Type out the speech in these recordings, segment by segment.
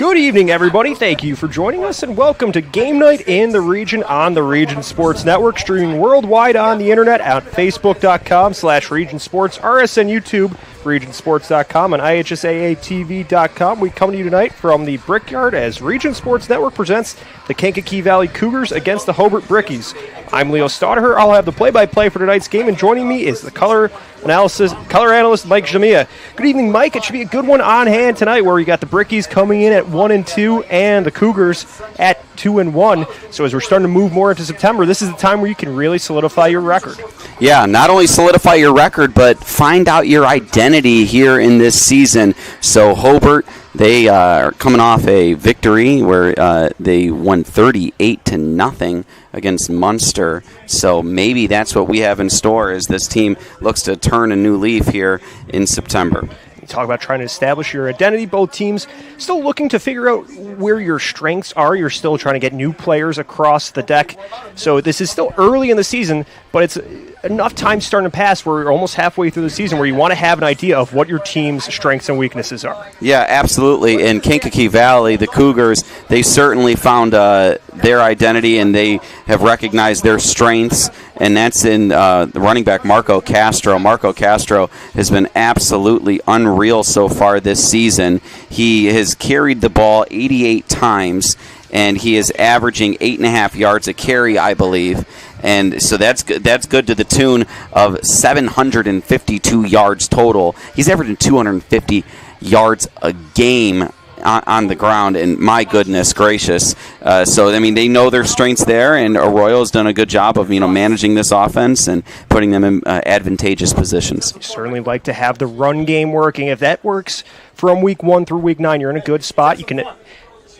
Good evening, everybody. Thank you for joining us, and welcome to Game Night in the Region on the Region Sports Network, streaming worldwide on the internet at facebook.com/Region Sports, RSN YouTube, regionsports.com, and IHSAATV.com. We come to you tonight from the Brickyard as Region Sports Network presents the Kankakee Valley Cougars against the Hobart Brickies. I'm Leo Staudaher. I'll have the play-by-play for tonight's game, and joining me is the color analyst Mike Jamia. Good evening, Mike. It should be a good one on hand tonight, where we got the Brickies coming in at 1-2 and the Cougars at 2-1. So as we're starting to move more into September, this is the time where you can really solidify your record. Yeah, not only solidify your record, but find out your identity here in this season. So Hobart, they are coming off a victory where they won 38-0 against Munster. So maybe that's what we have in store as this team looks to turn a new leaf here in September. You talk about trying to establish your identity. Both teams still looking to figure out where your strengths are. You're still trying to get new players across the deck. So this is still early in the season, but it's enough time starting to pass. We're almost halfway through the season where you want to have an idea of what your team's strengths and weaknesses are. Yeah, absolutely. In Kankakee Valley, the Cougars, they certainly found their identity, and they have recognized their strengths, and that's in the running back Marco Castro. Marco Castro has been absolutely unreal so far this season. He has carried the ball 88 times, and he is averaging 8.5 yards a carry, I believe. And so that's good to the tune of 752 yards total. He's averaging 250 yards a game on the ground, and my goodness gracious. So, I mean, they know their strengths there, and Arroyo's done a good job of, managing this offense and putting them in advantageous positions. You certainly like to have the run game working. If that works from week 1 through week 9, you're in a good spot. You can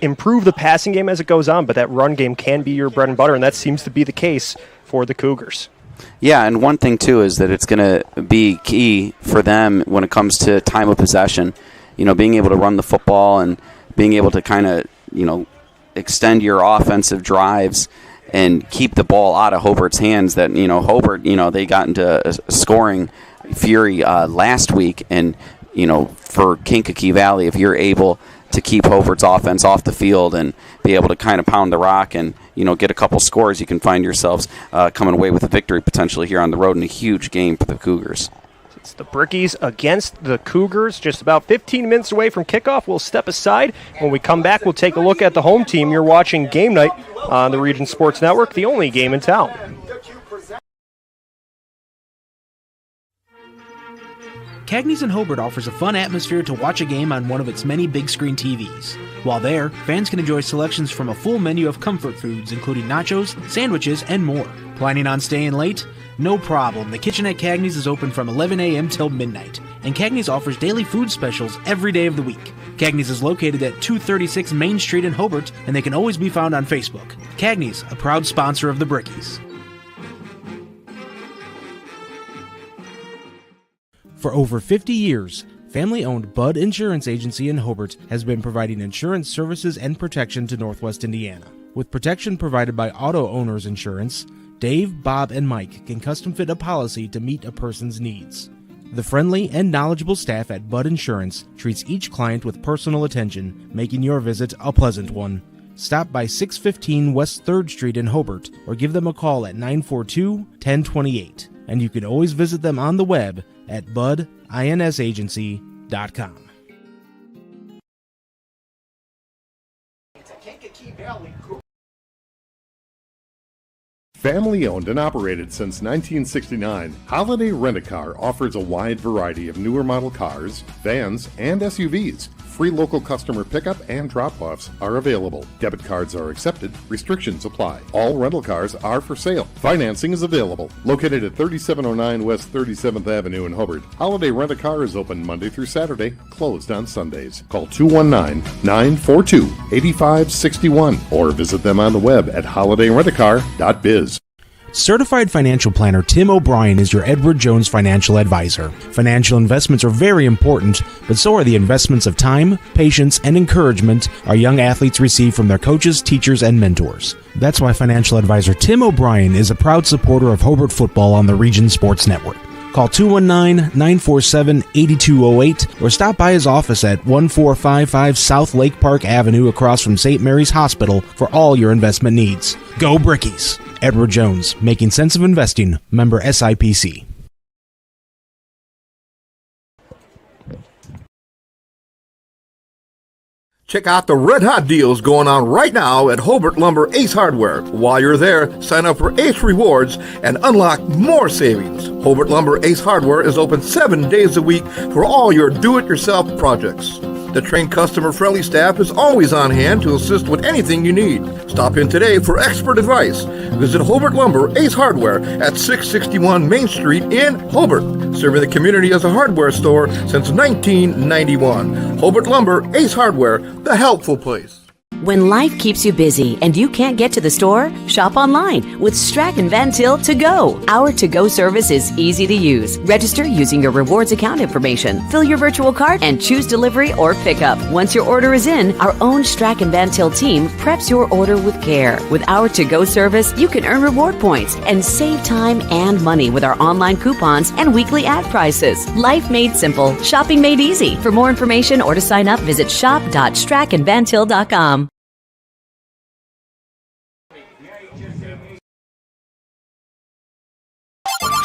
improve the passing game as it goes on, but that run game can be your bread and butter, and that seems to be the case for the Cougars. Yeah, and one thing, too, is that it's going to be key for them when it comes to time of possession. Being able to run the football and being able to kind of, extend your offensive drives and keep the ball out of Hobart's hands. That, Hobart, they got into a scoring fury last week, and, for Kankakee Valley, if you're able to keep Hobart's offense off the field and be able to kind of pound the rock and, get a couple scores, you can find yourselves coming away with a victory potentially here on the road in a huge game for the Cougars. It's the Brickies against the Cougars, just about 15 minutes away from kickoff. We'll step aside. When we come back, we'll take a look at the home team. You're watching Game Night on the Region Sports Network, the only game in town. Cagney's in Hobart offers a fun atmosphere to watch a game on one of its many big screen TVs. While there, fans can enjoy selections from a full menu of comfort foods, including nachos, sandwiches, and more. Planning on staying late? No problem. The kitchen at Cagney's is open from 11 a.m. till midnight, and Cagney's offers daily food specials every day of the week. Cagney's is located at 236 Main Street in Hobart, and they can always be found on Facebook. Cagney's, a proud sponsor of the Brickies. For over 50 years, family-owned Bud Insurance Agency in Hobart has been providing insurance services and protection to Northwest Indiana. With protection provided by Auto Owners Insurance, Dave, Bob, and Mike can custom fit a policy to meet a person's needs. The friendly and knowledgeable staff at Bud Insurance treats each client with personal attention, making your visit a pleasant one. Stop by 615 West 3rd Street in Hobart or give them a call at 942-1028. And you can always visit them on the web at budinsagency.com. Family owned and operated since 1969, Holiday Rent-A-Car offers a wide variety of newer model cars, vans, and SUVs. Free local customer pickup and drop-offs are available. Debit cards are accepted. Restrictions apply. All rental cars are for sale. Financing is available. Located at 3709 West 37th Avenue in Hobart, Holiday Rent-A-Car is open Monday through Saturday, closed on Sundays. Call 219-942-8561 or visit them on the web at holidayrentacar.biz. Certified financial planner Tim O'Brien is your Edward Jones financial advisor. Financial investments are very important, but so are the investments of time, patience, and encouragement our young athletes receive from their coaches, teachers, and mentors. That's why financial advisor Tim O'Brien is a proud supporter of Hobart football on the Region Sports Network. Call 219-947-8208 or stop by his office at 1455 South Lake Park Avenue across from St. Mary's Hospital for all your investment needs. Go Brickies! Edward Jones, making sense of investing, member SIPC. Check out the red-hot deals going on right now at Hobart Lumber Ace Hardware. While you're there, sign up for Ace Rewards and unlock more savings. Hobart Lumber Ace Hardware is open 7 days a week for all your do-it-yourself projects. The trained customer-friendly staff is always on hand to assist with anything you need. Stop in today for expert advice. Visit Hobart Lumber Ace Hardware at 661 Main Street in Hobart, serving the community as a hardware store since 1991. Hobart Lumber Ace Hardware, the helpful place. When life keeps you busy and you can't get to the store, shop online with Strachan Van Til To Go. Our to-go service is easy to use. Register using your rewards account information, fill your virtual cart, and choose delivery or pickup. Once your order is in, our own Strachan Van Til team preps your order with care. With our to-go service, you can earn reward points and save time and money with our online coupons and weekly ad prices. Life made simple, shopping made easy. For more information or to sign up, visit shop.strachanvantil.com.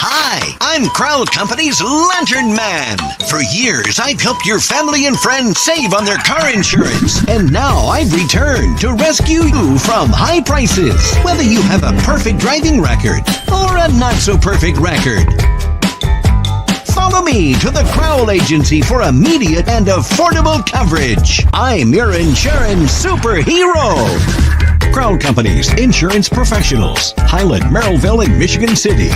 Hi, I'm Crowd Company's Lantern Man. For years, I've helped your family and friends save on their car insurance. And now I've returned to rescue you from high prices, whether you have a perfect driving record or a not-so-perfect record. Follow me to the Crowell Agency for immediate and affordable coverage. I'm your insurance superhero. Crowell Company's insurance professionals. Highland, Merrillville, and Michigan City.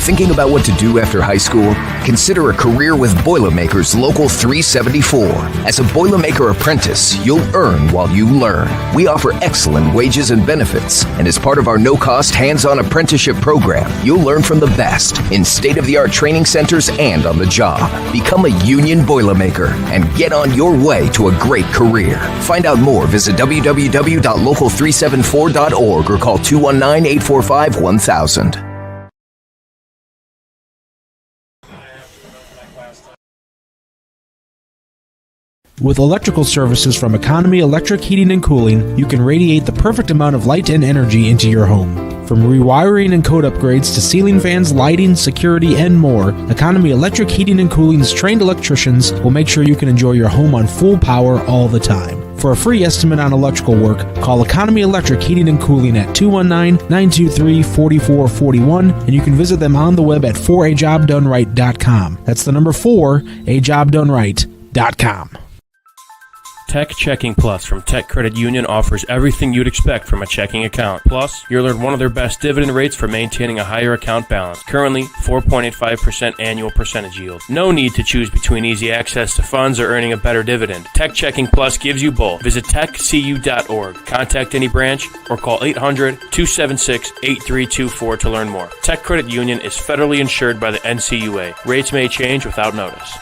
Thinking about what to do after high school? Consider a career with Boilermakers Local 374. As a Boilermaker apprentice, you'll earn while you learn. We offer excellent wages and benefits, and as part of our no-cost hands-on apprenticeship program, you'll learn from the best in state-of-the-art training centers and on the job. Become a union Boilermaker and get on your way to a great career. Find out more, visit www.local374.org or call 219-845-1000. With electrical services from Economy Electric Heating and Cooling, you can radiate the perfect amount of light and energy into your home. From rewiring and code upgrades to ceiling fans, lighting, security, and more, Economy Electric Heating and Cooling's trained electricians will make sure you can enjoy your home on full power all the time. For a free estimate on electrical work, call Economy Electric Heating and Cooling at 219-923-4441, and you can visit them on the web at 4ajobdoneright.com. That's the number 4ajobdoneright.com. Tech Checking Plus from Tech Credit Union offers everything you'd expect from a checking account. Plus, you'll earn one of their best dividend rates for maintaining a higher account balance. Currently, 4.85% annual percentage yield. No need to choose between easy access to funds or earning a better dividend. Tech Checking Plus gives you both. Visit techcu.org, contact any branch, or call 800-276-8324 to learn more. Tech Credit Union is federally insured by the NCUA. Rates may change without notice.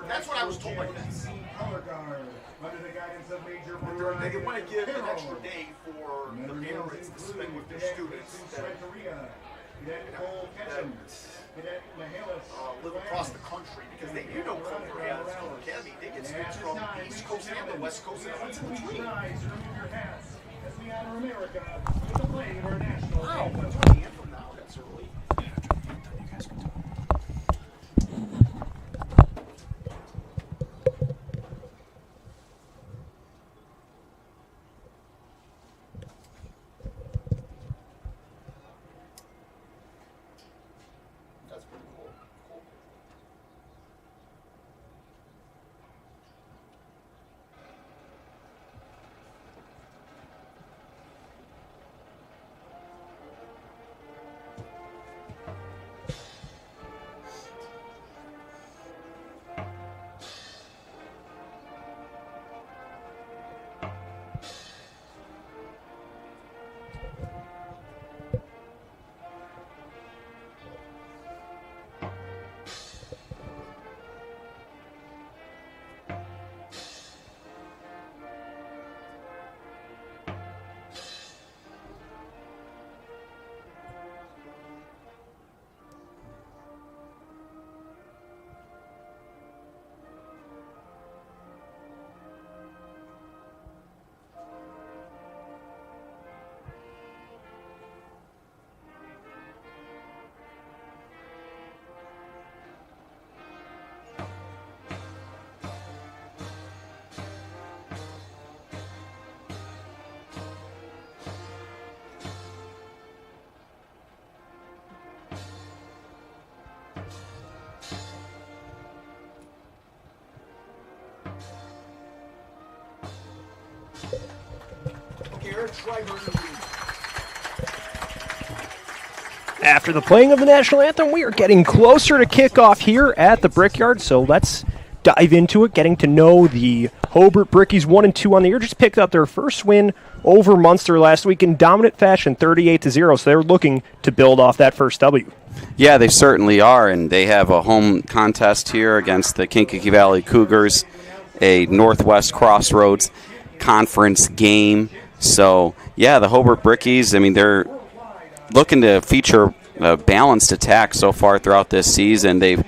That's what I was told. They want to give an extra day for the parents to spend with their students that live across the country, because they, Cougars has Academy. They get students from the East Coast and the West Coast, and what's in between. Wow, 20 from now. That's early. After the playing of the national anthem, we are getting closer to kickoff here at the Brickyard, so let's dive into it, getting to know the Hobart Brickies 1-2 on the year. Just picked up their first win over Munster last week in dominant fashion, 38-0, so they're looking to build off that first W. Yeah, they certainly are, and they have a home contest here against the Kankakee Valley Cougars, a Northwest Crossroads conference game. So, yeah, the Hobart Brickies, I mean, they're looking to feature a balanced attack so far throughout this season. They've,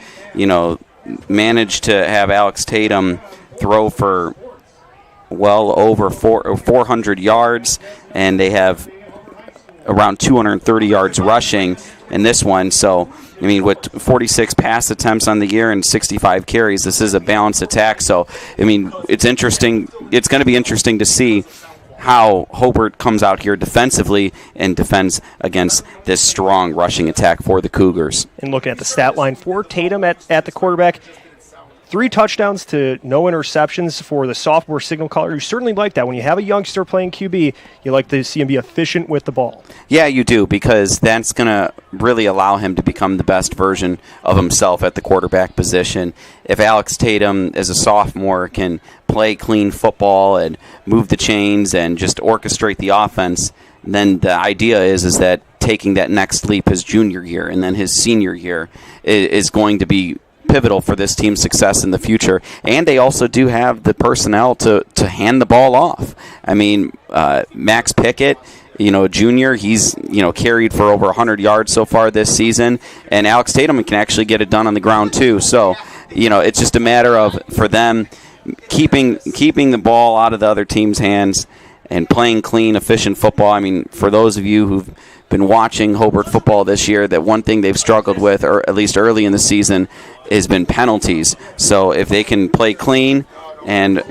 managed to have Alex Tatum throw for well over 400 yards, and they have around 230 yards rushing in this one. So, I mean, with 46 pass attempts on the year and 65 carries, this is a balanced attack. So, I mean, it's interesting. It's going to be interesting to see how Hobart comes out here defensively and defends against this strong rushing attack for the Cougars. And looking at the stat line for Tatum at the quarterback, 3 touchdowns to no interceptions for the sophomore signal caller. You certainly like that. When you have a youngster playing QB, you like to see him be efficient with the ball. Yeah, you do, because that's going to really allow him to become the best version of himself at the quarterback position. If Alex Tatum, as a sophomore, can play clean football and move the chains and just orchestrate the offense, then the idea is that taking that next leap his junior year and then his senior year is going to be pivotal for this team's success in the future. And they also do have the personnel to hand the ball off. I mean, Max Picket, junior, he's, carried for over 100 yards so far this season. And Alex Tatum can actually get it done on the ground too. So, it's just a matter of, for them, keeping the ball out of the other team's hands and playing clean, efficient football. I mean, for those of you who've been watching Hobart football this year, that one thing they've struggled with, or at least early in the season, has been penalties. So if they can play clean and,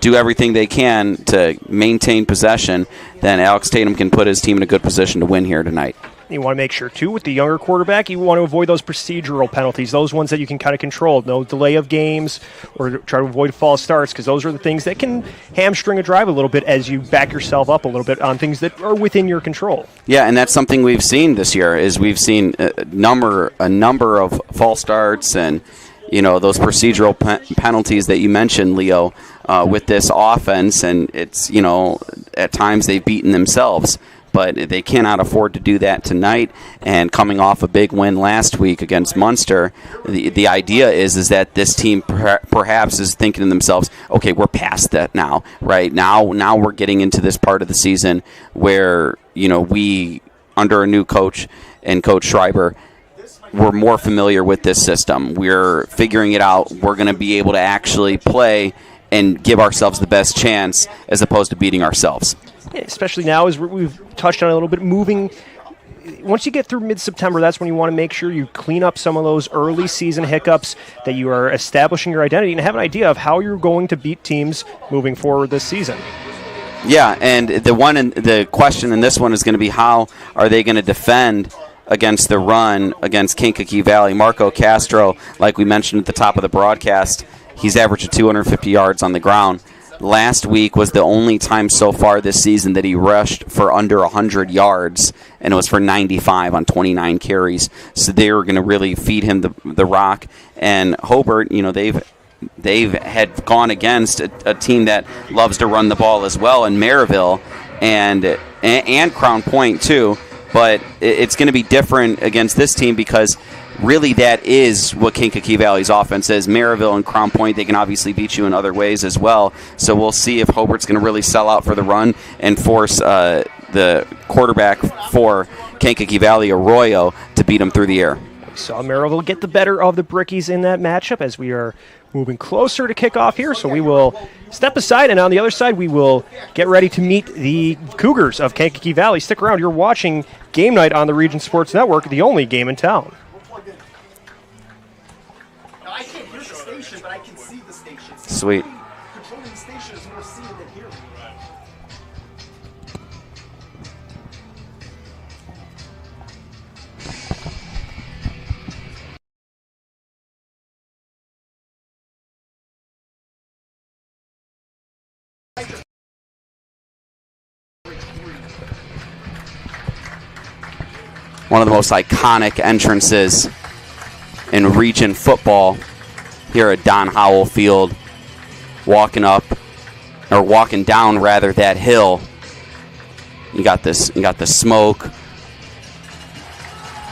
do everything they can to maintain possession, then Alex Tatum can put his team in a good position to win here tonight. You want to make sure, too, with the younger quarterback, you want to avoid those procedural penalties, those ones that you can kind of control. No delay of games or try to avoid false starts, because those are the things that can hamstring a drive a little bit as you back yourself up a little bit on things that are within your control. Yeah, and that's something we've seen this year, is we've seen a number of false starts and, those procedural penalties that you mentioned, Leo, with this offense. And it's, at times they've beaten themselves. But they cannot afford to do that tonight. And coming off a big win last week against Munster, the idea is that this team perhaps is thinking to themselves, okay, we're past that now, right? Now we're getting into this part of the season where, we, under a new coach and Coach Schreiber, we're more familiar with this system. We're figuring it out. We're going to be able to actually play and give ourselves the best chance as opposed to beating ourselves. Especially now, as we've touched on a little bit, moving. Once you get through mid-September, that's when you want to make sure you clean up some of those early season hiccups, that you are establishing your identity and have an idea of how you're going to beat teams moving forward this season. Yeah, and the question in this one is going to be, how are they going to defend against the run against Kankakee Valley? Marco Castro, like we mentioned at the top of the broadcast, he's averaged 250 yards on the ground. Last week was the only time so far this season that he rushed for under 100 yards, and it was for 95 on 29 carries. So they were going to really feed him the rock. And Hobart, they've had gone against a team that loves to run the ball as well in Maryville and Crown Point too. But it's going to be different against this team, because really that is what Kankakee Valley's offense is. Maryville and Crown Point, they can obviously beat you in other ways as well. So we'll see if Hobart's going to really sell out for the run and force the quarterback for Kankakee Valley, Arroyo, to beat him through the air. We saw Maryville get the better of the Brickies in that matchup as we are moving closer to kickoff here. So we will step aside, and on the other side, we will get ready to meet the Cougars of Kankakee Valley. Stick around. You're watching Game Night on the Region Sports Network, the only game in town. I can't hear the station, but I can see the station. Sweet. Controlling the station is more seeing than hearing. one of the most iconic entrances in region football here at Don Howell Field. Walking down that hill. You got the smoke.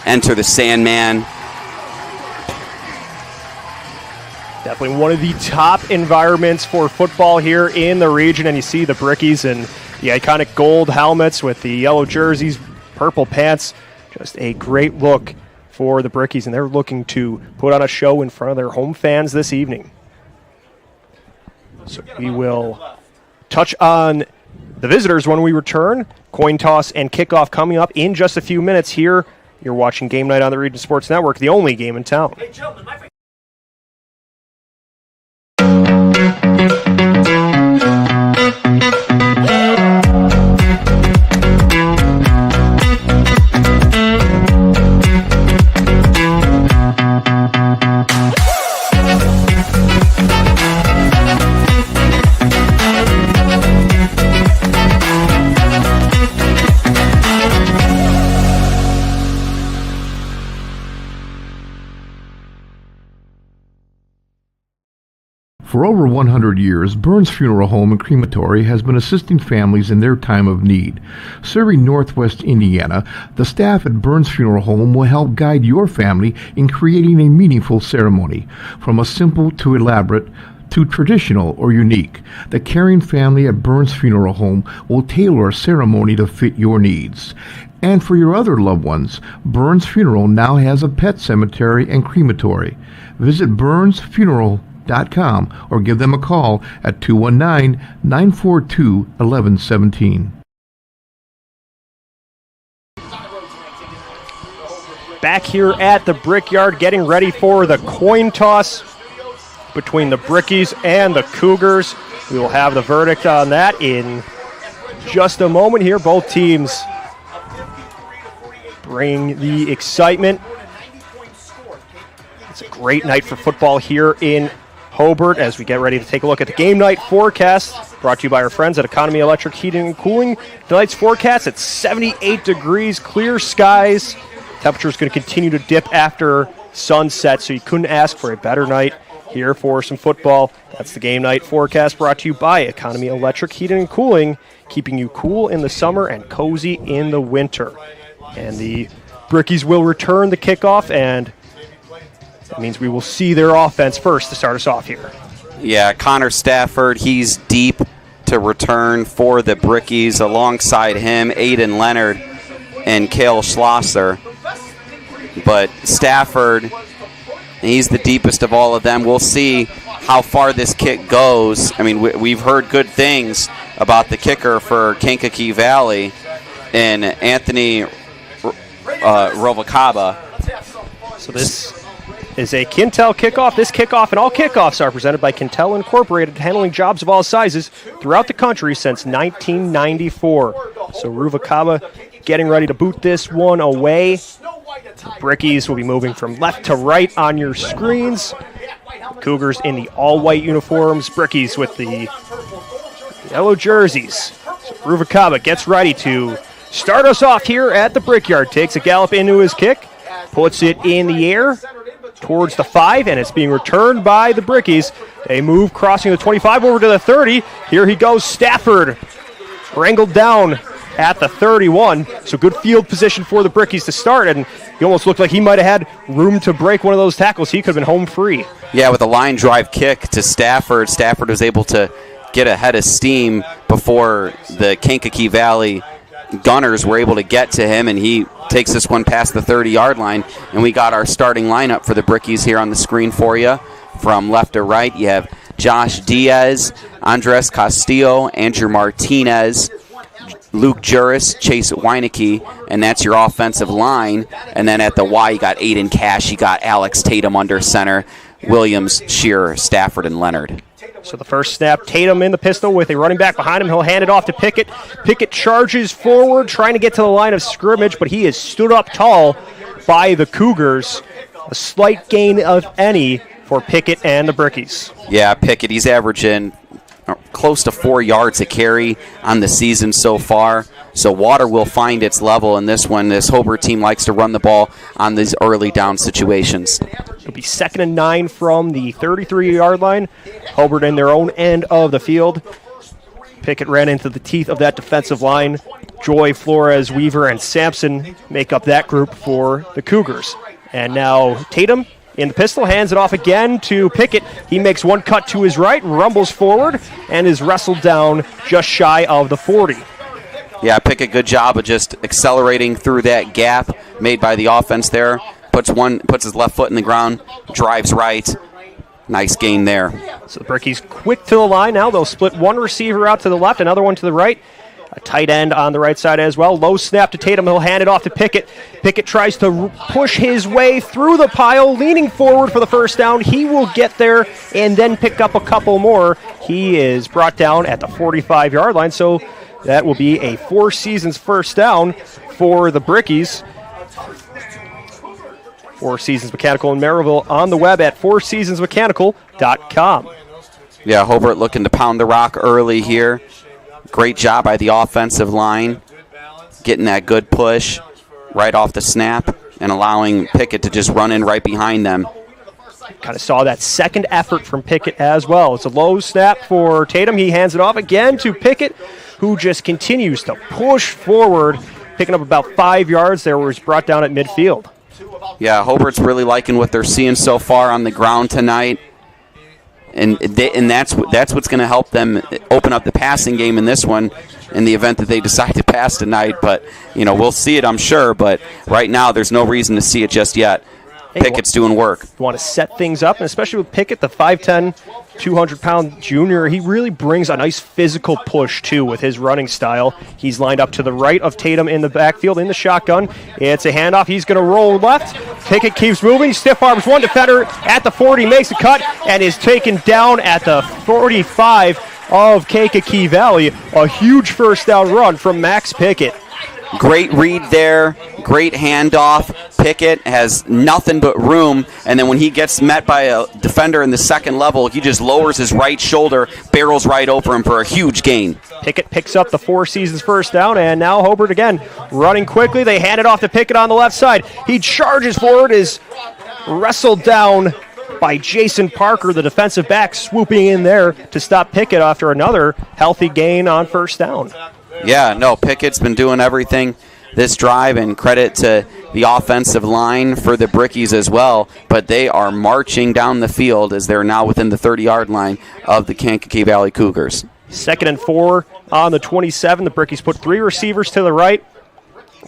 Enter the Sandman. Definitely one of the top environments for football here in the region, and you see the Brickies and the iconic gold helmets with the yellow jerseys, purple pants. Just a great look for the Brickies, and they're looking to put on a show in front of their home fans this evening. So we will touch on the visitors when we return. Coin toss and kickoff coming up in just a few minutes here. You're watching Game Night on the Region Sports Network, the only game in town. For over 100 years, Burns Funeral Home and Crematory has been assisting families in their time of need. Serving Northwest Indiana, the staff at Burns Funeral Home will help guide your family in creating a meaningful ceremony. From a simple to elaborate, to traditional or unique, the caring family at Burns Funeral Home will tailor a ceremony to fit your needs. And for your other loved ones, Burns Funeral now has a pet cemetery and crematory. Visit burnsfuneral.com or give them a call at 219-942-1117. Back here at the Brickyard, getting ready for the coin toss between the Brickies and the Cougars. We will have the verdict on that in just a moment here. Both teams bring the excitement. It's a great night for football here in Hobart as we get ready to take a look at the game night forecast, brought to you by our friends at Economy Electric Heating and Cooling. Tonight's forecast at 78 degrees, clear skies. Temperature is going to continue to dip after sunset, so you couldn't ask for a better night here for some football. That's the game night forecast brought to you by Economy Electric Heating and Cooling, keeping you cool in the summer and cozy in the winter. And the Brickies will return the kickoff, and that means we will see their offense first to start us off here. Yeah, Connor Stafford, he's deep to return for the Brickies. Alongside him, Aiden Leonard and Cale Schlosser. But Stafford, he's the deepest of all of them. We'll see how far this kick goes. I mean, we've heard good things about the kicker for Kankakee Valley and Anthony Rovacaba. So this is a Quintel kickoff. This kickoff and all kickoffs are presented by Quintel Incorporated, handling jobs of all sizes throughout the country since 1994. So Rovacaba getting ready to boot this one away. The Brickies will be moving from left to right on your screens. Cougars in the all-white uniforms. Brickies with the yellow jerseys. So Rovacaba gets ready to start us off here at the Brickyard. Takes a gallop into his kick, puts it in the air towards the 5, and it's being returned by the Brickies. A move crossing the 25 over to the 30. Here he goes, Stafford, wrangled down at the 31. So good field position for the Brickies to start, and he almost looked like he might have had room to break one of those tackles. He could have been home free. Yeah, with a line drive kick to Stafford, Stafford was able to get ahead of steam before the Kankakee Valley Gunners were able to get to him, and he takes this one past the 30-yard line. And we got our starting lineup for the Brickies here on the screen for you. From left to right, you have Josh Diaz, Andres Castillo, Andrew Martinez, Luke Juris, Chase Weineke, and that's your offensive line. And then at the Y, you got Aiden Cash, you got Alex Tatum under center, Williams, Shearer, Stafford, and Leonard. So the first snap, Tatum in the pistol with a running back behind him. He'll hand it off to Picket. Picket charges forward, trying to get to the line of scrimmage, but he is stood up tall by the Cougars. A slight gain of any for Picket and the Brickies. Yeah, Picket, he's averaging close to 4 yards a carry on the season so far. So water will find its level in this one. This Hobart team likes to run the ball on these early down situations. It'll be 2nd and 9 from the 33-yard line. Hobart in their own end of the field. Pickett ran into the teeth of that defensive line. Joy, Flores, Weaver, and Sampson make up that group for the Cougars. And now Tatum in the pistol, hands it off again to Pickett. He makes one cut to his right, rumbles forward, and is wrestled down just shy of the 40. Yeah, Pickett, good job of just accelerating through that gap made by the offense there. Puts his left foot in the ground, drives right. Nice gain there. So the Brickies quick to the line now. They'll split one receiver out to the left, another one to the right. A tight end on the right side as well. Low snap to Tatum. He'll hand it off to Pickett. Pickett tries to push his way through the pile, leaning forward for the first down. He will get there and then pick up a couple more. He is brought down at the 45-yard line, so that will be a Four Seasons first down for the Brickies. Four Seasons Mechanical in Maryville on the web at fourseasonsmechanical.com. Yeah, Hobart looking to pound the rock early here. Great job by the offensive line, getting that good push right off the snap and allowing Pickett to just run in right behind them. Kind of saw that second effort from Pickett as well. It's a low snap for Tatum. He hands it off again to Pickett, who just continues to push forward, picking up about 5 yards there where he's brought down at midfield. Yeah, Hobart's really liking what they're seeing so far on the ground tonight. And that's what's going to help them open up the passing game in this one in the event that they decide to pass tonight. But, we'll see it, I'm sure. But right now there's no reason to see it just yet. Pickett's doing work. You want to set things up, and especially with Pickett, the 5'10", 200-pound junior, he really brings a nice physical push, too, with his running style. He's lined up to the right of Tatum in the backfield in the shotgun. It's a handoff. He's going to roll left. Pickett keeps moving. Stiff arms one defender at the 40, makes a cut, and is taken down at the 45 of Kankakee Valley. A huge first down run from Max Pickett. Great read there, great handoff. Pickett has nothing but room, and then when he gets met by a defender in the second level, he just lowers his right shoulder, barrels right over him for a huge gain. Pickett picks up the Four Seasons first down, and now Hobart again running quickly. They hand it off to Pickett on the left side. He charges forward, is wrestled down by Jason Parker, the defensive back, swooping in there to stop Pickett after another healthy gain on first down. Yeah, no, Pickett's been doing everything this drive, and credit to the offensive line for the Brickies as well, but they are marching down the field as they're now within the 30-yard line of the Kankakee Valley Cougars. 2nd and 4 on the 27. The Brickies put three receivers to the right.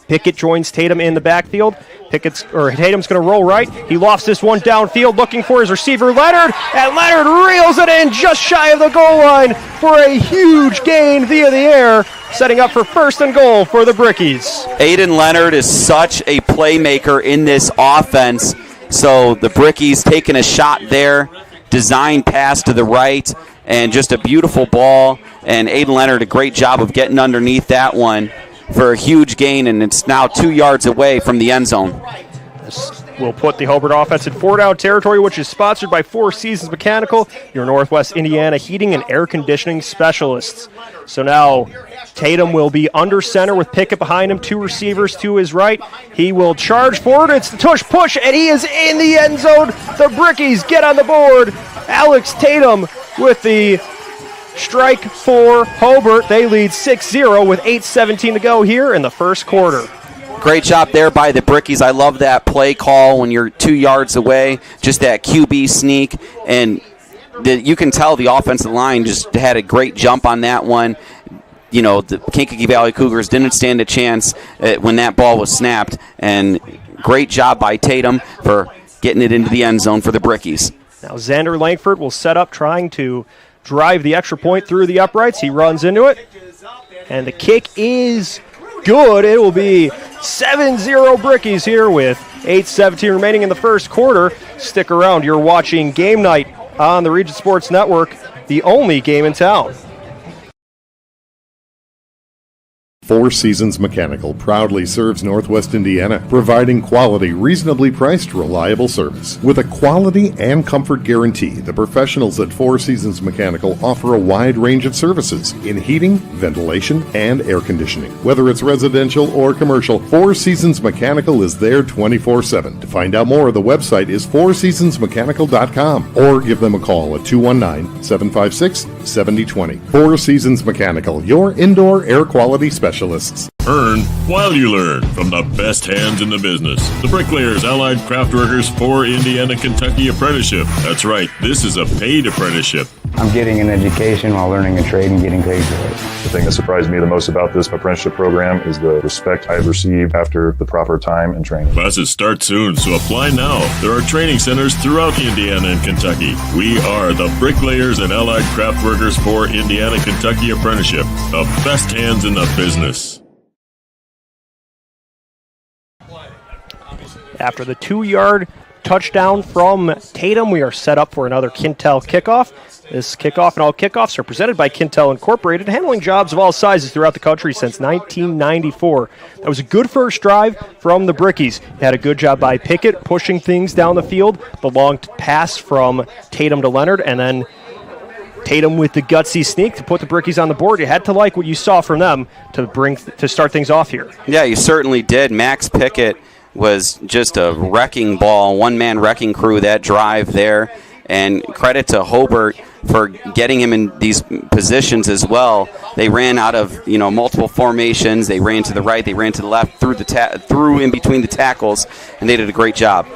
Pickett joins Tatum in the backfield. Tatum's going to roll right. He lofts this one downfield looking for his receiver, Leonard, and Leonard reels it in just shy of the goal line for a huge gain via the air, setting up for 1st and goal for the Brickies. Aiden Leonard is such a playmaker in this offense, so the Brickies taking a shot there, design pass to the right, and just a beautiful ball, and Aiden Leonard a great job of getting underneath that one for a huge gain, and it's now 2 yards away from the end zone. This will put the Hobart offense in 4-down territory, which is sponsored by Four Seasons Mechanical, your Northwest Indiana heating and air conditioning specialists. So now Tatum will be under center with Pickett behind him, two receivers to his right. He will charge forward. It's the tush push, and he is in the end zone. The Brickies get on the board. Alex Tatum with the strike for Hobart. They lead 6-0 with 8:17 to go here in the first quarter. Great job there by the Brickies. I love that play call when you're 2 yards away, just that QB sneak, and you can tell the offensive line just had a great jump on that one. The Kankakee Valley Cougars didn't stand a chance when that ball was snapped, and great job by Tatum for getting it into the end zone for the Brickies. Now Xander Langford will set up trying to drive the extra point through the uprights. He runs into it, and the kick is good. It will be 7-0 Brickies here with 8:17 remaining in the first quarter. Stick around. You're watching Game Night on the Region Sports Network, the only game in town. Four Seasons Mechanical proudly serves Northwest Indiana, providing quality, reasonably priced, reliable service. With a quality and comfort guarantee, the professionals at Four Seasons Mechanical offer a wide range of services in heating, ventilation, and air conditioning. Whether it's residential or commercial, Four Seasons Mechanical is there 24/7. To find out more, the website is fourseasonsmechanical.com or give them a call at 219-756-7020. Four Seasons Mechanical, your indoor air quality specialist. Earn while you learn from the best hands in the business. The Bricklayers Allied Craftworkers for Indiana Kentucky Apprenticeship. That's right, this is a paid apprenticeship. I'm getting an education while learning a trade and getting paid for it. The thing that surprised me the most about this apprenticeship program is the respect I've received after the proper time and training. Classes start soon, so apply now. There are training centers throughout Indiana and Kentucky. We are the Bricklayers and Allied Craftworkers for Indiana Kentucky Apprenticeship. The best hands in the business. After the 2-yard touchdown from Tatum, we are set up for another Kintel kickoff. This kickoff and all kickoffs are presented by Kintel Incorporated, handling jobs of all sizes throughout the country since 1994. That was a good first drive from the Brickies. Had a good job by Picket pushing things down the field. The long pass from Tatum to Leonard, and then Tatum with the gutsy sneak to put the Brickies on the board. You had to like what you saw from them to start things off here. Yeah, you certainly did. Max Picket was just a wrecking ball, one-man wrecking crew that drive there. And credit to Hobart for getting him in these positions as well. They ran out of multiple formations. They ran to the right, they ran to the left, through in between the tackles, and they did a great job.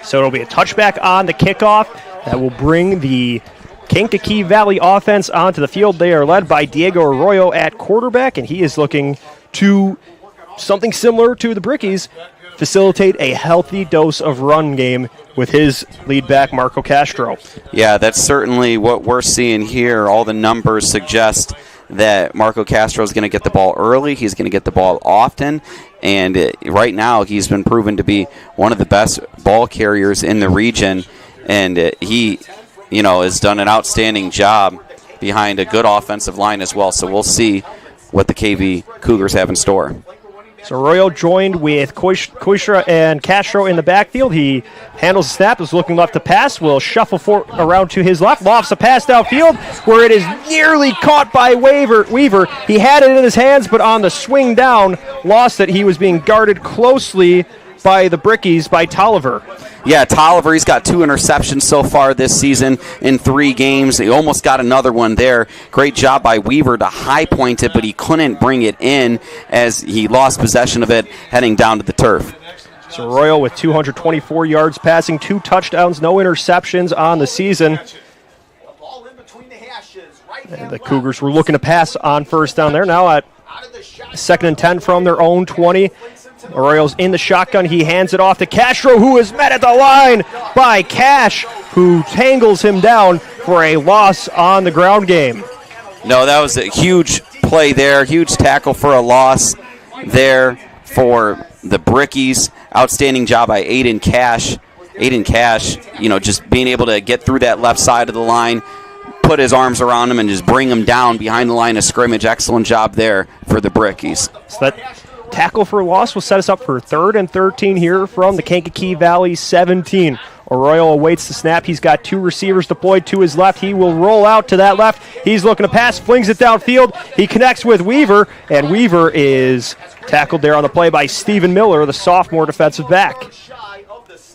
So it'll be a touchback on the kickoff that will bring the Kankakee Valley offense onto the field. They are led by Diego Arroyo at quarterback, and he is looking to something similar to the Brickies, facilitate a healthy dose of run game with his lead back, Marco Castro. Yeah, that's certainly what we're seeing here. All the numbers suggest that Marco Castro is going to get the ball early. He's going to get the ball often. And right now he's been proven to be one of the best ball carriers in the region. And he has done an outstanding job behind a good offensive line as well. So we'll see what the KV Cougars have in store. So Arroyo joined with Koishra and Castro in the backfield. He handles the snap, is looking left to pass, will shuffle around to his left, lofts a pass downfield where it is nearly caught by Weaver. He had it in his hands, but on the swing down, lost it. He was being guarded closely by the Brickies, by Tolliver. Yeah, Tolliver, he's got 2 interceptions so far this season in 3 games. He almost got another one there. Great job by Weaver to high point it, but he couldn't bring it in as he lost possession of it heading down to the turf. So Arroyo with 224 yards passing, 2 touchdowns, no interceptions on the season. And the Cougars were looking to pass on first down there. Now at 2nd and 10 from their own 20. Arroyo's in the shotgun. He hands it off to Castro, who is met at the line by Cash, who tangles him down for a loss on the ground game. No, that was a huge play there. Huge tackle for a loss there for the Brickies. Outstanding job by Aiden Cash. Aiden Cash, just being able to get through that left side of the line, put his arms around him, and just bring him down behind the line of scrimmage. Excellent job there for the Brickies. So that tackle for loss will set us up for 3rd and 13 here from the Kankakee Valley 17. Arroyo awaits the snap. He's got 2 receivers deployed to his left. He will roll out to that left. He's looking to pass, flings it downfield. He connects with Weaver, and Weaver is tackled there on the play by Stephen Miller, the sophomore defensive back.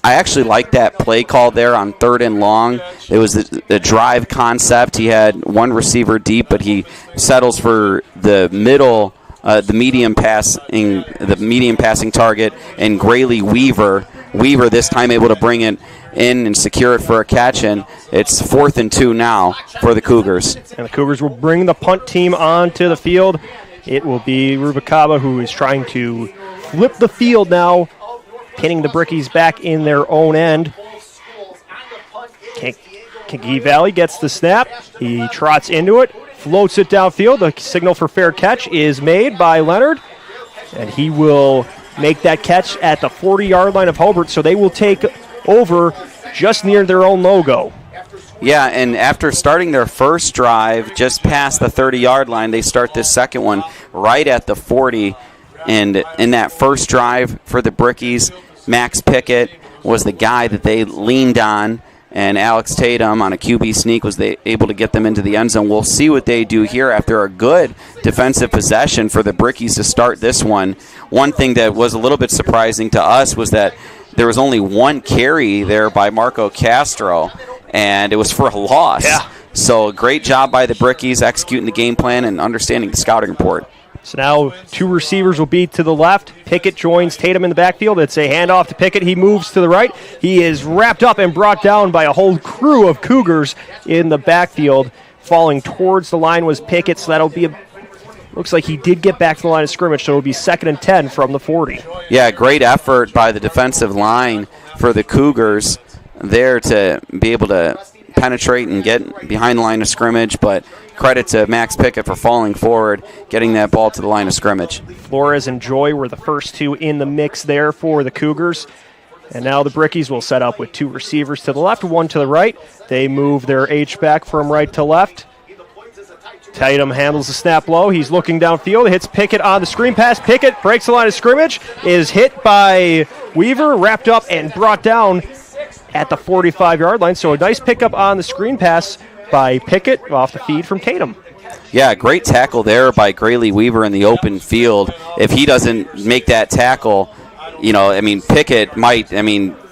I actually like that play call there on 3rd and long. It was the drive concept. He had 1 receiver deep, but he settles for the middle, the medium passing target, and Grayley Weaver. Weaver this time able to bring it in and secure it for a catch, and it's 4th and 2 now for the Cougars. And the Cougars will bring the punt team onto the field. It will be Rubicaba who is trying to flip the field now, pinning the Brickies back in their own end. Kankakee Valley gets the snap. He trots into it, floats it downfield. The signal for fair catch is made by Leonard, and he will make that catch at the 40-yard line of Hobart, so they will take over just near their own logo. Yeah, and after starting their first drive just past the 30-yard line, they start this second one right at the 40. And in that first drive for the Brickies, Max Picket was the guy that they leaned on, and Alex Tatum on a QB sneak was able to get them into the end zone. We'll see what they do here after a good defensive possession for the Brickies to start this one. One thing that was a little bit surprising to us was that there was only one carry there by Marco Castro, and it was for a loss. Yeah. So great job by the Brickies executing the game plan and understanding the scouting report. So now 2 receivers will be to the left. Pickett joins Tatum in the backfield. It's a handoff to Pickett. He moves to the right. He is wrapped up and brought down by a whole crew of Cougars in the backfield. Falling towards the line was Pickett, so that'll be looks like he did get back to the line of scrimmage, so it'll be 2nd and 10 from the 40. Yeah, great effort by the defensive line for the Cougars there to be able to penetrate and get behind the line of scrimmage, but credit to Max Pickett for falling forward, getting that ball to the line of scrimmage. Flores and Joy were the first 2 in the mix there for the Cougars. And now the Brickies will set up with 2 receivers to the left, 1 to the right. They move their H-back from right to left. Tatum handles the snap low. He's looking downfield. Hits Pickett on the screen pass. Pickett breaks the line of scrimmage, is hit by Weaver, wrapped up and brought down at the 45-yard line. So a nice pickup on the screen pass by Pickett off the feed from Tatum. Yeah, great tackle there by Grayley Weaver in the open field. If he doesn't make that tackle, Pickett might,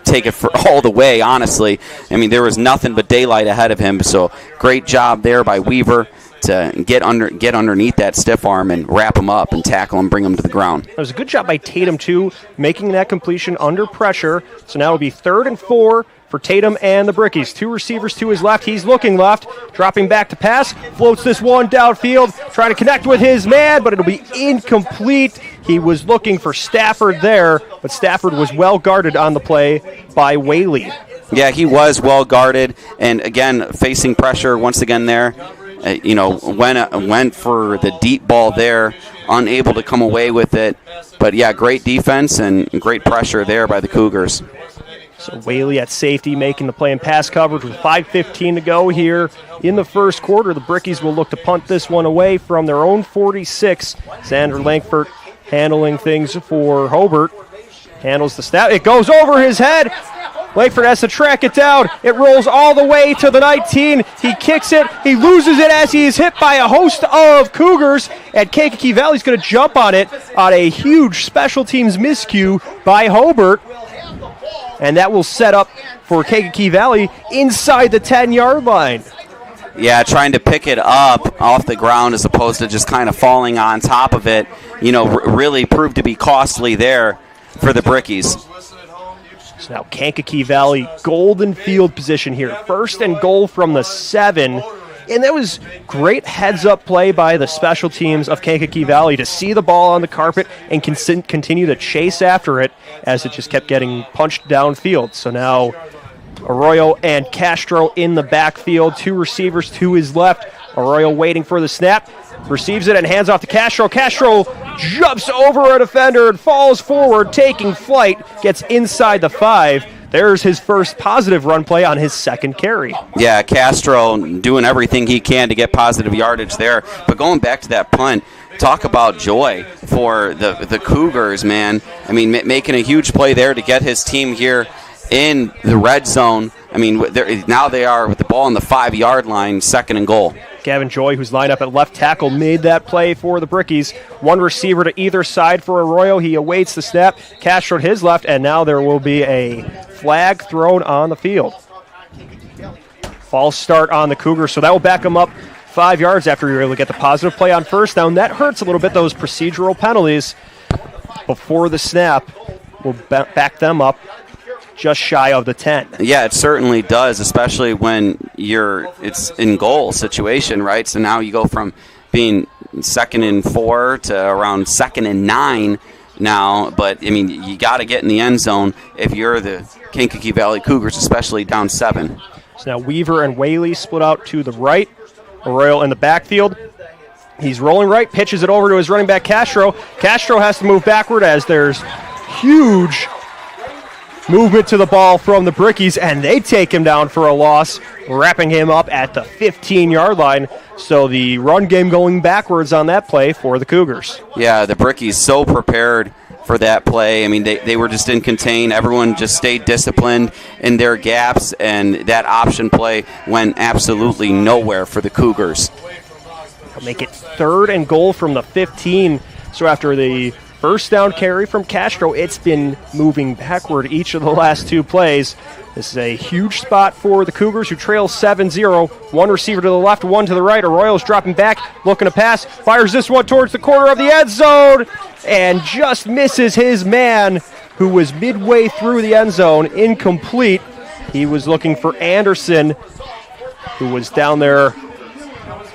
take it for all the way, honestly. There was nothing but daylight ahead of him. So great job there by Weaver to get underneath that stiff arm and wrap him up and tackle him, bring him to the ground. It was a good job by Tatum, too, making that completion under pressure. So now it'll be 3rd and 4 for Tatum and the Brickies. 2 receivers to his left. He's looking left, dropping back to pass, floats this one downfield, trying to connect with his man, but it'll be incomplete. He was looking for Stafford there, but Stafford was well guarded on the play by Whaley. Yeah, he was well guarded, and again, facing pressure once again there. Went for the deep ball there, unable to come away with it. But, yeah, great defense and great pressure there by the Cougars. So Whaley at safety making the play in pass coverage with 5:15 to go here in the first quarter. The Brickies will look to punt this one away from their own 46. Xander Langford handling things for Hobart. Handles the snap. It goes over his head. Langford has to track it down. It rolls all the way to the 19. He kicks it. He loses it as he is hit by a host of Cougars. And Kankakee Valley's going to jump on it on a huge special teams miscue by Hobart. And that will set up for Kankakee Valley inside the 10-yard line. Yeah, trying to pick it up off the ground as opposed to just kind of falling on top of it, really proved to be costly there for the Brickies. So now Kankakee Valley golden field position here. 1st and goal from the 7. And that was great heads-up play by the special teams of Kankakee Valley to see the ball on the carpet and continue to chase after it as it just kept getting punched downfield. So now Arroyo and Castro in the backfield. 2 receivers to his left. Arroyo waiting for the snap. Receives it and hands off to Castro. Castro jumps over a defender and falls forward, taking flight. Gets inside the 5. There's his first positive run play on his 2nd carry. Yeah, Castro doing everything he can to get positive yardage there. But going back to that punt, talk about joy for the Cougars, man. Making a huge play there to get his team here in the red zone. Now they are with the ball on the 5-yard line, 2nd and goal. Gavin Joy, who's lined up at left tackle, made that play for the Brickies. 1 receiver to either side for Arroyo. He awaits the snap. Castro to his left, and now there will be a flag thrown on the field. False start on the Cougars, so that will back them up 5 yards after we were able to get the positive play on first down. That hurts a little bit, those procedural penalties before the snap will back them up just shy of the 10. Yeah, it certainly does, especially when it's in goal situation, right? So now you go from being 2nd and 4 to around 2nd and 9 now. But, you got to get in the end zone if you're the Kankakee Valley Cougars, especially down 7. So now Weaver and Whaley split out to the right. Arroyo in the backfield. He's rolling right, pitches it over to his running back, Castro. Castro has to move backward as there's huge movement to the ball from the Brickies, and they take him down for a loss, wrapping him up at the 15-yard line. So the run game going backwards on that play for the Cougars. Yeah, the Brickies so prepared for that play. I mean, they were just in contain. Everyone just stayed disciplined in their gaps, and that option play went absolutely nowhere for the Cougars. They'll make it 3rd and goal from the 15. So after the first down carry from Castro, it's been moving backward each of the last 2 plays. This is a huge spot for the Cougars, who trail 7-0. One receiver to the left, one to the right. Arroyo's dropping back, looking to pass. Fires this one towards the corner of the end zone and just misses his man, who was midway through the end zone. Incomplete. He was looking for Anderson, who was down there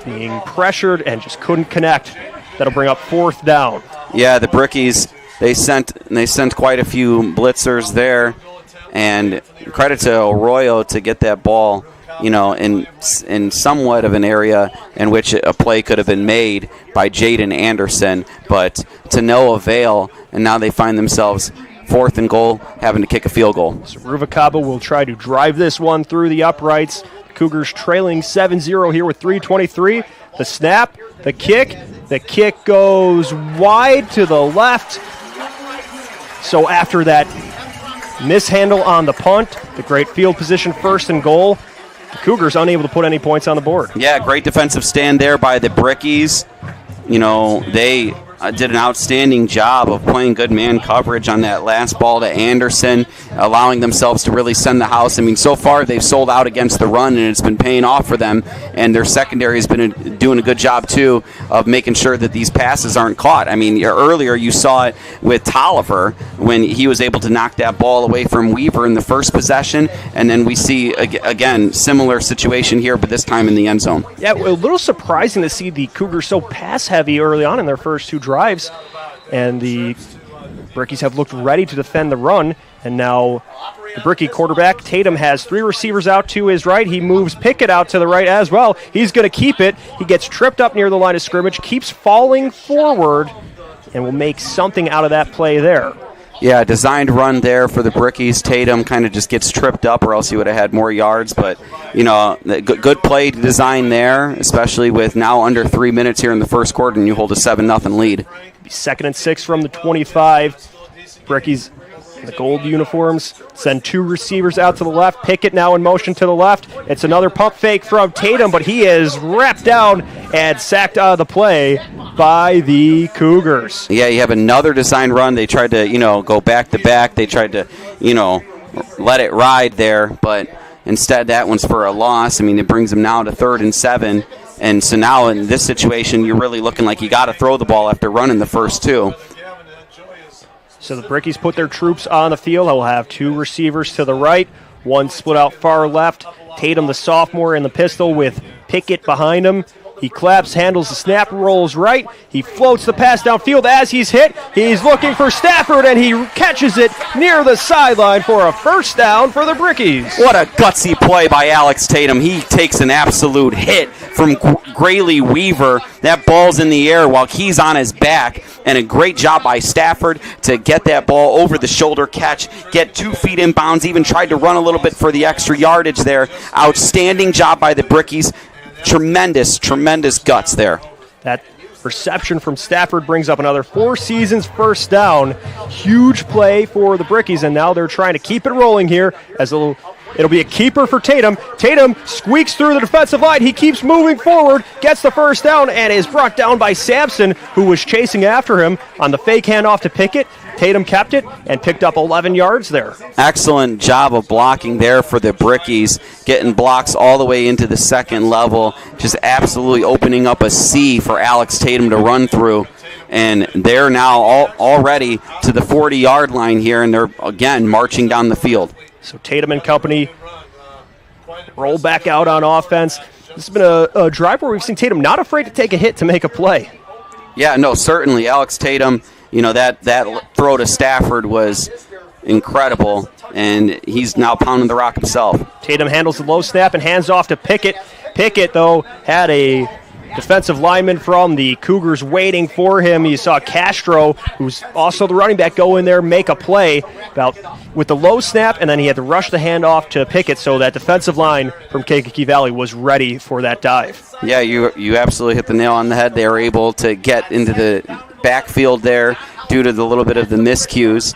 being pressured and just couldn't connect. That'll bring up 4th down. Yeah, the Brickies, they sent quite a few blitzers there, and credit to Arroyo to get that ball, in somewhat of an area in which a play could have been made by Jaden Anderson, but to no avail, and now they find themselves 4th and goal, having to kick a field goal. So Ruvalcaba will try to drive this one through the uprights. The Cougars trailing 7-0 here with 3:23. The snap, the kick. The kick goes wide to the left. So after that mishandle on the punt, the great field position, 1st and goal, the Cougars unable to put any points on the board. Yeah, great defensive stand there by the Brickies. They did an outstanding job of playing good man coverage on that last ball to Anderson, allowing themselves to really send the house. I mean, so far they've sold out against the run, and it's been paying off for them, and their secondary has been doing a good job, too, of making sure that these passes aren't caught. I mean, earlier you saw it with Tolliver when he was able to knock that ball away from Weaver in the first possession, and then we see, again, similar situation here, but this time in the end zone. Yeah, a little surprising to see the Cougars so pass-heavy early on in their first 2 drives, and the Brickies have looked ready to defend the run, and now the Bricky quarterback, Tatum, has 3 receivers out to his right. He moves Picket out to the right as well. He's going to keep it. He gets tripped up near the line of scrimmage, keeps falling forward, and will make something out of that play there. Yeah, designed run there for the Brickies. Tatum kind of just gets tripped up, or else he would have had more yards. But, good play design there, especially with now under 3 minutes here in the first quarter, and you hold a 7-0 lead. 2nd and 6 from the 25. Brickies in the gold uniforms send 2 receivers out to the left. Pickett now in motion to the left. It's another pump fake from Tatum, but he is wrapped down and sacked out of the play by the Cougars. Yeah, you have another design run. They tried to, go back to back. They tried to, let it ride there, but instead that one's for a loss. I mean, it brings them now to 3rd and 7. And so now in this situation, you're really looking like you got to throw the ball after running the first 2. So the Brickies put their troops on the field. I will have 2 receivers to the right, 1 split out far left. Tatum, the sophomore, in the pistol with Pickett behind him. He claps, handles the snap, rolls right. He floats the pass downfield as he's hit. He's looking for Stafford, and he catches it near the sideline for a 1st down for the Brickies. What a gutsy play by Alex Tatum. He takes an absolute hit from Grayley Weaver. That ball's in the air while he's on his back, and a great job by Stafford to get that ball over the shoulder catch, get 2 feet inbounds, even tried to run a little bit for the extra yardage there. Outstanding job by the Brickies. Tremendous guts there. That reception from Stafford brings up another 4 seasons 1st down. Huge play for the Brickies, and now they're trying to keep it rolling here as it'll be a keeper for Tatum. Tatum squeaks through the defensive line. He keeps moving forward, gets the 1st down, and is brought down by Sampson, who was chasing after him on the fake handoff to Pickett. Tatum kept it and picked up 11 yards there. Excellent job of blocking there for the Brickies, getting blocks all the way into the 2nd level, just absolutely opening up a sea for Alex Tatum to run through. And they're now already to the 40-yard line here, and they're, again, marching down the field. So Tatum and company roll back out on offense. This has been a drive where we've seen Tatum not afraid to take a hit to make a play. Yeah, no, certainly. Alex Tatum, that throw to Stafford was incredible, and he's now pounding the rock himself. Tatum handles the low snap and hands off to Pickett. Pickett, though, had a defensive lineman from the Cougars waiting for him. You saw Castro, who's also the running back, go in there, make a play with the low snap, and then he had to rush the handoff to Picket, so that defensive line from Kankakee Valley was ready for that dive. Yeah, you absolutely hit the nail on the head. They were able to get into the backfield there due to the little bit of the miscues.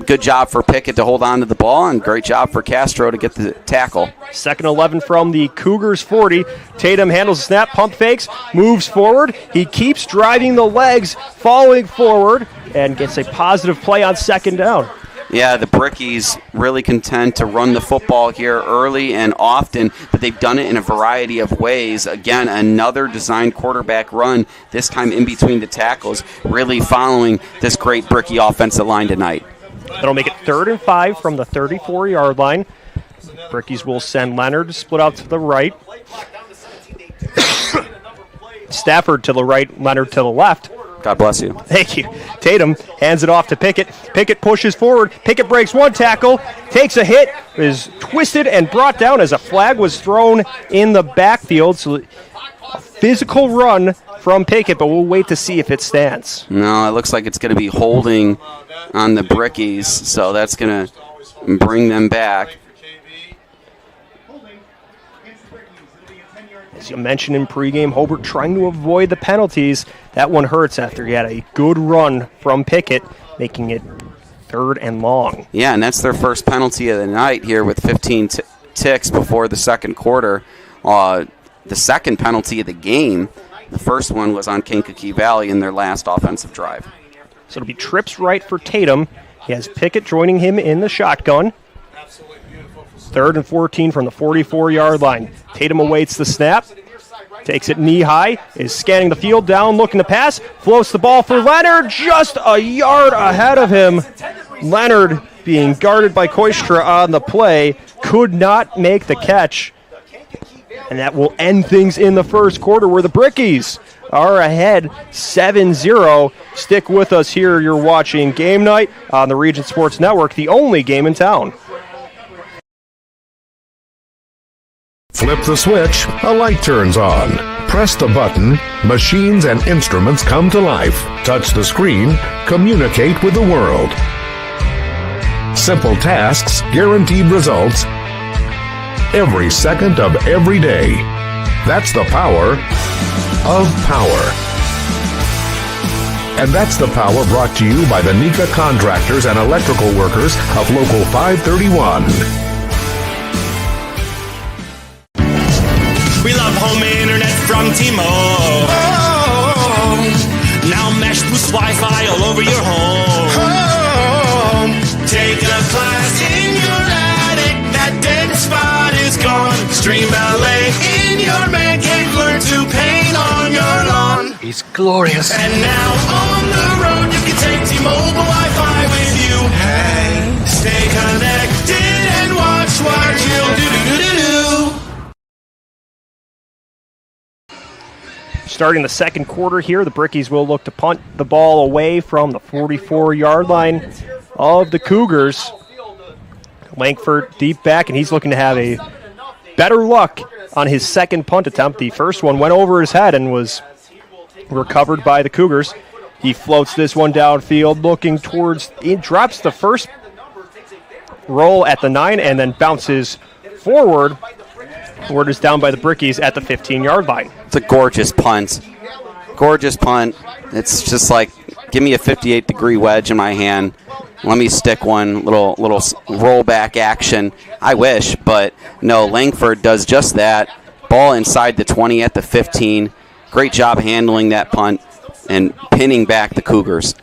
Good job for Pickett to hold on to the ball, and great job for Castro to get the tackle. 2nd 11 from the Cougars 40. Tatum handles the snap, pump fakes, moves forward. He keeps driving the legs, falling forward, and gets a positive play on 2nd down. Yeah, the Brickies really content to run the football here early and often, but they've done it in a variety of ways. Again, another designed quarterback run, this time in between the tackles, really following this great Brickie offensive line tonight. That'll make it 3rd and 5 from the 34-yard line. Brickies will send Leonard split out to the right. Stafford to the right, Leonard to the left. God bless you. Thank you. Tatum hands it off to Pickett. Pickett pushes forward. Pickett breaks one tackle, takes a hit, is twisted and brought down as a flag was thrown in the backfield. So a physical run from Pickett, but we'll wait to see if it stands. No, it looks like it's going to be holding on the Brickies, so that's going to bring them back. As you mentioned in pregame, Hobart trying to avoid the penalties. That one hurts after he had a good run from Pickett, making it 3rd and long. Yeah, and that's their first penalty of the night here with 15 ticks before the second quarter. The second penalty of the game, the first one was on Kankakee Valley in their last offensive drive. So it'll be trips right for Tatum. He has Pickett joining him in the shotgun. 3rd and 14 from the 44-yard line. Tatum awaits the snap, takes it knee high, is scanning the field down, looking to pass, floats the ball for Leonard, just a yard ahead of him. Leonard, being guarded by Koistra on the play, could not make the catch. And that will end things in the first quarter, where the Brickies are ahead 7-0. Stick with us here. You're watching Game Night on the Region Sports Network, the only game in town. Flip the switch, a light turns on. Press the button, machines and instruments come to life. Touch the screen, communicate with the world. Simple tasks, guaranteed results, every second of every day. That's the power of power. And that's the power brought to you by the Nika contractors and electrical workers of Local 531. We love home internet from T-Mobile. Now Mesh boosts Wi-Fi all over your home. Take a class in your attic. That dead spot is gone. Stream ballet in your man cave. Learn to paint on your lawn. It's glorious. And now on the road you can take T-Mobile Wi-Fi with you. Hey, stay connected and watch what you'll do. Starting the second quarter here, the Brickies will look to punt the ball away from the 44-yard line of the Cougars. Langford deep back, and he's looking to have a better luck on his second punt attempt. The first one went over his head and was recovered by the Cougars. He floats this one downfield, looking towards, he drops the first roll at the 9 and then bounces forward. Word is down by the Brickies at the 15-yard line. It's a gorgeous punt. Gorgeous punt. It's just like, give me a 58-degree wedge in my hand. Let me stick one, little rollback action. I wish, but no, Langford does just that. Ball inside the 20 at the 15. Great job handling that punt and pinning back the Cougars.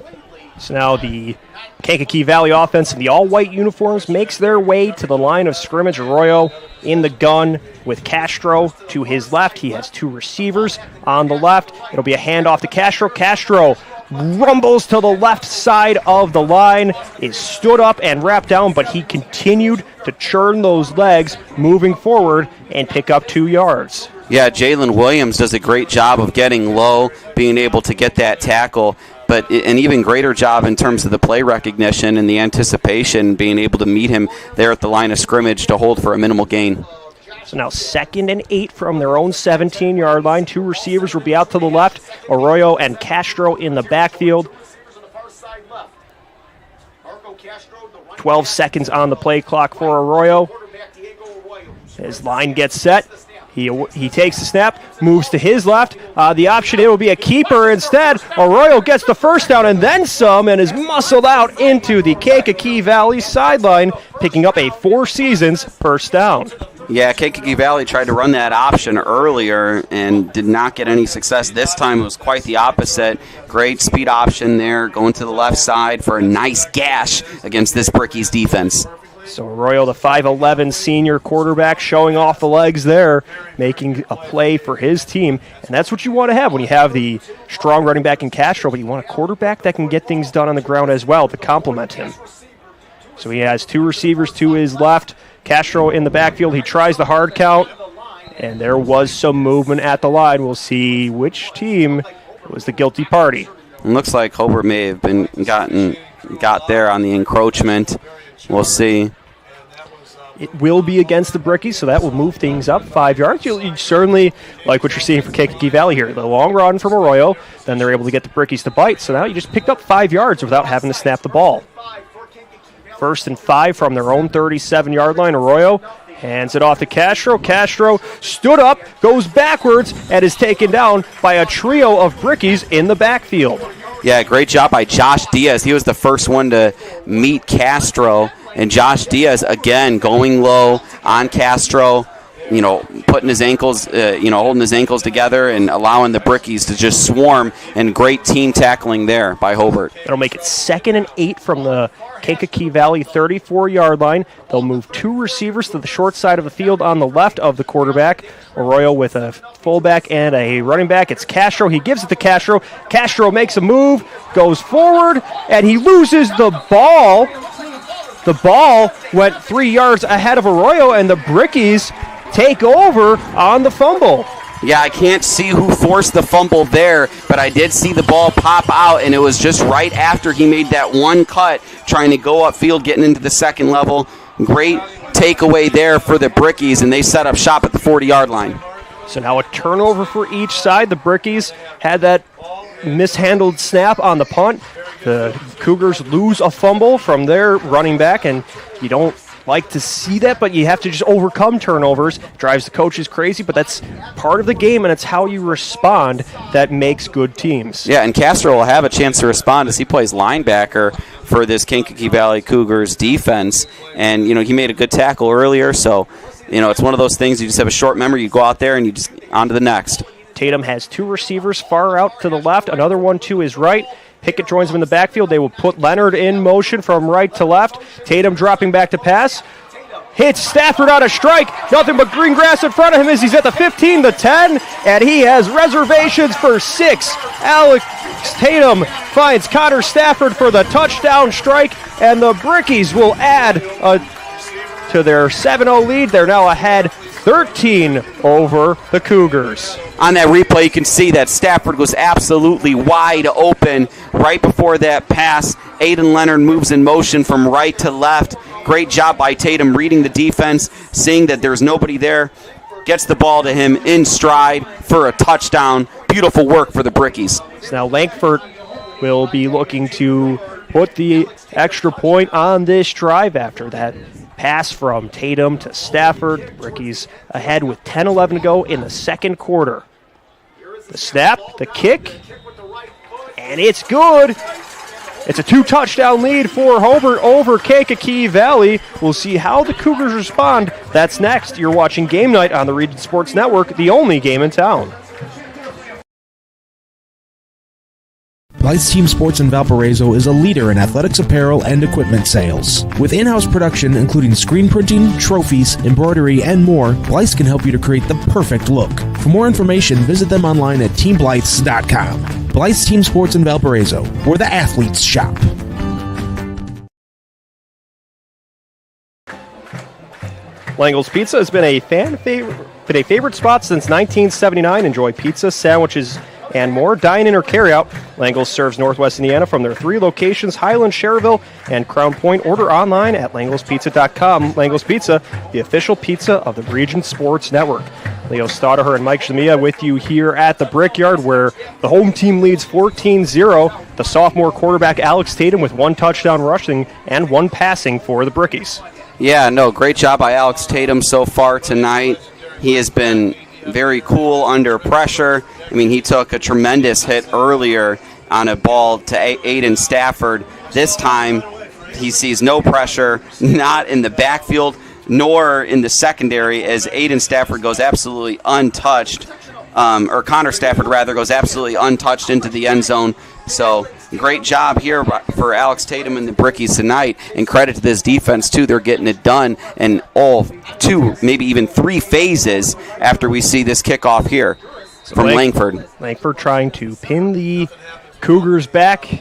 So now the Kankakee Valley offense in the all-white uniforms makes their way to the line of scrimmage. Arroyo in the gun with Castro to his left. He has two receivers on the left. It'll be a handoff to Castro. Castro rumbles to the left side of the line, is stood up and wrapped down, but he continued to churn those legs moving forward and pick up 2 yards. Yeah, Jalen Williams does a great job of getting low, being able to get that tackle, but an even greater job in terms of the play recognition and the anticipation, being able to meet him there at the line of scrimmage to hold for a minimal gain. So now 2nd and 8 from their own 17-yard line. 2 receivers will be out to the left. Arroyo and Castro in the backfield. 12 seconds on the play clock for Arroyo. His line gets set. He takes the snap, moves to his left. The option here will be a keeper instead. Arroyo gets the first down and then some and is muscled out into the Kankakee Valley sideline, picking up a 4 seasons first down. Yeah, Kankakee Valley tried to run that option earlier and did not get any success. This time it was quite the opposite. Great speed option there, going to the left side for a nice gash against this Brickies defense. So Arroyo, the 5'11 senior quarterback, showing off the legs there, making a play for his team. And that's what you want to have when you have the strong running back in Castro, but you want a quarterback that can get things done on the ground as well to complement him. So he has 2 receivers to his left. Castro in the backfield. He tries the hard count, and there was some movement at the line. We'll see which team was the guilty party. It looks like Hobart may have got there on the encroachment. We'll see. It will be against the Brickies, so that will move things up 5 yards. You certainly like what you're seeing for Kankakee Valley here. The long run from Arroyo, then they're able to get the Brickies to bite. So now you just picked up 5 yards without having to snap the ball. 1st and 5 from their own 37-yard line. Arroyo hands it off to Castro. Castro stood up, goes backwards, and is taken down by a trio of Brickies in the backfield. Yeah, great job by Josh Diaz. He was the first one to meet Castro. And Josh Diaz, again, going low on Castro, putting his ankles, holding his ankles together and allowing the Brickies to just swarm. And great team tackling there by Hobart. That'll make it 2nd and 8 from the Kankakee Valley 34-yard line. They'll move 2 receivers to the short side of the field on the left of the quarterback. Arroyo with a fullback and a running back. It's Castro. He gives it to Castro. Castro makes a move, goes forward, and he loses the ball. The ball went 3 yards ahead of Arroyo, and the Brickies take over on the fumble. Yeah, I can't see who forced the fumble there, but I did see the ball pop out, and it was just right after he made that one cut, trying to go upfield, getting into the second level. Great takeaway there for the Brickies, and they set up shop at the 40-yard line. So now a turnover for each side. The Brickies had that mishandled snap on the punt. The Cougars lose a fumble from their running back, and you don't like to see that, but you have to just overcome turnovers. Drives the coaches crazy, but that's part of the game, and it's how you respond that makes good teams. Yeah, and Castro will have a chance to respond as he plays linebacker for this Kankakee Valley Cougars defense. And, he made a good tackle earlier, so, it's one of those things you just have a short memory. You go out there and you just on to the next. Tatum has 2 receivers far out to the left, another one to his right. Pickett joins him in the backfield. They will put Leonard in motion from right to left. Tatum dropping back to pass. Hits Stafford on a strike. Nothing but green grass in front of him as he's at the 15, the 10, and he has reservations for 6. Alex Tatum finds Connor Stafford for the touchdown strike, and the Brickies will add to their 7-0 lead. They're now ahead 13 over the Cougars. On that replay, you can see that Stafford was absolutely wide open right before that pass. Aiden Leonard moves in motion from right to left. Great job by Tatum reading the defense, seeing that there's nobody there. Gets the ball to him in stride for a touchdown. Beautiful work for the Brickies. So now Lankford will be looking to put the extra point on this drive after that pass from Tatum to Stafford. The Brickies ahead with 10-11 to go in the second quarter. The snap, the kick, and it's good. It's a 2-touchdown lead for Hobart over Kankakee Valley. We'll see how the Cougars respond. That's next. You're watching Game Night on the Region Sports Network, the only game in town. Blythe's Team Sports in Valparaiso is a leader in athletics apparel and equipment sales. With in-house production including screen printing, trophies, embroidery, and more, Blythe's can help you to create the perfect look. For more information, visit them online at teamblythes.com. Blythe's Team Sports in Valparaiso, where the athletes shop. Langle's Pizza has been a favorite spot since 1979. Enjoy pizza, sandwiches, and more. Dine-in or carry-out, Langle's serves Northwest Indiana from their 3 locations, Highland, Cherville, and Crown Point. Order online at langlespizza.com. Langle's Pizza, the official pizza of the Region Sports Network. Leo Staudaher and Mike Shamia with you here at the Brickyard, where the home team leads 14-0. The sophomore quarterback Alex Tatum with 1 touchdown rushing and 1 passing for the Brickies. Yeah, no, great job by Alex Tatum so far tonight. He has been very cool under pressure. I mean, he took a tremendous hit earlier on a ball to Aiden Stafford. This time, he sees no pressure, not in the backfield, nor in the secondary, as Aiden Stafford goes absolutely untouched, or Connor Stafford, rather, goes absolutely untouched into the end zone. So, great job here for Alex Tatum and the Brickies tonight, and credit to this defense, too. They're getting it done in all 2, maybe even 3 phases after we see this kickoff here from Langford. Langford trying to pin the Cougars back,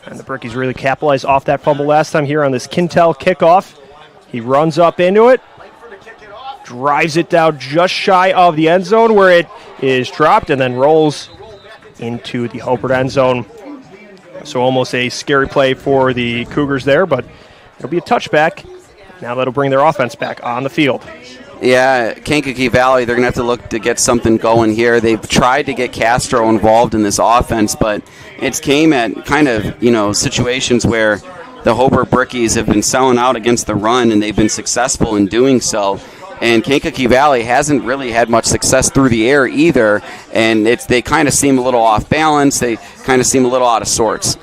and the Brickies really capitalized off that fumble last time here on this Quintel kickoff. He runs up into it, drives it down just shy of the end zone where it is dropped, and then rolls into the Hobart end zone. So almost a scary play for the Cougars there, but it'll be a touchback. Now that'll bring their offense back on the field. Yeah, Kankakee Valley, they're going to have to look to get something going here. They've tried to get Castro involved in this offense, but it's came at kind of, situations where the Hobart Brickies have been selling out against the run, and they've been successful in doing so. And Kankakee Valley hasn't really had much success through the air either, and they kind of seem a little off balance. They kind of seem a little out of sorts.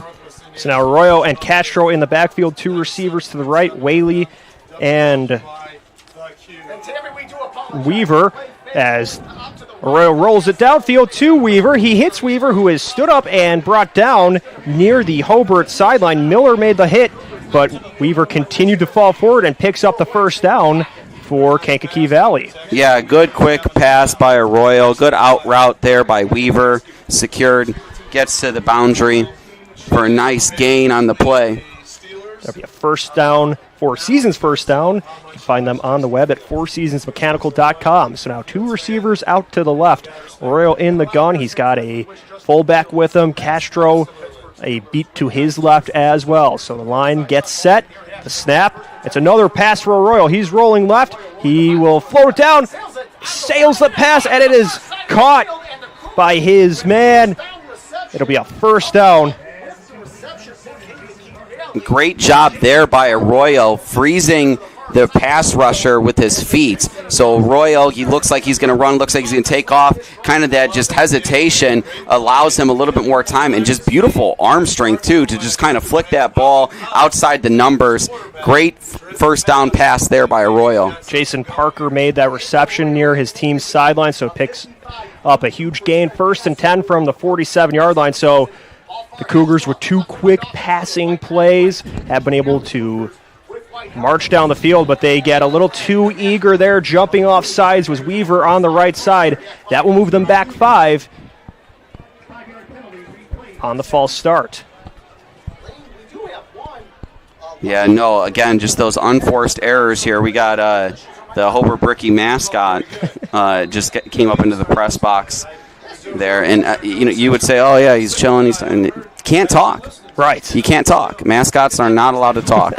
So now Arroyo and Castro in the backfield, 2 receivers to the right, Whaley and Weaver, as Arroyo rolls it downfield to Weaver. He hits Weaver, who has stood up and brought down near the Hobart sideline. Miller made the hit, but Weaver continued to fall forward and picks up the first down for Kankakee Valley. Yeah, good quick pass by Arroyo. Good out route there by Weaver. Secured, gets to the boundary for a nice gain on the play. That'll be a first down, Four Seasons first down. You can find them on the web at fourseasonsmechanical.com. So now 2 receivers out to the left. Arroyo in the gun. He's got a fullback with him. Castro a beat to his left as well. So the line gets set. The snap. It's another pass for Arroyo. He's rolling left. He will float it down. Sails the pass, and it is caught by his man. It'll be a first down. Great job there by Arroyo, freezing the pass rusher with his feet. So Arroyo, he looks like he's going to run, looks like he's going to take off. Kind of that just hesitation allows him a little bit more time, and just beautiful arm strength, too, to just kind of flick that ball outside the numbers. Great first down pass there by Arroyo. Jason Parker made that reception near his team's sideline, so it picks up a huge gain. 1st and 10 from the 47-yard line. So the Cougars, with 2 quick passing plays, have been able to march down the field, but they get a little too eager there. Jumping off sides was Weaver on the right side. That will move them back 5 on the false start. Yeah, no, again, just those unforced errors here. We got the Hobart Bricky mascot just came up into the press box there, and you would say, oh yeah, he's chilling, and can't talk. Right. He can't talk. Mascots are not allowed to talk.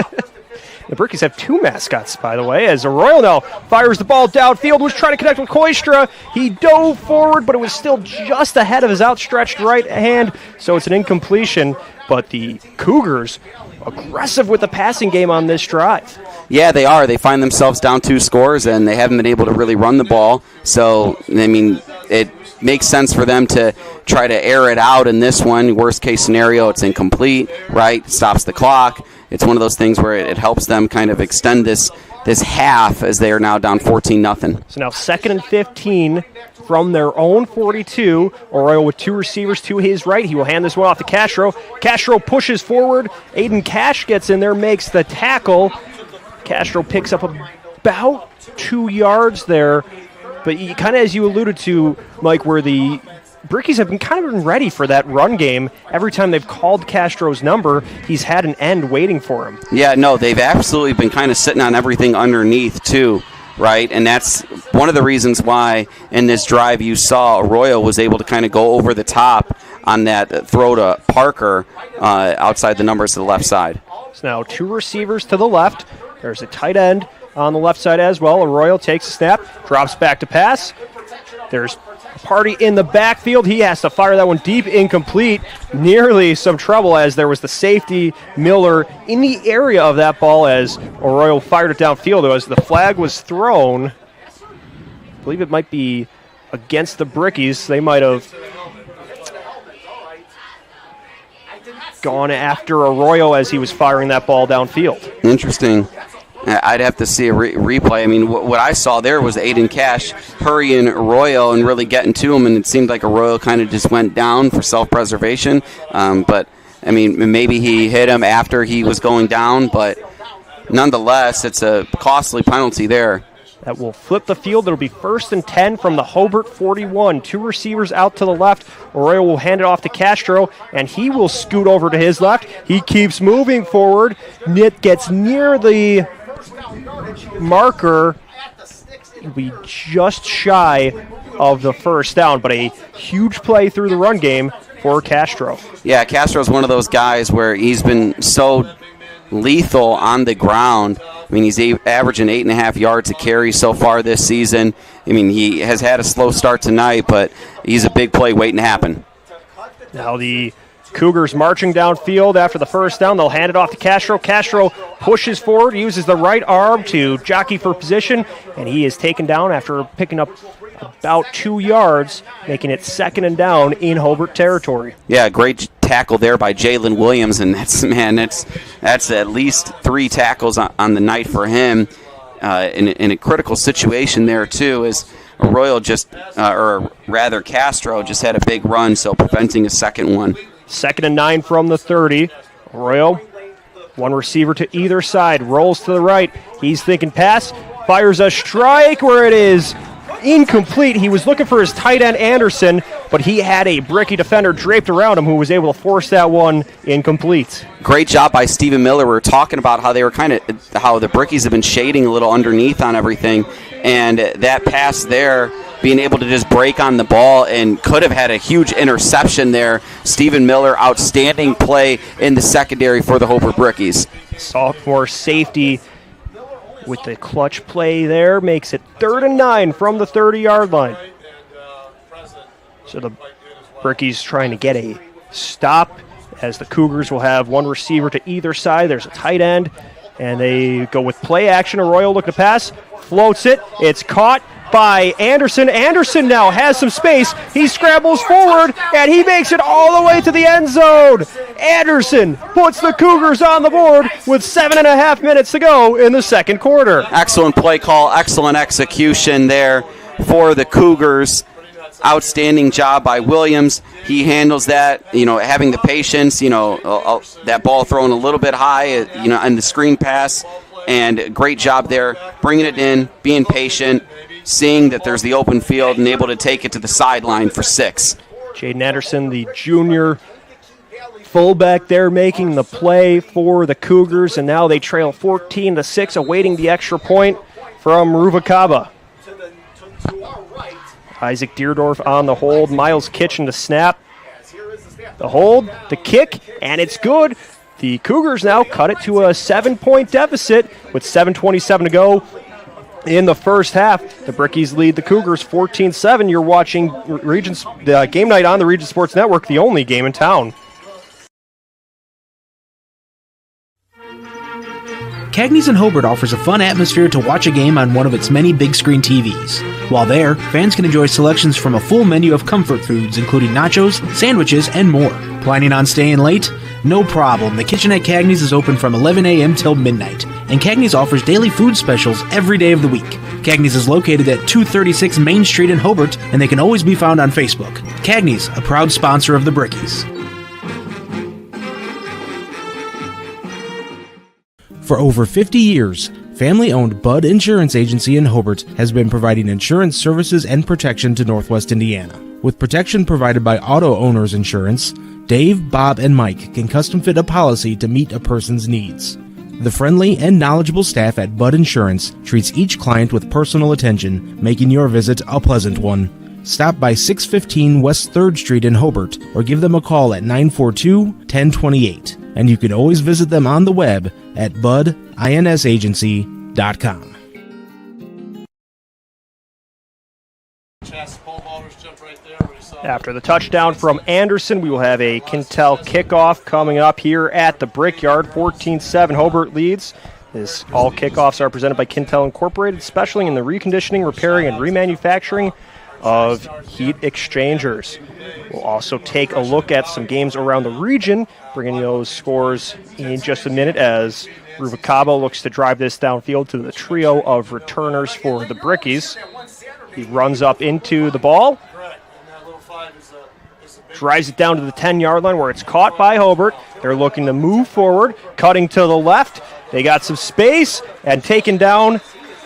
The Brickies have 2 mascots, by the way, as Arroyo now fires the ball downfield, was trying to connect with Koistra. He dove forward, but it was still just ahead of his outstretched right hand, so it's an incompletion. But the Cougars, aggressive with the passing game on this drive. Yeah, they are. They find themselves down 2 scores, and they haven't been able to really run the ball. So, I mean, it makes sense for them to try to air it out in this one. Worst case scenario, it's incomplete, right? Stops the clock. It's one of those things where it helps them kind of extend this half, as they are now down 14-0. So now 2nd and 15 from their own 42. Arroyo with 2 receivers to his right. He will hand this one off to Castro. Castro pushes forward. Aiden Cash gets in there, makes the tackle. Castro picks up about 2 yards there. But kind of as you alluded to, Mike, where the Brickies have been ready for that run game. Every time they've called Castro's number, he's had an end waiting for him. Yeah, no, they've absolutely been kind of sitting on everything underneath, too. right? And that's one of the reasons why in this drive you saw Arroyo was able to kind of go over the top on that throw to Parker outside the numbers to the left side. So now 2 receivers to the left. There's a tight end on the left side as well. Arroyo takes a snap, drops back to pass. There's Party in the backfield. He has to fire that one deep, incomplete. Nearly some trouble as there was the safety, Miller, in the area of that ball as Arroyo fired it downfield. As the flag was thrown, I believe it might be against the Brickies. They might have gone after Arroyo as he was firing that ball downfield. Interesting. I'd have to see a replay. I mean, what I saw there was Aiden Cash hurrying Arroyo and really getting to him, and it seemed like Arroyo kind of just went down for self-preservation. But, I mean, maybe he hit him after he was going down, but nonetheless, it's a costly penalty there. That will flip the field. It'll be 1st and 10 from the Hobart 41. 2 receivers out to the left. Arroyo will hand it off to Castro, and he will scoot over to his left. He keeps moving forward. It gets near the marker. It'll be just shy of the first down, but a huge play through the run game for Castro. Yeah, Castro's one of those guys where he's been so lethal on the ground. I mean, he's averaging 8.5 yards a carry so far this season. I mean, he has had a slow start tonight, but he's a big play waiting to happen. Now the Cougars marching downfield after the first down. They'll hand it off to Castro. Castro pushes forward, uses the right arm to jockey for position, and he is taken down after picking up about 2 yards, making it 2nd and down in Hobart territory. Yeah, great tackle there by Jalen Williams, and that's at least 3 tackles on the night for him in a critical situation there too, as Arroyo Castro just had a big run, so preventing a second one. 2nd and 9 from the 30. Arroyo, 1 receiver to either side, rolls to the right. He's thinking pass, fires a strike where it is incomplete. He was looking for his tight end Anderson, but he had a Bricky defender draped around him who was able to force that one incomplete. Great job by Stephen Miller. We were talking about how they were how the Brickies have been shading a little underneath on everything, and that pass there, being able to just break on the ball and could have had a huge interception there. Stephen Miller, outstanding play in the secondary for the Hobart Brickies. Sophomore safety with the clutch play there makes it 3rd and 9 from the 30-yard line. So the Brickies trying to get a stop as the Cougars will have 1 receiver to either side. There's a tight end, and they go with play action. Arroyo looking to pass, floats it. It's caught by Anderson. Anderson now has some space. He scrambles forward, and he makes it all the way to the end zone. Anderson puts the Cougars on the board with 7.5 minutes to go in the second quarter. Excellent play call, excellent execution there for the Cougars. Outstanding job by Williams. He handles that, having the patience, that ball thrown a little bit high, on the screen pass, and great job there, bringing it in, being patient, seeing that there's the open field, and able to take it to the sideline for 6. Jaden Anderson, the junior fullback there, making the play for the Cougars, and now they trail 14-6, awaiting the extra point from Ruvacaba. Isaac Deerdorf on the hold. Miles Kitchen to snap. The hold, the kick, and it's good. The Cougars now cut it to a 7-point deficit with 7:27 to go in the first half. The Brickies lead the Cougars 14-7. You're watching Game Night on the Region Sports Network, the only game in town. Cagney's in Hobart offers a fun atmosphere to watch a game on one of its many big screen TVs. While there, fans can enjoy selections from a full menu of comfort foods, including nachos, sandwiches, and more. Planning on staying late? No problem. The kitchen at Cagney's is open from 11 a.m. till midnight, and Cagney's offers daily food specials every day of the week. Cagney's is located at 236 Main Street in Hobart, and they can always be found on Facebook. Cagney's, a proud sponsor of the Brickies. For over 50 years, family-owned Budd Insurance Agency in Hobart has been providing insurance services and protection to Northwest Indiana. With protection provided by Auto Owners Insurance, Dave, Bob, and Mike can custom fit a policy to meet a person's needs. The friendly and knowledgeable staff at Bud Insurance treats each client with personal attention, making your visit a pleasant one. Stop by 615 West 3rd Street in Hobart or give them a call at 942-1028. And you can always visit them on the web at budinsagency.com. After the touchdown from Anderson, we will have a Quintel kickoff coming up here at the Brickyard. 14-7 Hobart leads. All kickoffs are presented by Quintel Incorporated, specializing in the reconditioning, repairing, and remanufacturing of heat exchangers. We'll also take a look at some games around the region, bringing those scores in just a minute as Rubalcaba looks to drive this downfield to the trio of returners for the Brickies. He runs up into the ball, drives it down to the 10-yard line where it's caught by Hobart. They're looking to move forward, cutting to the left. They got some space and taken down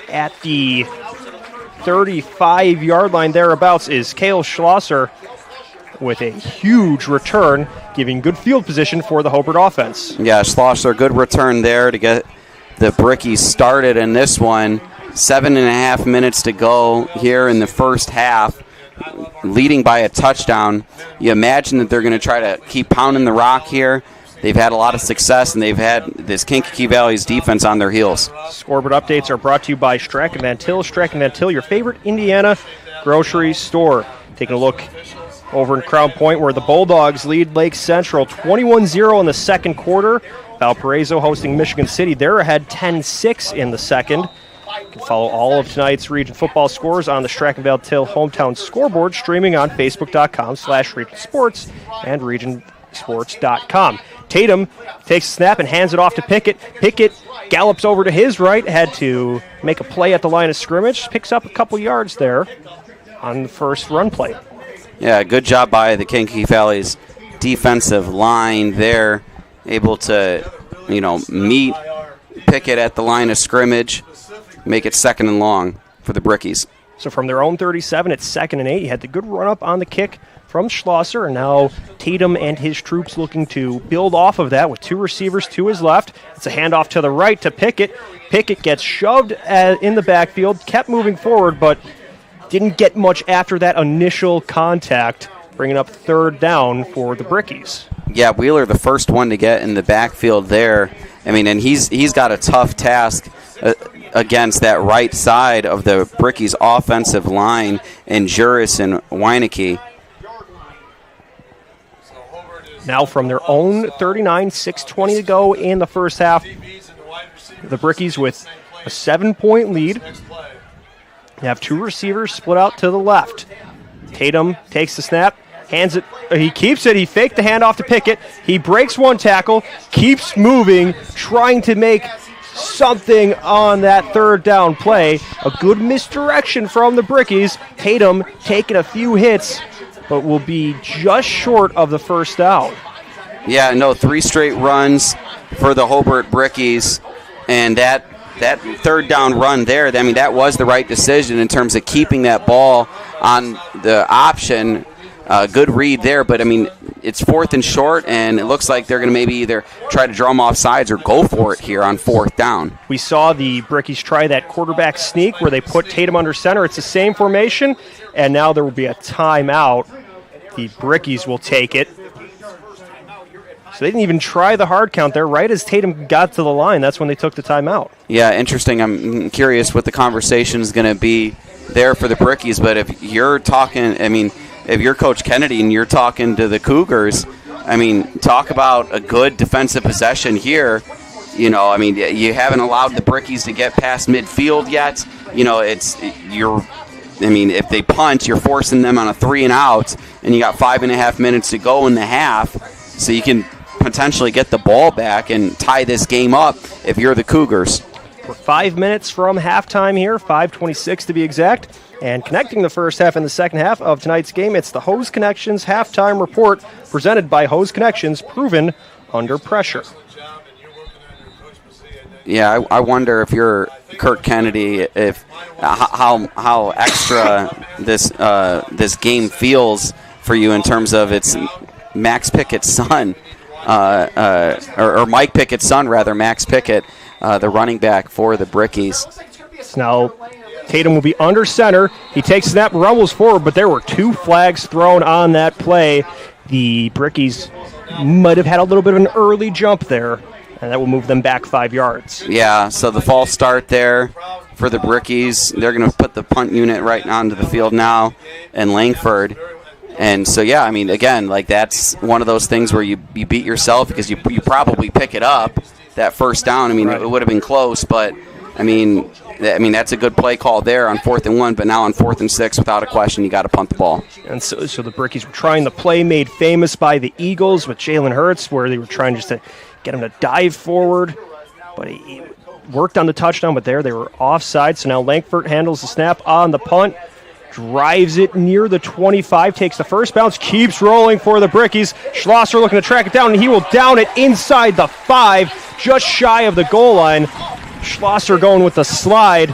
at the 35-yard line thereabouts is Cale Schlosser with a huge return, giving good field position for the Hobart offense. Yeah, Schlosser, good return there to get the Brickies started in this one. 7.5 minutes to go here in the first half, leading by a touchdown. You imagine that they're going to try to keep pounding the rock here. They've had a lot of success, and they've had this Kankakee Valley's defense on their heels. Scoreboard updates are brought to you by Strack & Van Til. Strack & Van Til, your favorite Indiana grocery store. Taking a look over in Crown Point where the Bulldogs lead Lake Central 21-0 in the second quarter. Valparaiso hosting Michigan City. They're ahead 10-6 in the second. You can follow all of tonight's region football scores on the Strack & Van Til hometown scoreboard, streaming on facebook.com/region sports and regionsports.com. Tatum takes a snap and hands it off to Picket. Picket gallops over to his right, had to make a play at the line of scrimmage, picks up a couple yards there on the first run play. Yeah, good job by the Kankakee Valley's defensive line there, able to, meet Picket at the line of scrimmage, make it 2nd and long for the Brickies. So from their own 37, it's 2nd and 8. He had the good run up on the kick from Schlosser, and now Tatum and his troops looking to build off of that with two receivers to his left. It's a handoff to the right to Picket. Picket gets shoved in the backfield, kept moving forward, but didn't get much after that initial contact, bringing up 3rd down for the Brickies. Yeah, Wheeler, the first one to get in the backfield there. And he's got a tough task against that right side of the Brickies' offensive line in Juris and Weineke. Now from their own 39, 6:20 to go in the first half. The Brickies with a 7-point lead. They have two receivers split out to the left. Tatum takes the snap, hands it, he keeps it, he faked the handoff to Picket. He breaks one tackle, keeps moving, trying to make something on that 3rd down play. A good misdirection from the Brickies. Tatum taking a few hits, but will be just short of the first down. Yeah, no, 3 straight runs for the Hobart Brickies, and that 3rd down run there, that was the right decision in terms of keeping that ball on the option. Good read there, but it's 4th and short, and it looks like they're going to maybe either try to draw them off sides or go for it here on 4th down. We saw the Brickies try that quarterback sneak where they put Tatum under center. It's the same formation, and now there will be a timeout. The Brickies will take it. So they didn't even try the hard count there. Right as Tatum got to the line, that's when they took the timeout. Yeah, interesting. I'm curious what the conversation is going to be there for the Brickies, but if you're talking, if you're Coach Kennedy and you're talking to the Cougars, talk about a good defensive possession here. You haven't allowed the Brickies to get past midfield yet. If they punt, you're forcing them on a 3 and out, and you got 5.5 minutes to go in the half, so you can potentially get the ball back and tie this game up if you're the Cougars. We're 5 minutes from halftime here, 5:26 to be exact. And connecting the first half and the second half of tonight's game, it's the Hose Connections halftime report presented by Hose Connections, proven under pressure. Yeah, I wonder if you're Kirk Kennedy, if how extra this game feels for you in terms of it's Max Pickett's son, or Mike Pickett's son rather, Max Pickett. the running back for the Brickies. So now Tatum will be under center. He takes a snap, rumbles forward, but there were 2 flags thrown on that play. The Brickies might have had a little bit of an early jump there, and that will move them back 5 yards. Yeah, so the false start there for the Brickies. They're going to put the punt unit right onto the field now in Langford. And so, yeah, I mean, again, like that's one of those things where you beat yourself because you probably pick it up, that first down. I mean, it would have been close, but, I mean, that's a good play call there on 4th and 1, but now on 4th and 6, without a question, you got to punt the ball. And so the Brickies were trying the play made famous by the Eagles with Jalen Hurts, where they were trying just to get him to dive forward, but he worked on the touchdown, but there they were offside. So now Langford handles the snap on the punt, drives it near the 25, takes the first bounce, keeps rolling for the Brickies. Schlosser looking to track it down, and he will down it inside the 5, just shy of the goal line. Schlosser going with the slide.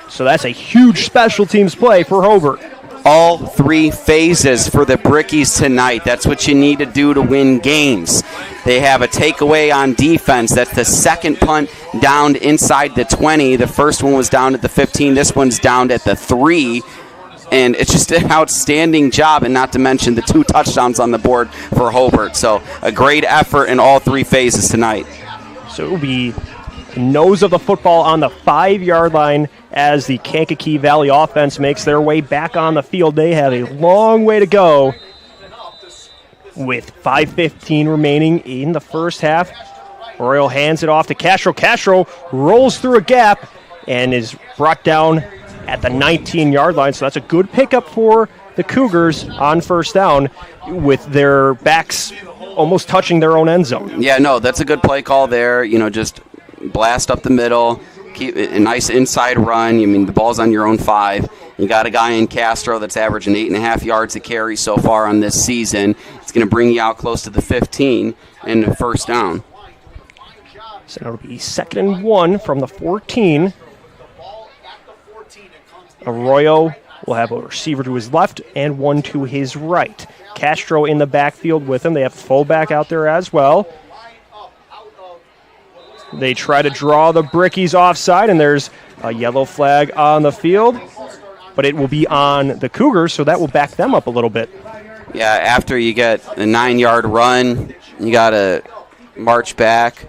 So that's a huge special teams play for Hobart. All 3 phases for the Brickies tonight. That's what you need to do to win games. They have a takeaway on defense. That's the second punt down inside the 20. The first one was down at the 15. This one's down at the 3. And it's just an outstanding job, and not to mention the 2 touchdowns on the board for Hobart. So a great effort in all 3 phases tonight. So it will be the nose of the football on the 5-yard line as the Kankakee Valley offense makes their way back on the field. They have a long way to go with 5:15 remaining in the first half. Royal hands it off to Castro. Castro rolls through a gap and is brought down at the 19-yard line. So that's a good pickup for the Cougars on first down with their backs almost touching their own end zone. Yeah, no, that's a good play call there. You know, just blast up the middle, keep a nice inside run. I mean, the ball's on your own 5. You got a guy in Castro that's averaging 8.5 yards a carry so far on this season. It's going to bring you out close to the 15 and the first down. So it'll be 2nd and 1 from the 14. Arroyo will have a receiver to his left and one to his right. Castro in the backfield with him. They have a fullback out there as well. They try to draw the Brickies offside, and there's a yellow flag on the field, but it will be on the Cougars, so that will back them up a little bit. Yeah, after you get a 9-yard run, you got to march back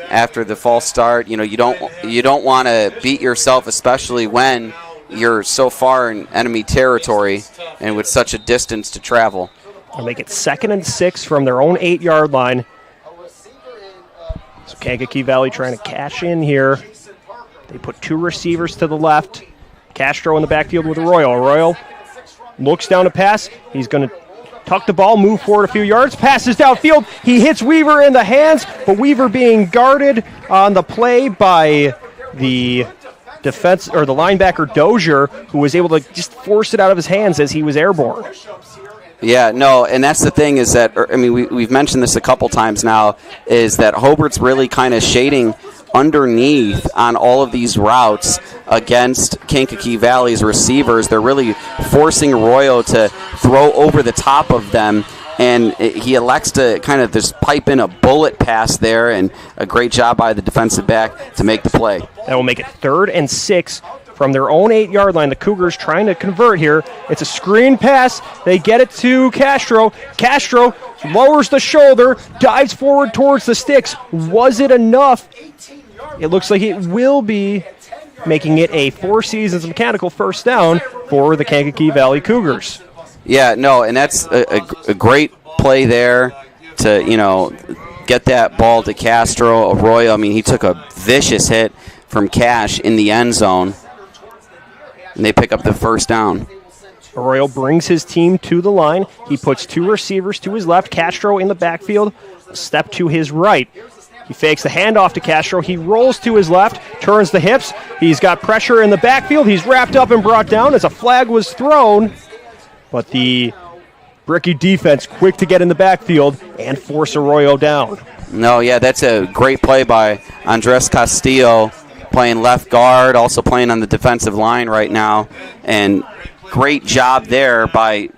after the false start. You know, you don't want to beat yourself, especially when you're so far in enemy territory and with such a distance to travel. They'll make it 2nd and 6 from their own 8-yard line. So Kankakee Valley trying to cash in here. They put 2 receivers to the left. Castro in the backfield with Arroyo. Arroyo looks down to pass. He's going to tuck the ball, move forward a few yards, passes downfield. He hits Weaver in the hands, but Weaver being guarded on the play by the defense or the linebacker Dozier, who was able to just force it out of his hands as he was airborne. Yeah, no, and that's the thing is that, I mean, we've mentioned this a couple times now, is that Hobart's really kind of shading underneath on all of these routes against Kankakee Valley's receivers. They're really forcing Arroyo to throw over the top of them, and he elects to kind of just pipe in a bullet pass there, and a great job by the defensive back to make the play. That will make it 3rd and 6 from their own 8-yard line. The Cougars trying to convert here. It's a screen pass. They get it to Castro. Castro lowers the shoulder, dives forward towards the sticks. Was it enough? It looks like it will be, making it a 4 seasons mechanical first down for the Kankakee Valley Cougars. Yeah, no, and that's a great play there to, you know, get that ball to Castro. Arroyo, I mean, he took a vicious hit from Cash in the end zone, and they pick up the first down. Arroyo brings his team to the line. He puts 2 receivers to his left. Castro in the backfield, a step to his right. He fakes the handoff to Castro. He rolls to his left, turns the hips. He's got pressure in the backfield. He's wrapped up and brought down as a flag was thrown. But the Bricky defense quick to get in the backfield and force Arroyo down. No, yeah, that's a great play by Andres Castillo, playing left guard, also playing on the defensive line right now. And great job there by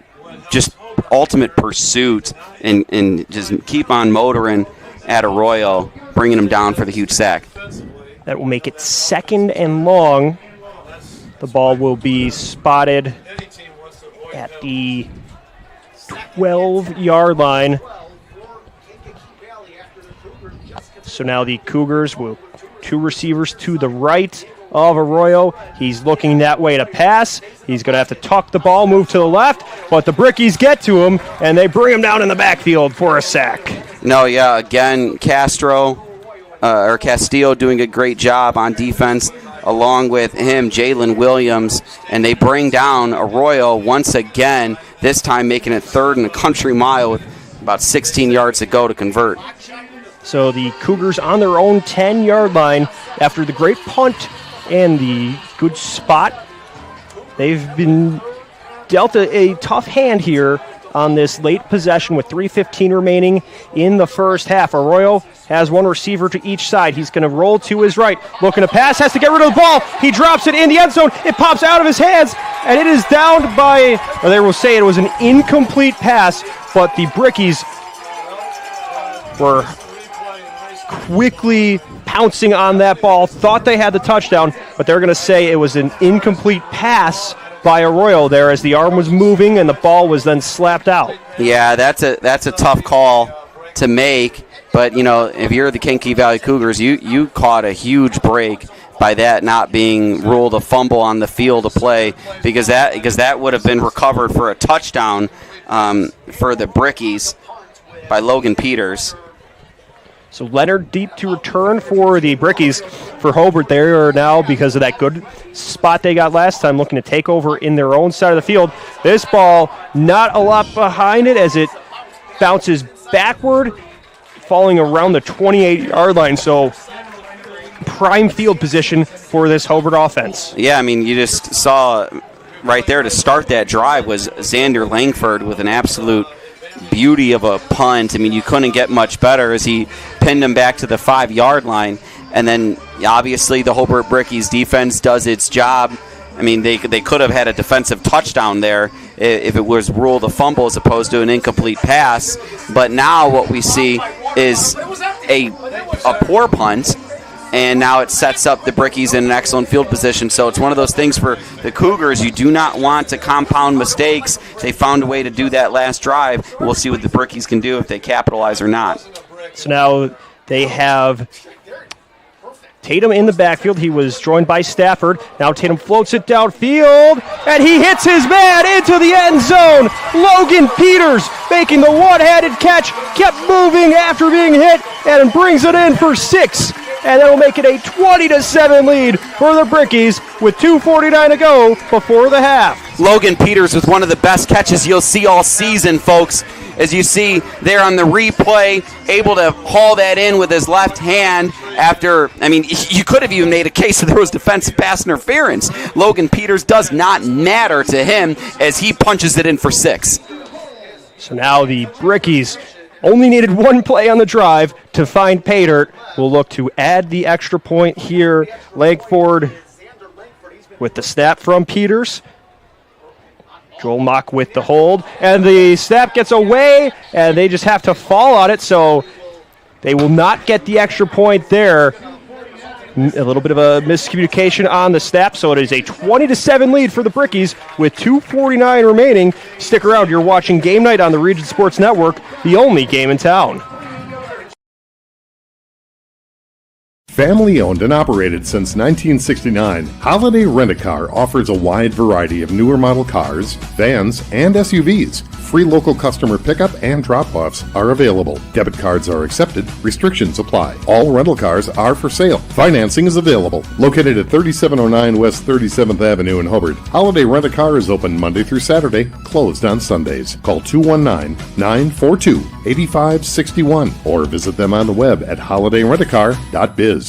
just ultimate pursuit and just keep on motoring at Arroyo. bringing him down for the huge sack. That will make it 2nd and long. The ball will be spotted at the 12-yard line. So now the Cougars will 2 receivers to the right of Arroyo. He's looking that way to pass. He's going to have to tuck the ball, move to the left, but the Brickies get to him, and they bring him down in the backfield for a sack. No, yeah, again, Castillo doing a great job on defense, along with him, Jalen Williams, and they bring down Arroyo once again, this time making it 3rd and a country mile with about 16 yards to go to convert. So the Cougars on their own 10-yard line after the great punt and the good spot. They've been dealt a tough hand here on this late possession with 3:15 remaining in the first half. Arroyo has 1 receiver to each side. He's going to roll to his right, looking to pass, has to get rid of the ball. He drops it in the end zone. It pops out of his hands, and it is downed by, or they will say it was an incomplete pass, but the Brickies were quickly pouncing on that ball, thought they had the touchdown, but they're going to say it was an incomplete pass by Arroyo there as the arm was moving and the ball was then slapped out. Yeah, that's a tough call to make, but if you're the Kankakee Valley Cougars, you caught a huge break by that not being ruled a fumble on the field of play, because that would have been recovered for a touchdown for the Brickies by Logan Peters. So Leonard deep to return for the Brickies. For Hobart, they are now, because of that good spot they got last time, looking to take over in their own side of the field. This ball, not a lot behind it as it bounces backward, falling around the 28-yard line. So prime field position for this Hobart offense. Yeah, you just saw right there to start that drive was Xander Langford with an absolute beauty of a punt. You couldn't get much better as he pinned him back to the 5-yard line. And then, obviously, the Hobart Brickies defense does its job. They could have had a defensive touchdown there if it was ruled a fumble as opposed to an incomplete pass. But now what we see is a poor punt, and now it sets up the Brickies in an excellent field position. So it's one of those things for the Cougars. You do not want to compound mistakes. They found a way to do that last drive. We'll see what the Brickies can do if they capitalize or not. So now they have Tatum in the backfield. He was joined by Stafford. Now Tatum floats it downfield, and he hits his man into the end zone. Logan Peters making the one-handed catch, kept moving after being hit, and brings it in for 6. And that'll make it a 20-7 lead for the Brickies with 2:49 to go before the half. Logan Peters with one of the best catches you'll see all season, folks. As you see there on the replay, able to haul that in with his left hand after, you could have even made a case that there was defensive pass interference. Logan Peters does not matter to him as he punches it in for 6. So now the Brickies only needed one play on the drive to find pay dirt. We'll look to add the extra point here. Langford with the snap from Peters. Joel Mock with the hold. And the snap gets away, and they just have to fall on it, so they will not get the extra point there. A little bit of a miscommunication on the snap, so it is a 20-7 lead for the Brickies with 2:49 remaining. Stick around. You're watching Game Night on the Region Sports Network, the only game in town. Family owned and operated since 1969, Holiday Rent-A-Car offers a wide variety of newer model cars, vans, and SUVs. Free local customer pickup and drop-offs are available. Debit cards are accepted. Restrictions apply. All rental cars are for sale. Financing is available. Located at 3709 West 37th Avenue in Hobart, Holiday Rent-A-Car is open Monday through Saturday, closed on Sundays. Call 219-942-8561 or visit them on the web at holidayrentacar.biz.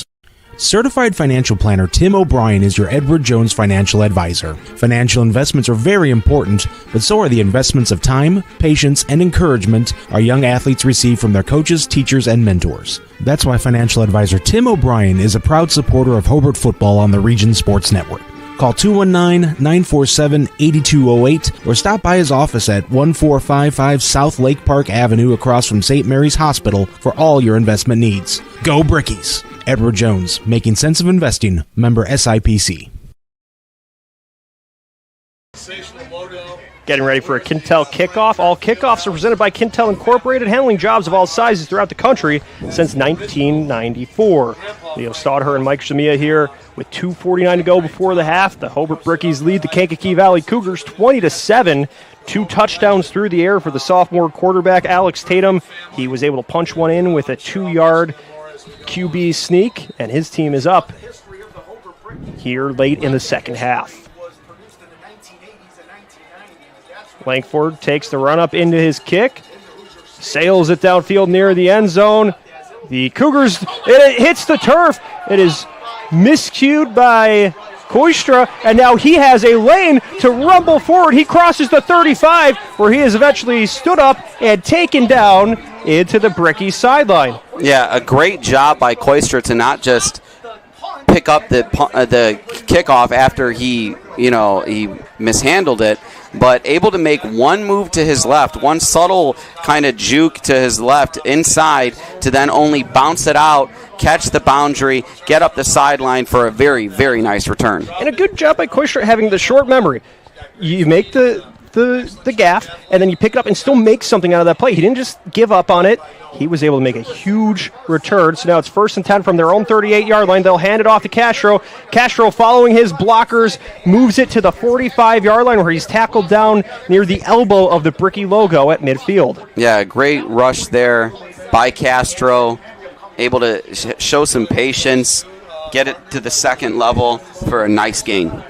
Certified financial planner Tim O'Brien is your Edward Jones financial advisor. Financial investments are very important, but so are the investments of time, patience, and encouragement our young athletes receive from their coaches, teachers, and mentors. That's why financial advisor Tim O'Brien is a proud supporter of Hobart football on the Region Sports Network. Call 219-947-8208 or stop by his office at 1455 South Lake Park Avenue across from St. Mary's Hospital for all your investment needs. Go Brickies! Edward Jones, making sense of investing, member SIPC. Getting ready for a Quintel kickoff. All kickoffs are presented by Quintel Incorporated, handling jobs of all sizes throughout the country since 1994. Leo Staudher and Mike Shamia here with 2:49 to go before the half. The Hobart Brickies lead the Kankakee Valley Cougars 20-7. 2 touchdowns through the air for the sophomore quarterback, Alex Tatum. He was able to punch one in with a 2-yard QB sneak, and his team is up here late in the second half. Langford takes the run up into his kick, sails it downfield near the end zone. The Cougars, it hits the turf. It is miscued by Koistra, and now he has a lane to rumble forward. He crosses the 35, where he is eventually stood up and taken down into the Bricky sideline. Yeah, a great job by Koistra to not just pick up the kickoff after he mishandled it, but able to make one move to his left, one subtle kind of juke to his left inside to then only bounce it out, catch the boundary, get up the sideline for a very, very nice return. And a good job by Koistra having the short memory. You make the gaff, and then you pick it up and still make something out of that play. He didn't just give up on it. He was able to make a huge return. So now it's 1st and 10 from their own 38-yard line. They'll hand it off to Castro. Castro, following his blockers, moves it to the 45-yard line where he's tackled down near the elbow of the Bricky logo at midfield. Yeah, great rush there by Castro. Able to show some patience, get it to the second level for a nice gain.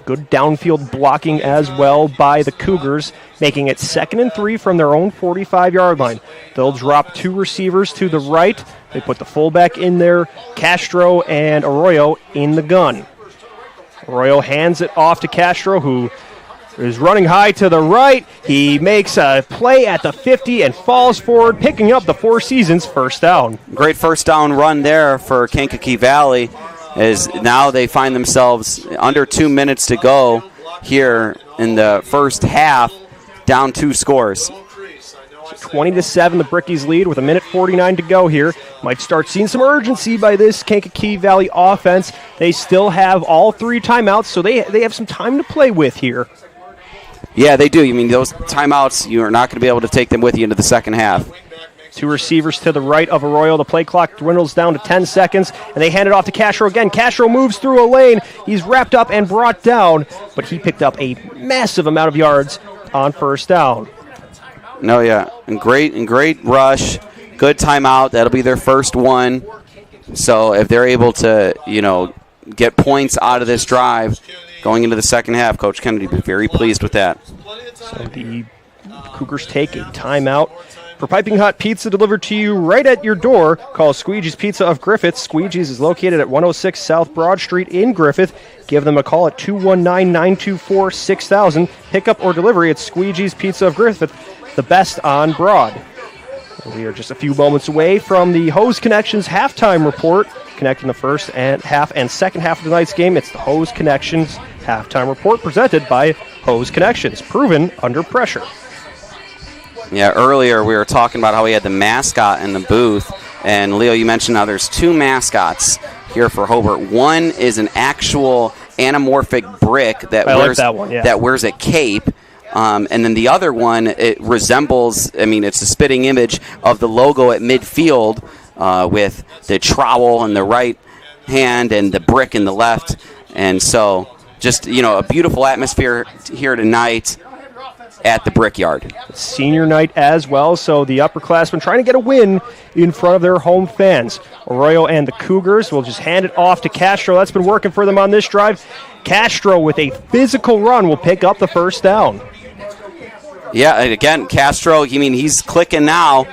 Good downfield blocking as well by the Cougars, making it 2nd and 3 from their own 45-yard line. They'll drop 2 receivers to the right. They put the fullback in there, Castro and Arroyo in the gun. Arroyo hands it off to Castro, who is running high to the right. He makes a play at the 50 and falls forward, picking up the Four Seasons first down. Great first down run there for Kankakee Valley, as now they find themselves under 2 minutes to go here in the first half, down 2 scores. 20-7, the Brickies lead with 1:49 to go here. Might start seeing some urgency by this Kankakee Valley offense. They still have all 3 timeouts, so they have some time to play with here. Yeah, they do. I mean, those timeouts, you are not going to be able to take them with you into the second half. 2 receivers to the right of Arroyo. The play clock dwindles down to 10 seconds, and they hand it off to Castro again. Castro moves through a lane. He's wrapped up and brought down, but he picked up a massive amount of yards on first down. No, yeah, and great rush. Good timeout. That'll be their first one. So if they're able to, get points out of this drive going into the second half, Coach Kennedy will be very pleased with that. So the Cougars take a timeout. For piping hot pizza delivered to you right at your door, call Squeegee's Pizza of Griffith. Squeegee's is located at 106 South Broad Street in Griffith. Give them a call at 219-924-6000. Pickup or delivery at Squeegee's Pizza of Griffith, the best on Broad. We are just a few moments away from the Hose Connections halftime report, connecting the first and second half of tonight's game. It's the Hose Connections halftime report presented by Hose Connections, proven under pressure. Yeah, earlier we were talking about how we had the mascot in the booth, and Leo, you mentioned how there's 2 mascots here for Hobart. One is an actual anamorphic brick that wears a cape, and then the other one, it resembles, it's a spitting image of the logo at midfield with the trowel in the right hand and the brick in the left, and so just, a beautiful atmosphere here tonight at the Brickyard. Senior night as well, so the upperclassmen trying to get a win in front of their home fans. Arroyo and the Cougars will just hand it off to Castro. That's been working for them on this drive. Castro with a physical run will pick up the first down. Yeah, and again, Castro, he's clicking now.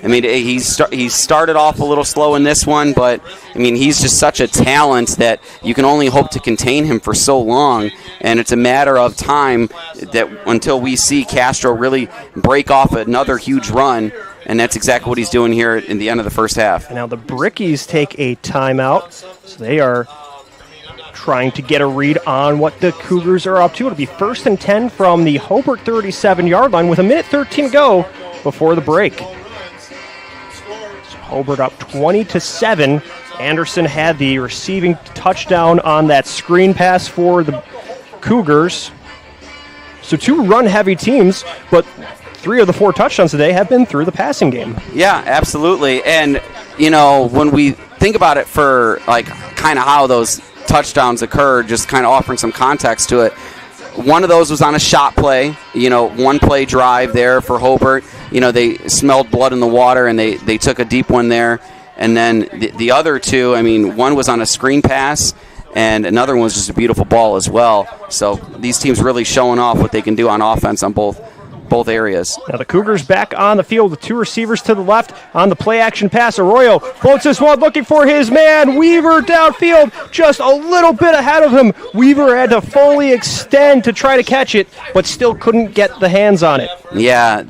He started off a little slow in this one, but, he's just such a talent that you can only hope to contain him for so long, and it's a matter of time that until we see Castro really break off another huge run, and that's exactly what he's doing here in the end of the first half. And now the Brickies take a timeout, so they are trying to get a read on what the Cougars are up to. It'll be 1st and 10 from the Hobart 37-yard line with 1:13 to go before the break. So Hobart up 20-7. Anderson had the receiving touchdown on that screen pass for the Cougars. So 2 run-heavy teams, but 3 of the 4 touchdowns today have been through the passing game. Yeah, absolutely. And, when we think about it for, kind of how those touchdowns occurred, just kind of offering some context to it, one of those was on a shot play, one-play drive there for Hobart. They smelled blood in the water, and they took a deep one there. And then the other 2, one was on a screen pass, and another one was just a beautiful ball as well. So these teams really showing off what they can do on offense on both areas. Now the Cougars back on the field with 2 receivers to the left on the play-action pass. Arroyo floats this one, looking for his man. Weaver downfield, just a little bit ahead of him. Weaver had to fully extend to try to catch it, but still couldn't get the hands on it. Yeah,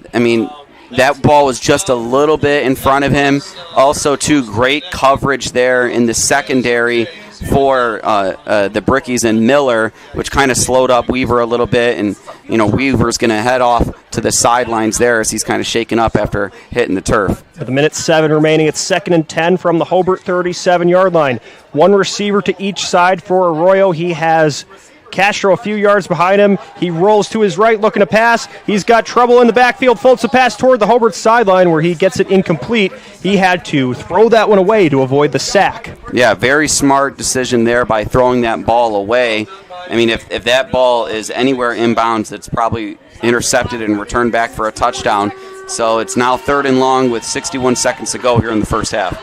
that ball was just a little bit in front of him. Also, great coverage there in the secondary for the Brickies and Miller, which kind of slowed up Weaver a little bit. And, Weaver's going to head off to the sidelines there as he's kind of shaken up after hitting the turf. With 1:07 remaining, it's 2nd and 10 from the Hobart 37-yard line. 1 receiver to each side for Arroyo. He has Castro a few yards behind him. He rolls to his right looking to pass. He's got trouble in the backfield. Floats the pass toward the Hobart sideline where he gets it incomplete. He had to throw that one away to avoid the sack. Yeah, very smart decision there by throwing that ball away. If that ball is anywhere inbounds, it's probably intercepted and returned back for a touchdown. So it's now 3rd and long with 61 seconds to go here in the first half.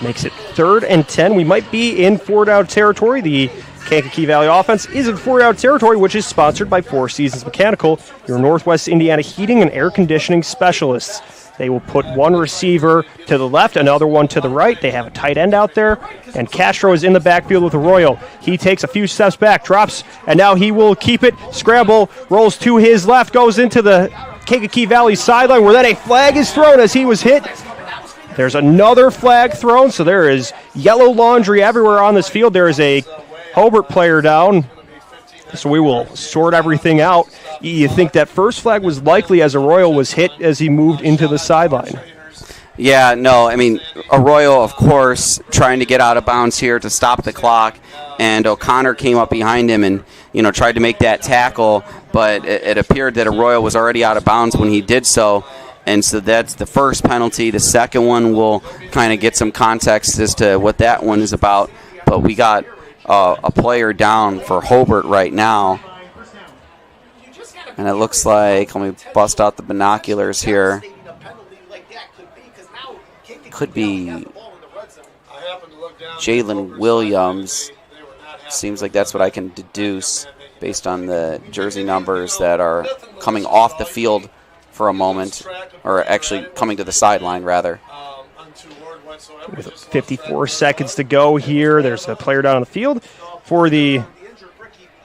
Makes it 3rd and 10. We might be in 4-down territory. The Kankakee Valley offense is in 4-down territory, which is sponsored by 4 Seasons Mechanical, your Northwest Indiana heating and air conditioning specialists. They will put 1 receiver to the left, another one to the right. They have a tight end out there, and Castro is in the backfield with Arroyo. He takes a few steps back, drops, and now he will keep it, scramble, rolls to his left, goes into the Kankakee Valley sideline where then a flag is thrown as he was hit. There's another flag thrown, so there is yellow laundry everywhere on this field. There is a Hobart player down, so we will sort everything out. You think that first flag was likely as Arroyo was hit as he moved into the sideline? Yeah, no, Arroyo, of course, trying to get out of bounds here to stop the clock, and O'Connor came up behind him and, tried to make that tackle, but it appeared that Arroyo was already out of bounds when he did so, and so that's the first penalty. The second one will kind of get some context as to what that one is about, but we got a player down for Hobart right now. And it looks like, let me bust out the binoculars here. Could be Jalen Williams. Seems like that's what I can deduce based on the jersey numbers that are coming off the field for a moment, or actually coming to the sideline, rather. With 54 seconds to go here, there's a player down on the field. For the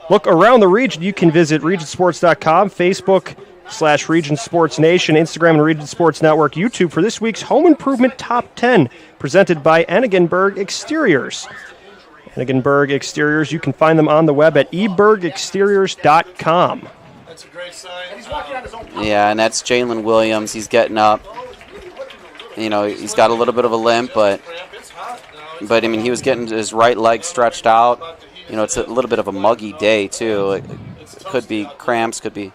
look around the region, you can visit regionsports.com, Facebook/Region Sports Nation, Instagram and Region Sports Network, YouTube for this week's Home Improvement Top 10, presented by Enigenberg Exteriors. Enigenberg Exteriors, you can find them on the web at ebergexteriors.com. That's a great sign. Yeah, and that's Jalen Williams. He's getting up. He's got a little bit of a limp, but he was getting his right leg stretched out. It's a little bit of a muggy day, too. It could be cramps, could be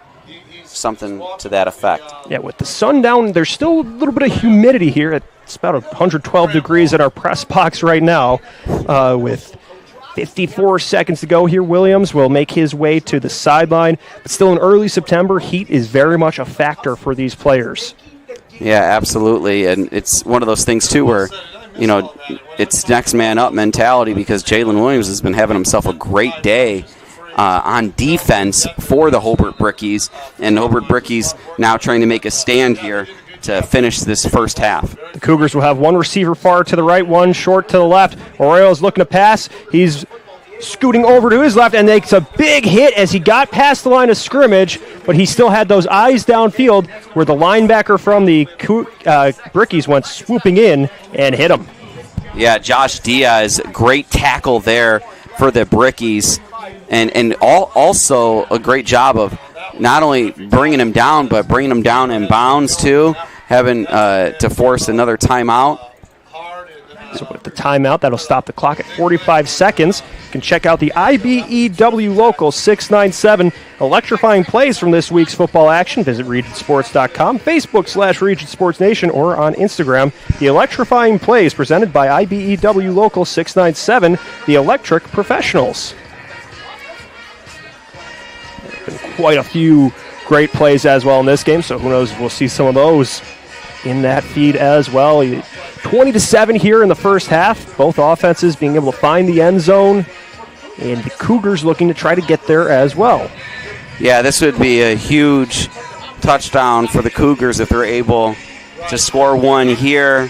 something to that effect. Yeah, with the sun down, there's still a little bit of humidity here. It's about 112 degrees at our press box right now. With 54 seconds to go here, Williams will make his way to the sideline. But still in early September, heat is very much a factor for these players. Yeah, absolutely. And it's one of those things, too, where, it's next man up mentality, because Jalen Williams has been having himself a great day on defense for the Hobart Brickies. And Hobart Brickies now trying to make a stand here to finish this first half. The Cougars will have 1 receiver far to the right, 1 short to the left. Arroyo's looking to pass. He's scooting over to his left and makes a big hit as he got past the line of scrimmage, but he still had those eyes downfield where the linebacker from the Brickies went swooping in and hit him. Yeah, Josh Diaz, great tackle there for the Brickies, and also a great job of not only bringing him down, but bringing him down in bounds too, having to force another timeout. So with the timeout, that'll stop the clock at 45 seconds. You can check out the IBEW Local 697 electrifying plays from this week's football action. Visit Regionsports.com, Facebook/Region Sports Nation, or on Instagram. The electrifying plays presented by IBEW Local 697, the Electric Professionals. Been quite a few great plays as well in this game, so who knows if we'll see some of those in that feed as well. 20-7 here in the first half. Both offenses being able to find the end zone, and the Cougars looking to try to get there as well. Yeah, this would be a huge touchdown for the Cougars if they're able to score one here.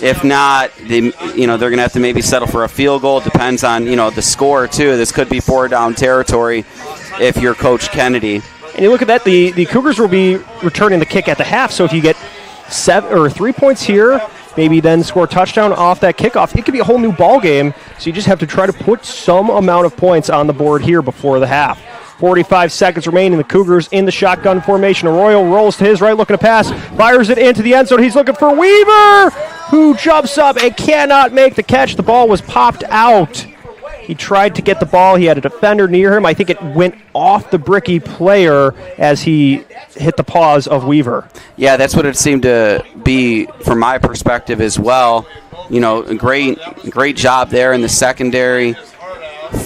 If not, they're going to have to maybe settle for a field goal. Depends on the score too. This could be 4-down territory if you're Coach Kennedy. And you look at that, the Cougars will be returning the kick at the half. So if you get 3 points here, maybe then score a touchdown off that kickoff, it could be a whole new ball game. So you just have to try to put some amount of points on the board here before the half. 45 seconds remaining. The Cougars in the shotgun formation. Arroyo rolls to his right, looking to pass, fires it into the end zone. He's looking for Weaver, who jumps up and cannot make the catch. The ball was popped out. He tried to get the ball. He had a defender near him. I think it went off the Bricky player as he hit the paws of Weaver. Yeah, that's what it seemed to be from my perspective as well. A great job there in the secondary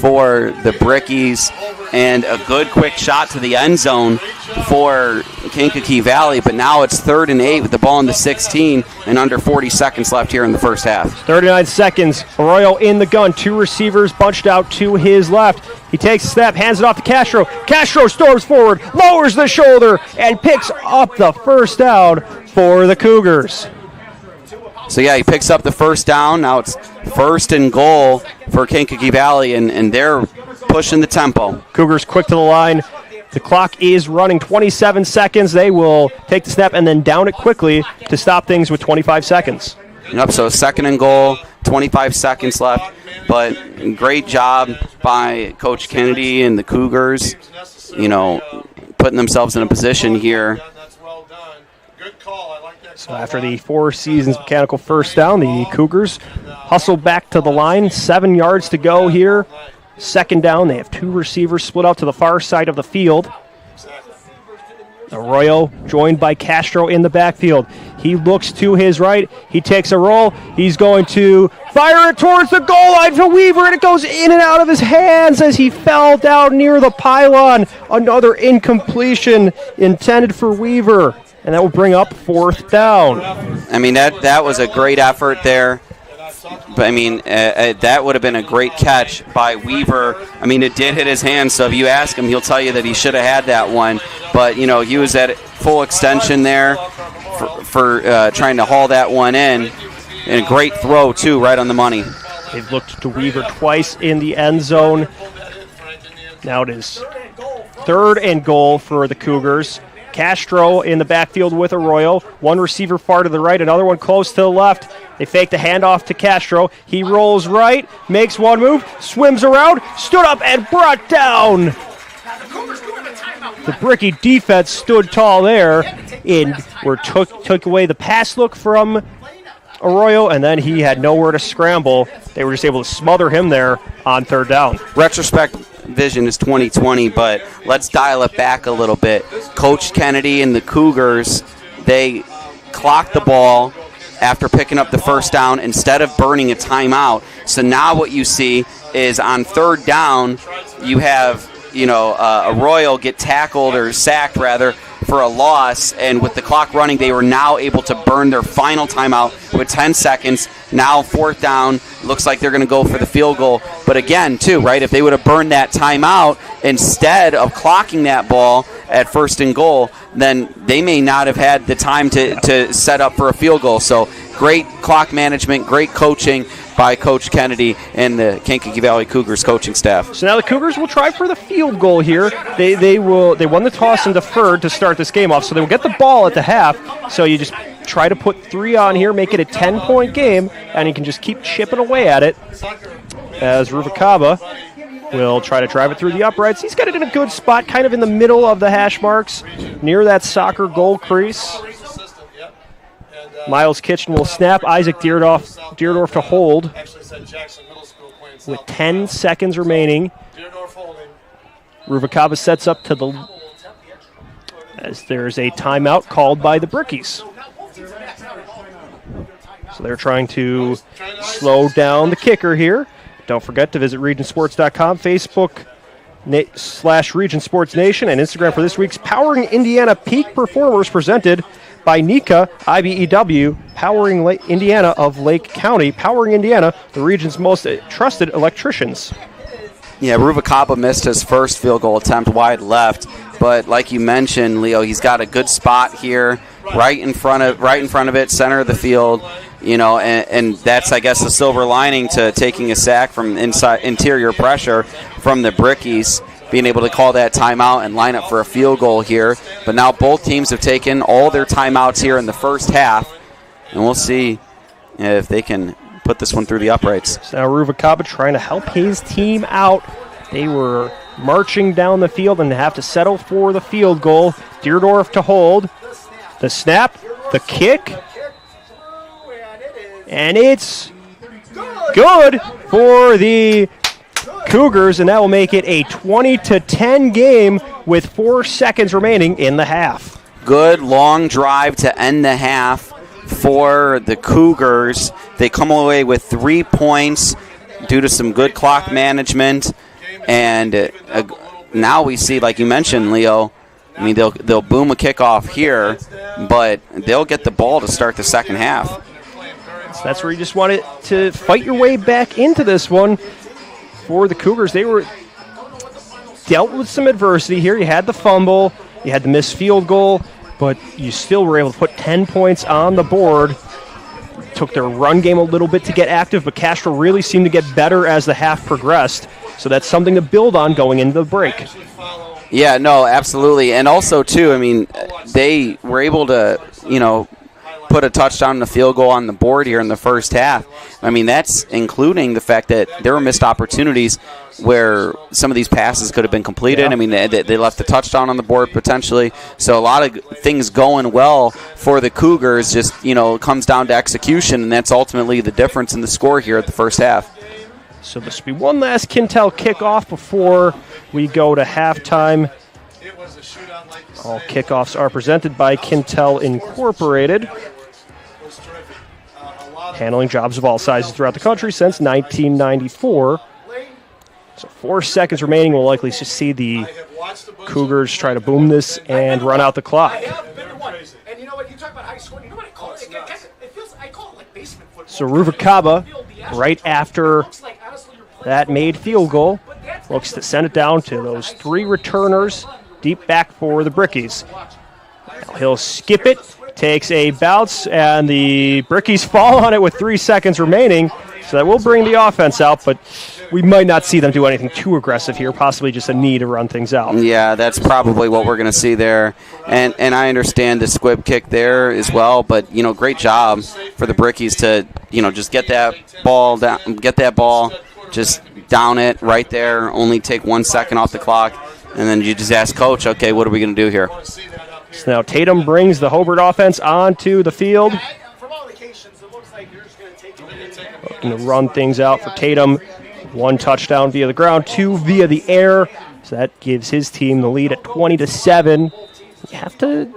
for the Brickies, and a good quick shot to the end zone for Kankakee Valley. But now it's 3rd and 8 with the ball in the 16 and under 40 seconds left here in the first half. 39 seconds. Arroyo in the gun. 2 receivers bunched out to his left. He takes a snap, hands it off to Castro. Castro storms forward, lowers the shoulder, and picks up the first down for the Cougars. So, yeah, he picks up the first down. Now it's 1st and goal for Kankakee Valley, and they're pushing the tempo. Cougars quick to the line. The clock is running 27 seconds. They will take the snap and then down it quickly to stop things with 25 seconds. Yep, so 2nd and goal, 25 seconds left. But great job by Coach Kennedy and the Cougars, putting themselves in a position here. So after the 4 seasons mechanical first down, the Cougars hustle back to the line. 7 yards to go here. 2nd down. They have 2 receivers split out to the far side of the field. Arroyo joined by Castro in the backfield. He looks to his right. He takes a roll. He's going to fire it towards the goal line for Weaver, and it goes in and out of his hands as he fell down near the pylon. Another incompletion intended for Weaver. And that will bring up 4th down. I mean, that was a great effort there. But, I mean, that would have been a great catch by Weaver. I mean, it did hit his hand, so if you ask him, he'll tell you that he should have had that one. But, he was at full extension there for trying to haul that one in. And a great throw, too, right on the money. They've looked to Weaver twice in the end zone. Now it is 3rd and goal for the Cougars. Castro in the backfield with Arroyo. 1 receiver far to the right, another one close to the left. They fake the handoff to Castro. He rolls right, makes 1 move, swims around, stood up and brought down. The Bricky defense stood tall there and took away the pass look from Arroyo, and then he had nowhere to scramble. They were just able to smother him there on 3rd down. Retrospect vision is 20/20, but let's dial it back a little bit. Coach Kennedy and the Cougars, they clocked the ball after picking up the first down instead of burning a timeout. So now what you see is on 3rd down, you have Arroyo get tackled or sacked rather for a loss, and with the clock running, they were now able to burn their final timeout with 10 seconds. Now 4th down, looks like they're going to go for the field goal. But again, too, right, if they would have burned that timeout instead of clocking that ball at 1st and goal, then they may not have had the time to set up for a field goal. So great clock management, great coaching by Coach Kennedy and the Kankakee Valley Cougars coaching staff. So now the Cougars will try for the field goal here. They won the toss and deferred to start this game off, so they will get the ball at the half. So you just try to put 3 on here, make it a 10-point game, and you can just keep chipping away at it as Ruvalcaba will try to drive it through the uprights. He's got it in a good spot, kind of in the middle of the hash marks, near that soccer goal crease. Miles Kitchen will snap. Isaac Deerdorf to hold with 10 seconds remaining. Ruvacaba sets up to the... as there's a timeout called by the Brickies. So they're trying to slow down the kicker here. Don't forget to visit regionsports.com, Facebook /Region Sports Nation, and Instagram for this week's Powering Indiana Peak Performers presented by NECA IBEW, Powering Indiana of Lake County. Powering Indiana, the region's most trusted electricians. Yeah, Ruvacaba missed his first field goal attempt wide left, but like you mentioned, Leo, he's got a good spot here, right in front of it, center of the field. And that's, I guess, the silver lining to taking a sack from interior pressure from the Brickies, being able to call that timeout and line up for a field goal here. But now both teams have taken all their timeouts here in the first half, and we'll see if they can put this one through the uprights. So now Ruvacaba trying to help his team out. They were marching down the field and have to settle for the field goal. Deerdorf to hold. The snap, the kick, and it's good for the Cougars, and that will make it a 20-10 game with 4 seconds remaining in the half. Good long drive to end the half for the Cougars. They come away with 3 points due to some good clock management, and now we see, like you mentioned, Leo, I mean, they'll boom a kickoff here, but they'll get the ball to start the second half. So that's where you just wanted to fight your way back into this one. For the Cougars, they were dealt with some adversity here. You had the fumble, you had the missed field goal, but you still were able to put 10 points on the board. Took their run game a little bit to get active, but Castro really seemed to get better as the half progressed. So that's something to build on going into the break. Yeah, no, absolutely. And also, too, I mean, they were able to, put a touchdown and a field goal on the board here in the first half. I mean, that's including the fact that there were missed opportunities where some of these passes could have been completed. Yeah. I mean, they left the touchdown on the board potentially. So a lot of things going well for the Cougars. Just, it comes down to execution, and that's ultimately the difference in the score here at the first half. So this will be one last Quintel kickoff before we go to halftime. All kickoffs are presented by Quintel Incorporated, handling jobs of all sizes throughout the country since 1994. So 4 seconds remaining. We'll likely see the Cougars try to boom this and run out the clock. And you know what? You talk about high score. You know what I call it? I call it like basement football. So Ruvacaba, right after that made field goal, looks to send it down to those 3 returners deep back for the Brickies. Now he'll skip it, takes a bounce, and the Brickies fall on it with 3 seconds remaining. So that will bring the offense out, but we might not see them do anything too aggressive here, possibly just a need to run things out. Yeah, that's probably what we're going to see there. And I understand the squib kick there as well, but, great job for the Brickies to, just get that ball, just down it right there, only take 1 second off the clock, and then you just ask Coach, okay, what are we going to do here? So now Tatum brings the Hobart offense onto the field. Looking to run things out for Tatum. 1 touchdown via the ground, 2 via the air. So that gives his team the lead at 20-7. You have to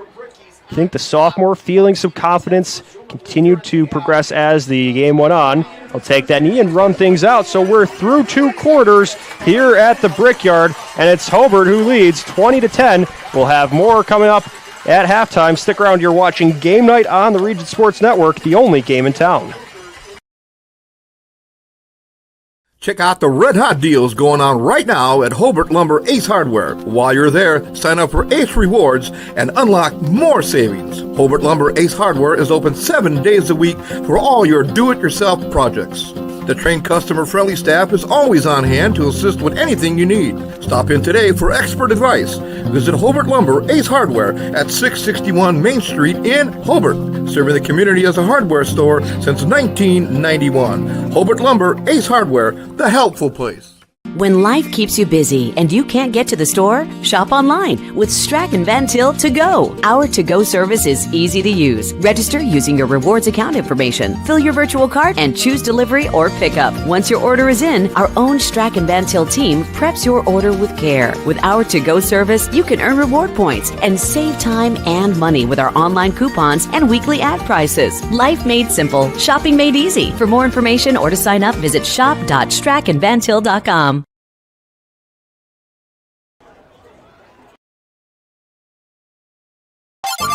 think the sophomore feeling some confidence continued to progress as the game went on. He'll take that knee and run things out. So we're through 2 quarters here at the Brickyard, and it's Hobart who leads 20-10. We'll have more coming up at halftime. Stick around. You're watching Game Night on the Region Sports Network, the only game in town. Check out the red-hot deals going on right now at Hobart Lumber Ace Hardware. While you're there, sign up for Ace Rewards and unlock more savings. Hobart Lumber Ace Hardware is open 7 days a week for all your do-it-yourself projects. The trained customer-friendly staff is always on hand to assist with anything you need. Stop in today for expert advice. Visit Hobart Lumber Ace Hardware at 661 Main Street in Hobart, serving the community as a hardware store since 1991. Hobart Lumber Ace Hardware, the helpful place. When life keeps you busy and you can't get to the store, shop online with Strachan Van Til To Go. Our to-go service is easy to use. Register using your rewards account information, fill your virtual cart, and choose delivery or pickup. Once your order is in, our own Strachan Van Til team preps your order with care. With our to-go service, you can earn reward points and save time and money with our online coupons and weekly ad prices. Life made simple, shopping made easy. For more information or to sign up, visit shop.strachanvantil.com.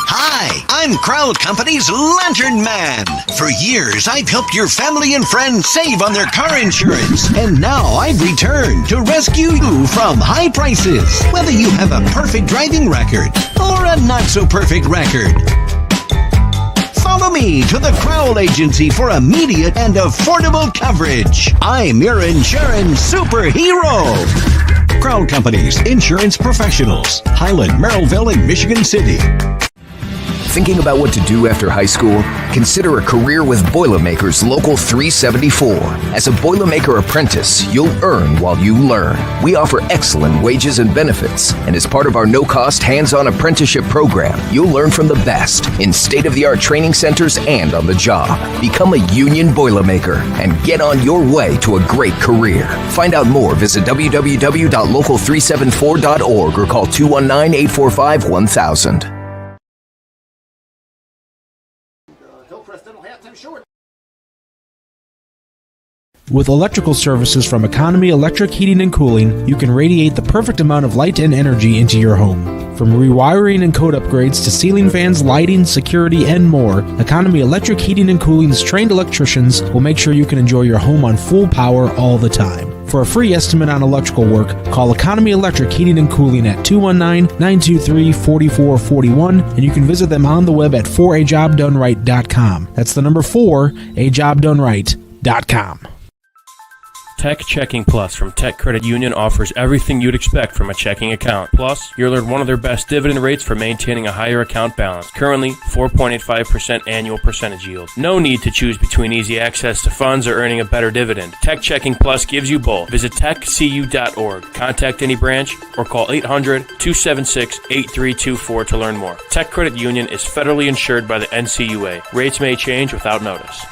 Hi, I'm Crowd Company's Lantern Man. For years, I've helped your family and friends save on their car insurance. And now I've returned to rescue you from high prices. Whether you have a perfect driving record or a not-so-perfect record. Follow me to the Crowd Agency for immediate and affordable coverage. I'm your insurance superhero. Crowd Company's insurance professionals. Highland, Merrillville, and Michigan City. Thinking about what to do after high school? Consider a career with Boilermakers Local 374. As a Boilermaker apprentice, you'll earn while you learn. We offer excellent wages and benefits, and as part of our no-cost hands-on apprenticeship program, you'll learn from the best in state-of-the-art training centers and on the job. Become a union Boilermaker and get on your way to a great career. Find out more, visit www.local374.org or call 219-845-1000. With electrical services from Economy Electric Heating and Cooling, you can radiate the perfect amount of light and energy into your home. From rewiring and code upgrades to ceiling fans, lighting, security, and more, Economy Electric Heating and Cooling's trained electricians will make sure you can enjoy your home on full power all the time. For a free estimate on electrical work, call Economy Electric Heating and Cooling at 219-923-4441, and you can visit them on the web at 4ajobdoneright.com. That's the number 4ajobdoneright.com. Tech Checking Plus from Tech Credit Union offers everything you'd expect from a checking account. Plus, you'll earn one of their best dividend rates for maintaining a higher account balance. Currently, 4.85% annual percentage yield. No need to choose between easy access to funds or earning a better dividend. Tech Checking Plus gives you both. Visit techcu.org, contact any branch, or call 800-276-8324 to learn more. Tech Credit Union is federally insured by the NCUA. Rates may change without notice.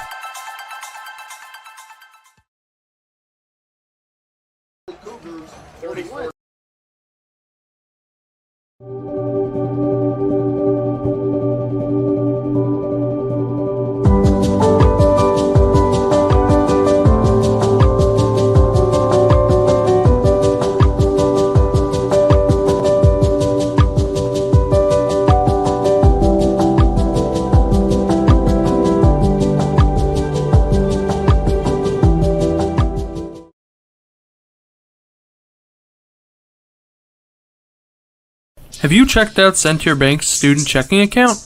Have you checked out Centier Bank's student checking account?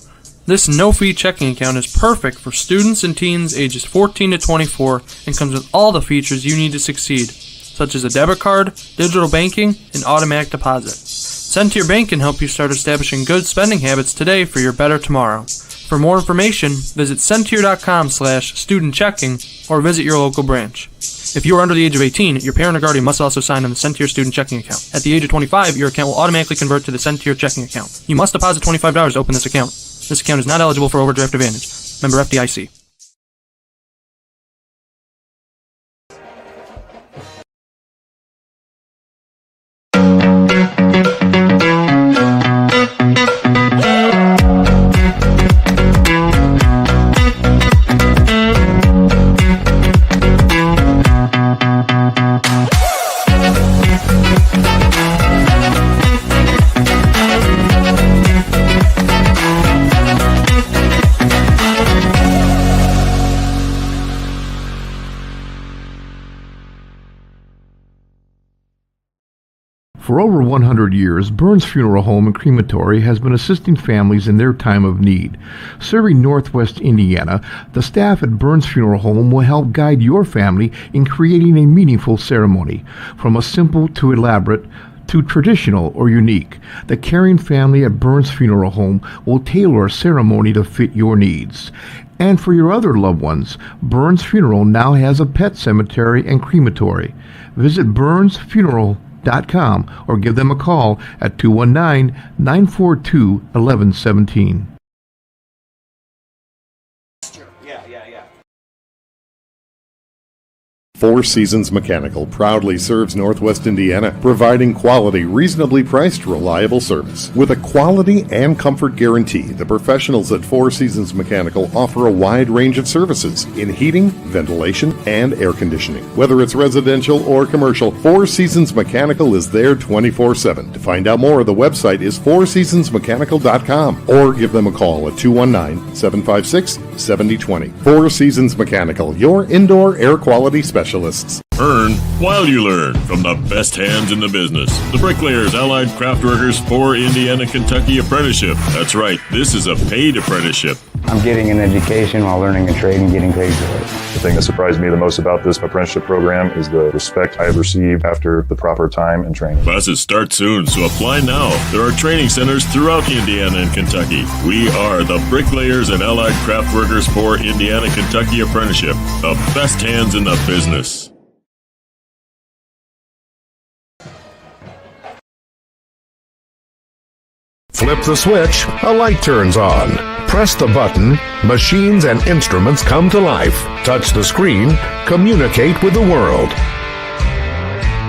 This no-fee checking account is perfect for students and teens ages 14 to 24 and comes with all the features you need to succeed, such as a debit card, digital banking, and automatic deposit. Centier Bank can help you start establishing good spending habits today for your better tomorrow. For more information, visit Centier.com/student-checking or visit your local branch. If you are under the age of 18, your parent or guardian must also sign on the Centier student checking account. At the age of 25, your account will automatically convert to the Centier checking account. You must deposit $25 to open this account. This account is not eligible for overdraft advantage. Member FDIC. For over 100 years, Burns Funeral Home and Crematory has been assisting families in their time of need. Serving Northwest Indiana, the staff at Burns Funeral Home will help guide your family in creating a meaningful ceremony. From a simple to elaborate, to traditional or unique, the caring family at Burns Funeral Home will tailor a ceremony to fit your needs. And for your other loved ones, Burns Funeral now has a pet cemetery and crematory. Visit burnsfuneral.com or give them a call at 219-942-1117. Four Seasons Mechanical proudly serves Northwest Indiana, providing quality, reasonably priced, reliable service. With a quality and comfort guarantee, the professionals at Four Seasons Mechanical offer a wide range of services in heating, ventilation, and air conditioning. Whether it's residential or commercial, Four Seasons Mechanical is there 24/7. To find out more, the website is fourseasonsmechanical.com or give them a call at 219-756-7020. Four Seasons Mechanical, your indoor air quality specialist. Earn while you learn from the best hands in the business. The Bricklayers Allied Craftworkers for Indiana Kentucky Apprenticeship. That's right, this is a paid apprenticeship. I'm getting an education while learning a trade and getting paid for it. The thing that surprised me the most about this apprenticeship program is the respect I have received after the proper time and training. Classes start soon, so apply now. There are training centers throughout Indiana and Kentucky. We are the Bricklayers and Allied Craftworkers for Indiana Kentucky Apprenticeship. The best hands in the business. Flip the switch, a light turns on. Press the button, machines and instruments come to life. Touch the screen, communicate with the world.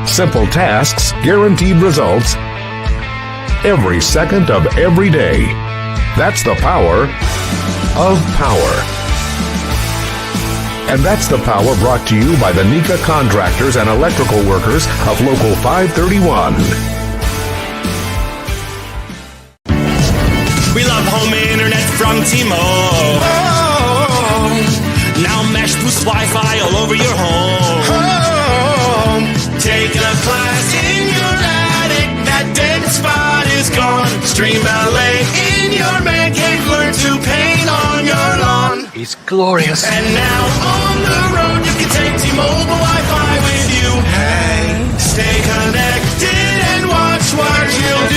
Simple tasks, guaranteed results, every second of every day. That's the power of power. And that's the power brought to you by the Nika Contractors and Electrical Workers of Local 531. We love home internet from T-Mobile. Now mesh boosts Wi-Fi all over your home. Taking a class in your attic, that dead spot is gone. Stream ballet in your man cave, learn to paint on your lawn. It's glorious. And now on the road you can take T-Mobile Wi-Fi with you. Hey, stay connected and watch what you'll do.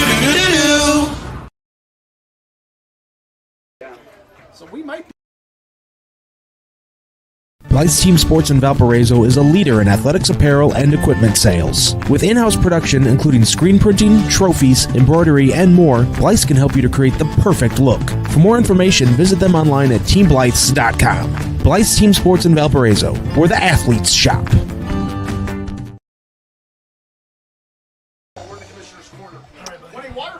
Blythe's Team Sports in Valparaiso is a leader in athletics apparel and equipment sales. With in-house production including screen printing, trophies, embroidery, and more, Blythe's can help you to create the perfect look. For more information, visit them online at teamblythes.com. Blythe's Team Sports in Valparaiso, where the athletes shop.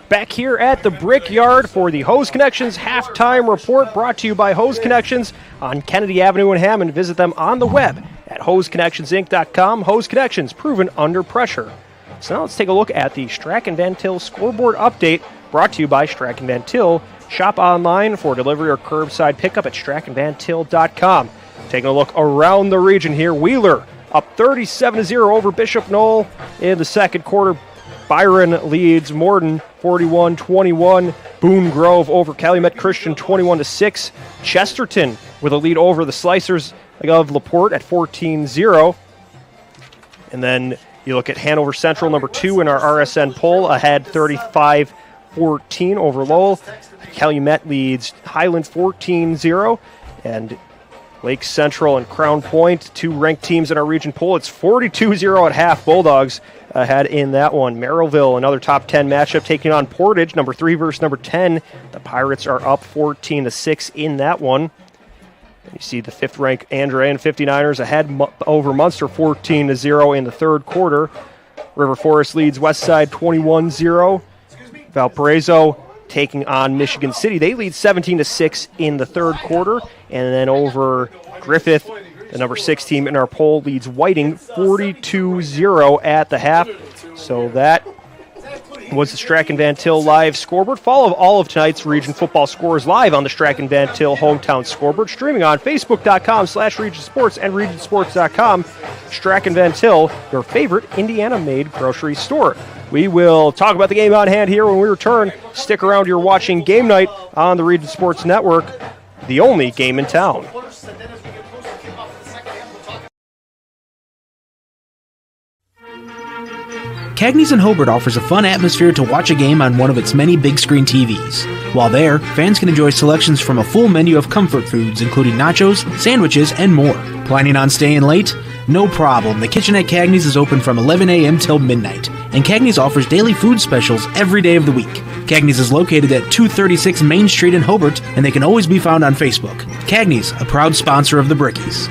Back here at the Brickyard for the Hose Connections halftime report, brought to you by Hose Connections on Kennedy Avenue in Hammond. Visit them on the web at hoseconnectionsinc.com. Hose Connections, proven under pressure. So now let's take a look at the Strachan Van Til scoreboard update, brought to you by Strachan Van Til. Shop online for delivery or curbside pickup at strachanvantil.com. Taking a look around the region here, Wheeler up 37-0 over Bishop Knoll in the second quarter. Byron leads Morden 41-21. Boone Grove over Calumet Christian 21-6. Chesterton with a lead over the Slicers of LaPorte at 14-0. And then you look at Hanover Central, number 2 in our RSN poll, ahead 35-14 over Lowell. Calumet leads Highland 14-0. And Lake Central and Crown Point, 2 ranked teams in our region poll. It's 42-0 at half. Bulldogs ahead in that one. Merrillville, another top 10 matchup, taking on Portage, number 3 versus number 10. The Pirates are up 14-6 in that one. And you see the 5th ranked Andrea and 59ers ahead over Munster 14-0 in the third quarter. River Forest leads Westside 21-0. Valparaiso taking on Michigan City. They lead 17-6 in the third quarter. And then over Griffith, the number 6 team in our poll, leads Whiting 42-0 at the half. So that was the Strachan Van Til live scoreboard. Follow all of tonight's region football scores live on the Strachan Van Til hometown scoreboard, streaming on facebook.com/Region Sports and regionsports.com. Strachan Van Til, your favorite Indiana-made grocery store. We will talk about the game on hand here when we return. Stick around, you're watching Game Night on the Region Sports Network, the only game in town. Cagney's in Hobart offers a fun atmosphere to watch a game on one of its many big screen TVs. While there, fans can enjoy selections from a full menu of comfort foods, including nachos, sandwiches, and more. Planning on staying late? No problem. The kitchen at Cagney's is open from 11 a.m. till midnight, and Cagney's offers daily food specials every day of the week. Cagney's is located at 236 Main Street in Hobart, and they can always be found on Facebook. Cagney's, a proud sponsor of the Brickies.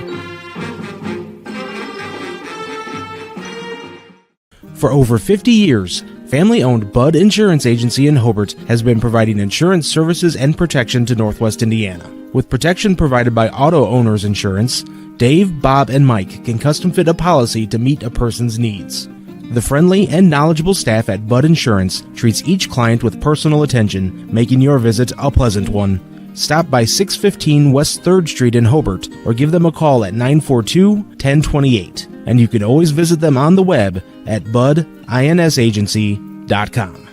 For over 50 years, family-owned Budd Insurance Agency in Hobart has been providing insurance services and protection to Northwest Indiana. With protection provided by Auto Owners Insurance, Dave, Bob, and Mike can custom fit a policy to meet a person's needs. The friendly and knowledgeable staff at Budd Insurance treats each client with personal attention, making your visit a pleasant one. Stop by 615 West 3rd Street in Hobart or give them a call at 942-1028. And you can always visit them on the web at buddinsagency.com.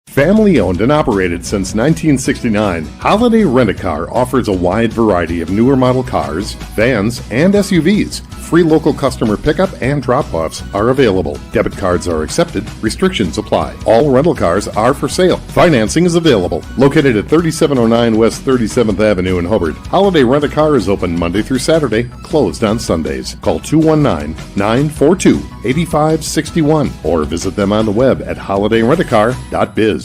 Family owned and operated since 1969, Holiday Rent-A-Car offers a wide variety of newer model cars, vans, and SUVs. Free local customer pickup and drop-offs are available. Debit cards are accepted. Restrictions apply. All rental cars are for sale. Financing is available. Located at 3709 West 37th Avenue in Hobart, Holiday Rent-A-Car is open Monday through Saturday, closed on Sundays. Call 219-942-8561 or visit them on the web at holidayrentacar.biz.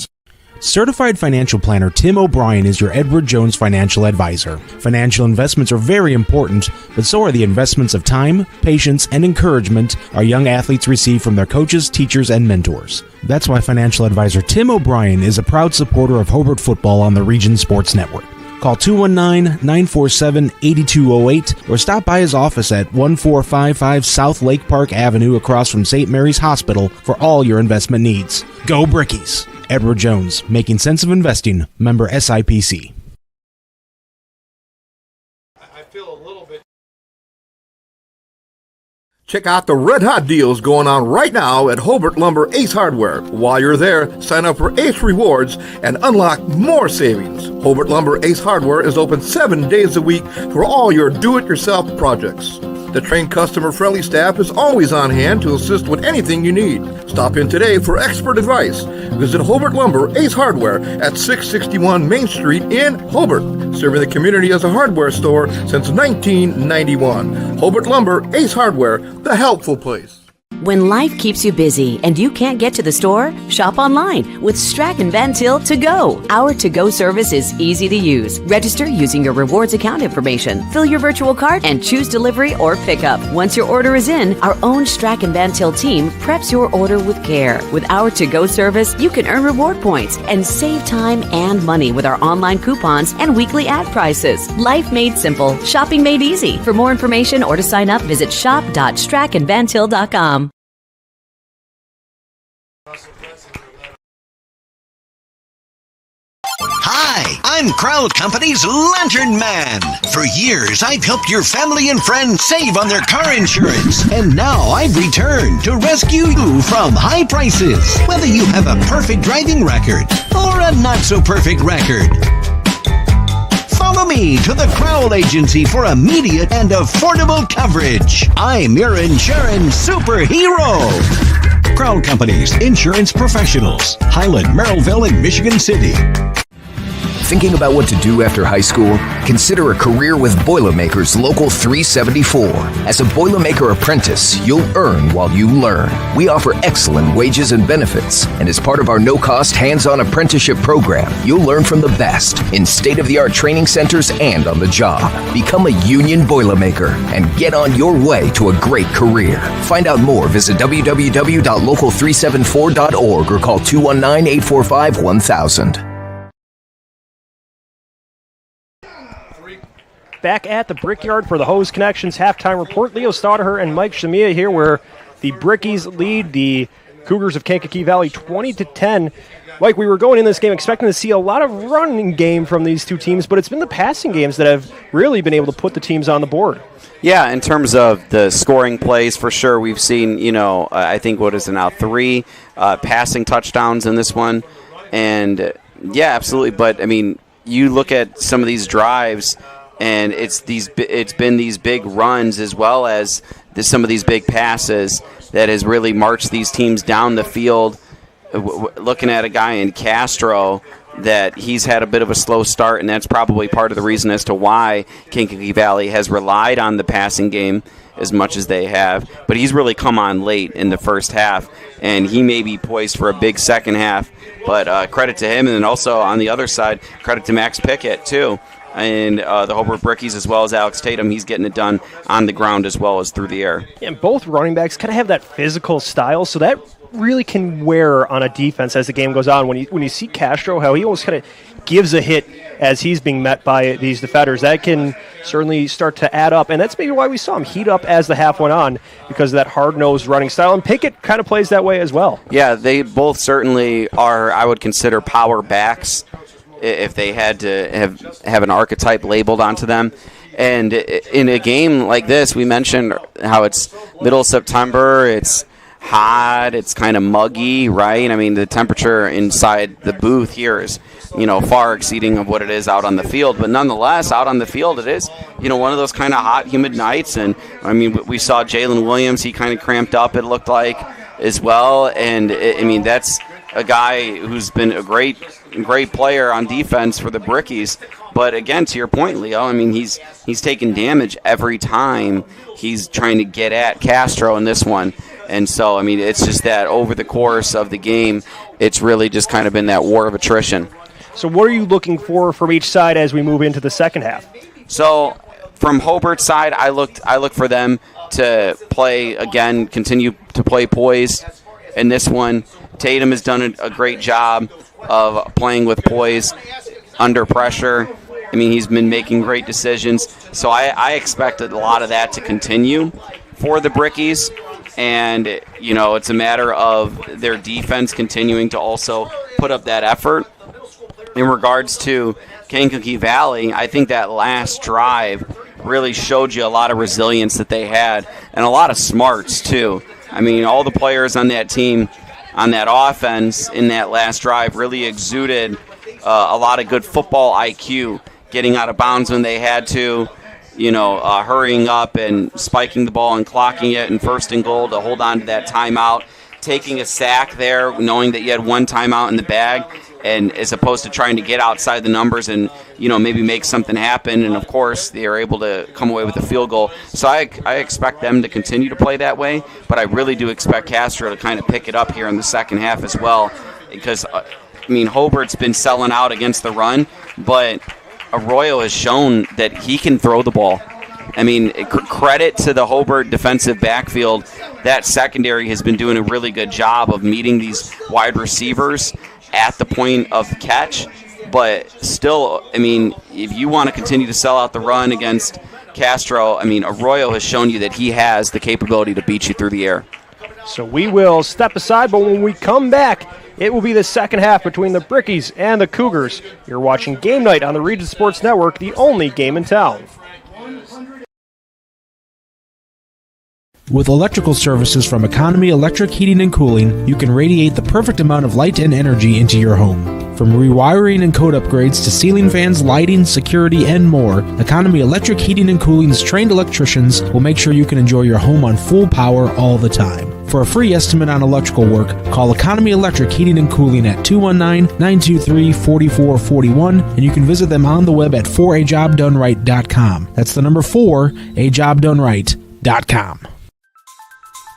Certified financial planner Tim O'Brien is your Edward Jones financial advisor. Financial investments are very important, but so are the investments of time, patience, and encouragement our young athletes receive from their coaches, teachers, and mentors. That's why financial advisor Tim O'Brien is a proud supporter of Hobart football on the Region Sports Network. Call 219-947-8208 or stop by his office at 1455 South Lake Park Avenue across from St. Mary's Hospital for all your investment needs. Go Brickies! Edward Jones, making sense of investing, member SIPC. I feel a little bit. Check out the red-hot deals going on right now at Hobart Lumber Ace Hardware. While you're there, sign up for Ace Rewards and unlock more savings. Hobart Lumber Ace Hardware is open 7 days a week for all your do-it-yourself projects. The trained customer-friendly staff is always on hand to assist with anything you need. Stop in today for expert advice. Visit Hobart Lumber Ace Hardware at 661 Main Street in Hobart, serving the community as a hardware store since 1991. Hobart Lumber Ace Hardware, the helpful place. When life keeps you busy and you can't get to the store, shop online with Strachan Van Til To Go. Our to-go service is easy to use. Register using your rewards account information, fill your virtual card, and choose delivery or pickup. Once your order is in, our own Strachan Van Til team preps your order with care. With our to-go service, you can earn reward points and save time and money with our online coupons and weekly ad prices. Life made simple, shopping made easy. For more information or to sign up, visit shop.strachanvantil.com. Hi, I'm Crowd Company's Lantern Man. For years, I've helped your family and friends save on their car insurance. And now I've returned to rescue you from high prices. Whether you have a perfect driving record or a not-so-perfect record. Follow me to the Crowd Agency for immediate and affordable coverage. I'm your insurance superhero. Crowd Companies, insurance professionals. Highland, Merrillville, and Michigan City. Thinking about what to do after high school? Consider a career with Boilermakers Local 374. As a Boilermaker apprentice, you'll earn while you learn. We offer excellent wages and benefits, and as part of our no-cost hands-on apprenticeship program, you'll learn from the best in state-of-the-art training centers and on the job. Become a union Boilermaker and get on your way to a great career. Find out more, visit www.local374.org or call 219-845-1000. Back at the Brickyard for the Hose Connections halftime report. Leo Staudaher and Mike Shamia here, where the Brickies lead the Cougars of Kankakee Valley 20-10. Mike, we were going in this game expecting to see a lot of running game from these two teams, but it's been the passing games that have really been able to put the teams on the board. Yeah, in terms of the scoring plays, for sure, we've seen, I think what is it now, 3 passing touchdowns in this one. And, yeah, absolutely. But, I mean, you look at some of these drives, and it's been these big runs as well as some of these big passes that has really marched these teams down the field. Looking at a guy in Castro, that he's had a bit of a slow start, and that's probably part of the reason as to why Kankakee Valley has relied on the passing game as much as they have. But he's really come on late in the first half, and he may be poised for a big second half. But credit to him, and then also on the other side, credit to Max Picket, too. And the Hobart Brickies, as well as Alex Tatum, he's getting it done on the ground as well as through the air. Yeah, and both running backs kind of have that physical style, so that really can wear on a defense as the game goes on. When you see Castro, how he almost kind of gives a hit as he's being met by these defenders, that can certainly start to add up. And that's maybe why we saw him heat up as the half went on, because of that hard-nosed running style. And Pickett kind of plays that way as well. Yeah, they both certainly are, I would consider, power backs if they had to have an archetype labeled onto them. And in a game like this, we mentioned how it's middle of September, it's hot, it's kind of muggy, right? I mean, the temperature inside the booth here is, far exceeding of what it is out on the field. But nonetheless, out on the field, it is, one of those kind of hot, humid nights. And, I mean, we saw Jalen Williams, he kind of cramped up, it looked like, as well. And, that's a guy who's been a great player on defense for the Brickies. But again, to your point, Leo, I mean, he's taking damage every time he's trying to get at Castro in this one. And so, I mean, it's just that over the course of the game, it's really just kind of been that war of attrition. So what are you looking for from each side as we move into the second half? So from Hobart's side, I look for them to play, again, continue to play poised in this one. Tatum has done a great job of playing with poise under pressure. I mean, he's been making great decisions. So I expect a lot of that to continue for the Brickies. And, it's a matter of their defense continuing to also put up that effort. In regards to Kankakee Valley, I think that last drive really showed you a lot of resilience that they had and a lot of smarts, too. I mean, all the players on that team, on that offense in that last drive really exuded a lot of good football IQ, getting out of bounds when they had to, hurrying up and spiking the ball and clocking it and first and goal to hold on to that timeout, taking a sack there, knowing that you had one timeout in the bag, and as opposed to trying to get outside the numbers and, maybe make something happen. And, of course, they are able to come away with a field goal. So I expect them to continue to play that way, but I really do expect Castro to kind of pick it up here in the second half as well, because, Hobart's been selling out against the run, but Arroyo has shown that he can throw the ball. I mean, credit to the Hobart defensive backfield. That secondary has been doing a really good job of meeting these wide receivers at the point of catch. But still, if you want to continue to sell out the run against Castro, Arroyo has shown you that he has the capability to beat you through the air. So we will step aside, but when we come back, it will be the second half between the Brickies and the Cougars. You're watching Game Night on the Region Sports Network, the only game in town. With electrical services from Economy Electric Heating and Cooling, you can radiate the perfect amount of light and energy into your home. From rewiring and code upgrades to ceiling fans, lighting, security, and more, Economy Electric Heating and Cooling's trained electricians will make sure you can enjoy your home on full power all the time. For a free estimate on electrical work, call Economy Electric Heating and Cooling at 219-923-4441, and you can visit them on the web at 4ajobdoneright.com. That's the number 4ajobdoneright.com.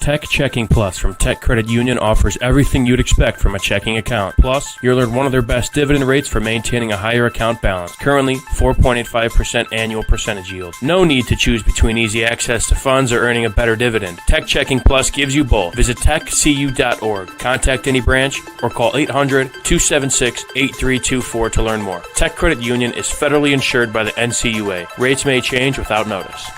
Tech Checking Plus from Tech Credit Union offers everything you'd expect from a checking account. Plus, you'll earn one of their best dividend rates for maintaining a higher account balance. Currently, 4.85% annual percentage yield. No need to choose between easy access to funds or earning a better dividend. Tech Checking Plus gives you both. Visit techcu.org, contact any branch, or call 800-276-8324 to learn more. Tech Credit Union is federally insured by the NCUA. Rates may change without notice.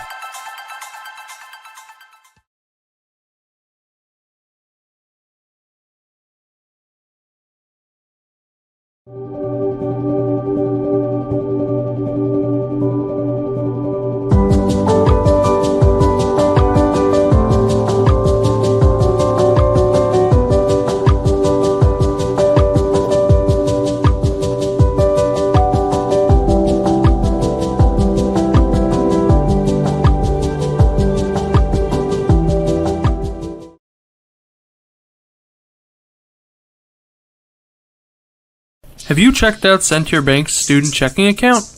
Have you checked out Send to Your Bank's student checking account?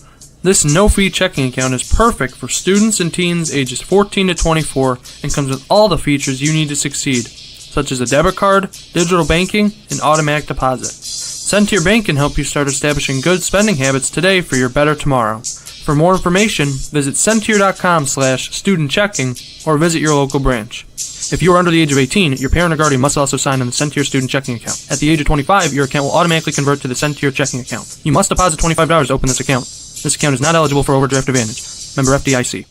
This no-fee checking account is perfect for students and teens ages 14 to 24 and comes with all the features you need to succeed, such as a debit card, digital banking, and automatic deposit. Send to Your Bank can help you start establishing good spending habits today for your better tomorrow. For more information, visit sendtoyour.com/student-checking or visit your local branch. If you are under the age of 18, your parent or guardian must also sign on the Send to Your student checking account. At the age of 25, your account will automatically convert to the Send to Your checking account. You must deposit $25 to open this account. This account is not eligible for overdraft advantage. Member FDIC.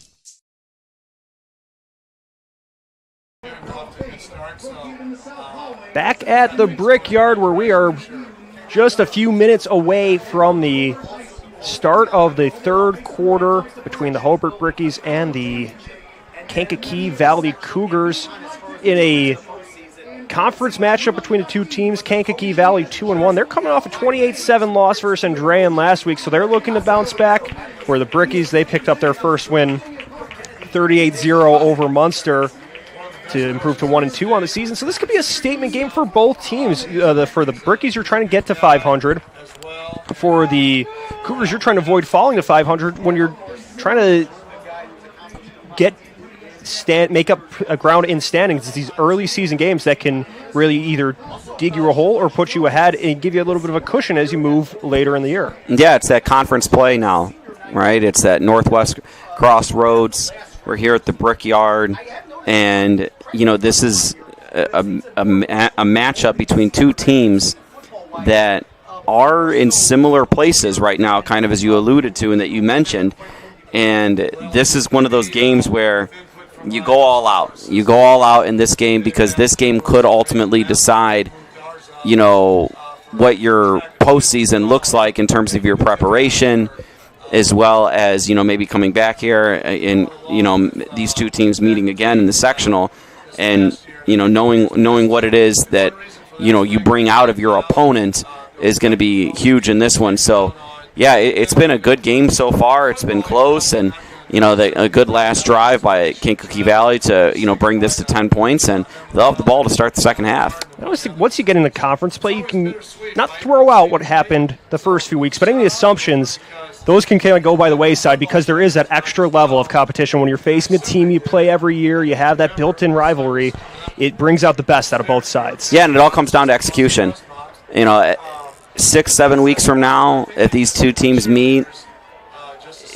Back at the Brickyard, where we are just a few minutes away from the start of the third quarter between the Hobart Brickies and the Kankakee Valley Cougars in a conference matchup between the two teams. Kankakee Valley 2-1. They're coming off a 28-7 loss versus Andrean last week, so they're looking to bounce back. Where the Brickies, they picked up their first win, 38-0 over Munster, to improve to 1-2 on the season. So this could be a statement game for both teams. For the Brickies, you're trying to get to 500. For the Cougars, you're trying to avoid falling to 500 when you're trying to make up a ground in standings. It's these early season games that can really either dig you a hole or put you ahead and give you a little bit of a cushion as you move later in the year. Yeah, it's that conference play now, right? It's that Northwest Crossroads. We're here at the Brickyard, and this is a matchup between two teams that are in similar places right now, kind of as you alluded to and that you mentioned. And this is one of those games where you go all out. You go all out in this game because this game could ultimately decide, what your postseason looks like in terms of your preparation, as well as, maybe coming back here and, these two teams meeting again in the sectional and, knowing what it is that, you bring out of your opponent is going to be huge in this one. So, yeah, it's been a good game so far. It's been close, and a good last drive by Kankakee Valley to bring this to 10 points, and they'll have the ball to start the second half. I always think once you get into conference play, you can not throw out what happened the first few weeks, but any assumptions, those can kind of go by the wayside because there is that extra level of competition. When you're facing a team you play every year, you have that built-in rivalry. It brings out the best out of both sides. Yeah, and it all comes down to execution. 6-7 weeks from now, if these two teams meet,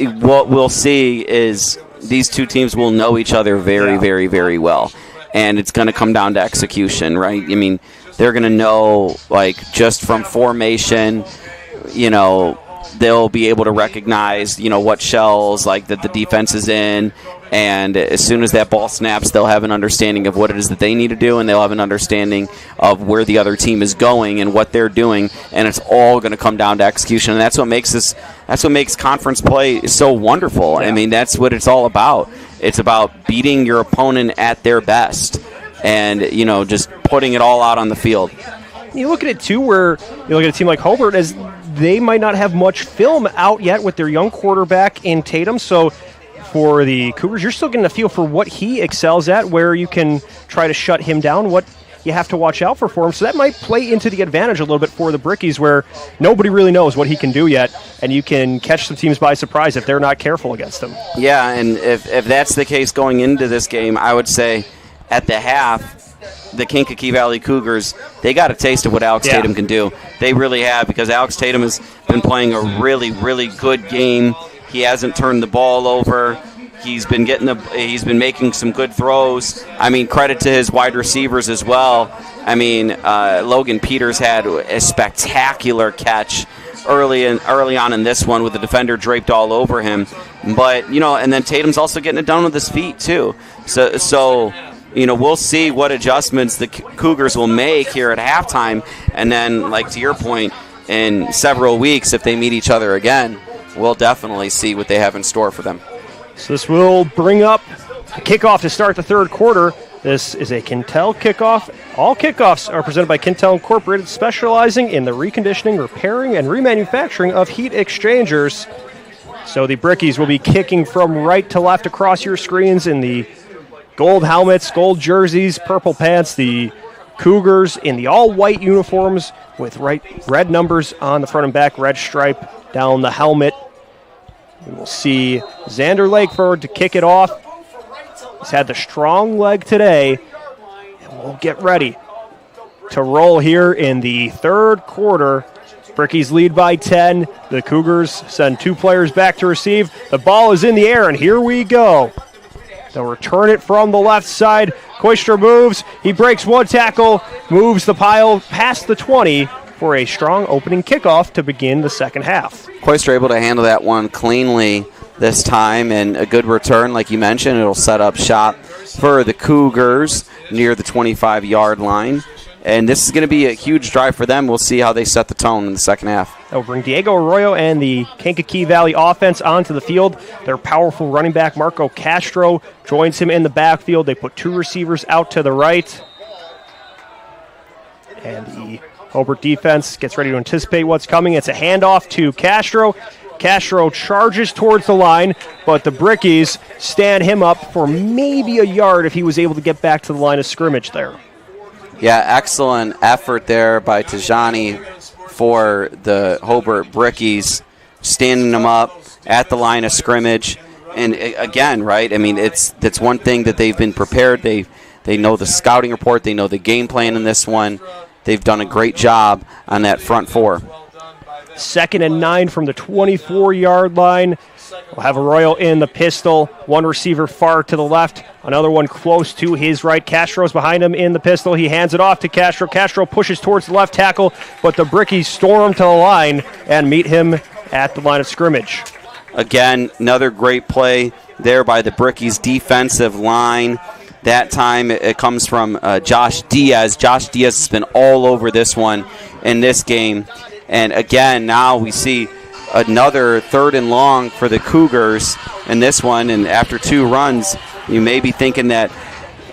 what we'll see is these two teams will know each other very, very, very well. And it's going to come down to execution, right? I mean, they're going to know, just from formation, they'll be able to recognize, what shells, that the defense is in. And as soon as that ball snaps, they'll have an understanding of what it is that they need to do, and they'll have an understanding of where the other team is going and what they're doing. And it's all going to come down to execution. And that's what makes conference play so wonderful. Yeah. I mean, that's what it's all about. It's about beating your opponent at their best and, just putting it all out on the field. You look at it, too, where you look at a team like Hobart, as they might not have much film out yet with their young quarterback in Tatum. So for the Cougars, you're still getting a feel for what he excels at, where you can try to shut him down, what you have to watch out for him. So that might play into the advantage a little bit for the Brickies, where nobody really knows what he can do yet, and you can catch some teams by surprise if they're not careful against him. Yeah, and if that's the case going into this game, I would say at the half, the Kankakee Valley Cougars, they got a taste of what Alex Tatum can do. They really have, because Alex Tatum has been playing a really, really good game. He hasn't turned the ball over. He's been making some good throws. I mean, credit to his wide receivers as well. I mean, Logan Peters had a spectacular catch early on in this one with the defender draped all over him. But, and then Tatum's also getting it done with his feet too. So we'll see what adjustments the Cougars will make here at halftime. And then, to your point, in several weeks, if they meet each other again, we'll definitely see what they have in store for them. So this will bring up a kickoff to start the third quarter. This is a Quintel kickoff. All kickoffs are presented by Quintel Incorporated, specializing in the reconditioning, repairing, and remanufacturing of heat exchangers. So the Brickies will be kicking from right to left across your screens in the gold helmets, gold jerseys, purple pants, the Cougars in the all-white uniforms with red numbers on the front and back, red stripe down the helmet. We will see Xander Lakeford to kick it off. He's had the strong leg today, and we'll get ready to roll here in the third quarter. Brickies lead by 10. The Cougars send 2 players back to receive. The ball is in the air, and here we go. They'll return it from the left side. Koistra moves. He breaks 1 tackle, moves the pile past the 20 for a strong opening kickoff to begin the second half. Koistra able to handle that one cleanly this time, and a good return, like you mentioned. It'll set up shop for the Cougars near the 25-yard line. And this is going to be a huge drive for them. We'll see how they set the tone in the second half. They'll bring Diego Arroyo and the Kankakee Valley offense onto the field. Their powerful running back, Marco Castro, joins him in the backfield. They put 2 receivers out to the right. And the Hobart defense gets ready to anticipate what's coming. It's a handoff to Castro. Castro charges towards the line, but the Brickies stand him up for maybe a yard if he was able to get back to the line of scrimmage there. Yeah, excellent effort there by Tajani for the Hobart Brickies, standing them up at the line of scrimmage. And again, right, I mean, that's one thing that they've been prepared. They know the scouting report. They know the game plan in this one. They've done a great job on that front 4. 2nd and 9 from the 24-yard line. We'll have Arroyo in the pistol. 1 receiver far to the left. Another one close to his right. Castro's behind him in the pistol. He hands it off to Castro. Castro pushes towards the left tackle, but the Brickies storm to the line and meet him at the line of scrimmage. Again, another great play there by the Brickies defensive line. That time it comes from Josh Diaz. Josh Diaz has been all over this one in this game. And again, now we see another 3rd and long for the Cougars in this one. And after 2 runs, you may be thinking that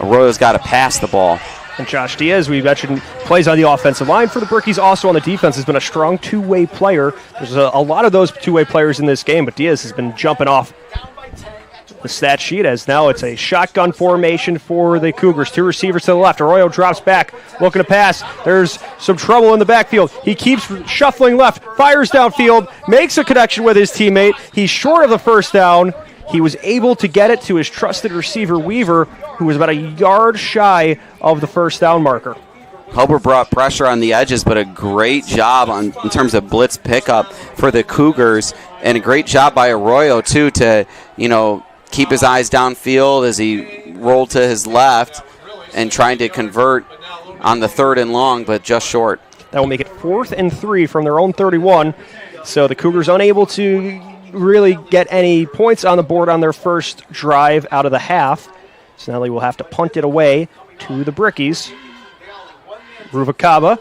Arroyo's got to pass the ball. And Josh Diaz, we mentioned, plays on the offensive line for the Brickies. Also on the defense, has been a strong 2-way player. There's a lot of those 2-way players in this game, but Diaz has been jumping off the stat sheet as now it's a shotgun formation for the Cougars. 2 receivers to the left. Arroyo drops back, looking to pass. There's some trouble in the backfield. He keeps shuffling left, fires downfield, makes a connection with his teammate. He's short of the first down. He was able to get it to his trusted receiver, Weaver, who was about a yard shy of the first down marker. Hobart brought pressure on the edges, but a great job in terms of blitz pickup for the Cougars, and a great job by Arroyo, too, to, keep his eyes downfield as he rolled to his left and trying to convert on the 3rd and long, but just short. That will make it 4th and 3 from their own 31. So the Cougars unable to really get any points on the board on their first drive out of the half. So now they will have to punt it away to the Brickies. Ruvacaba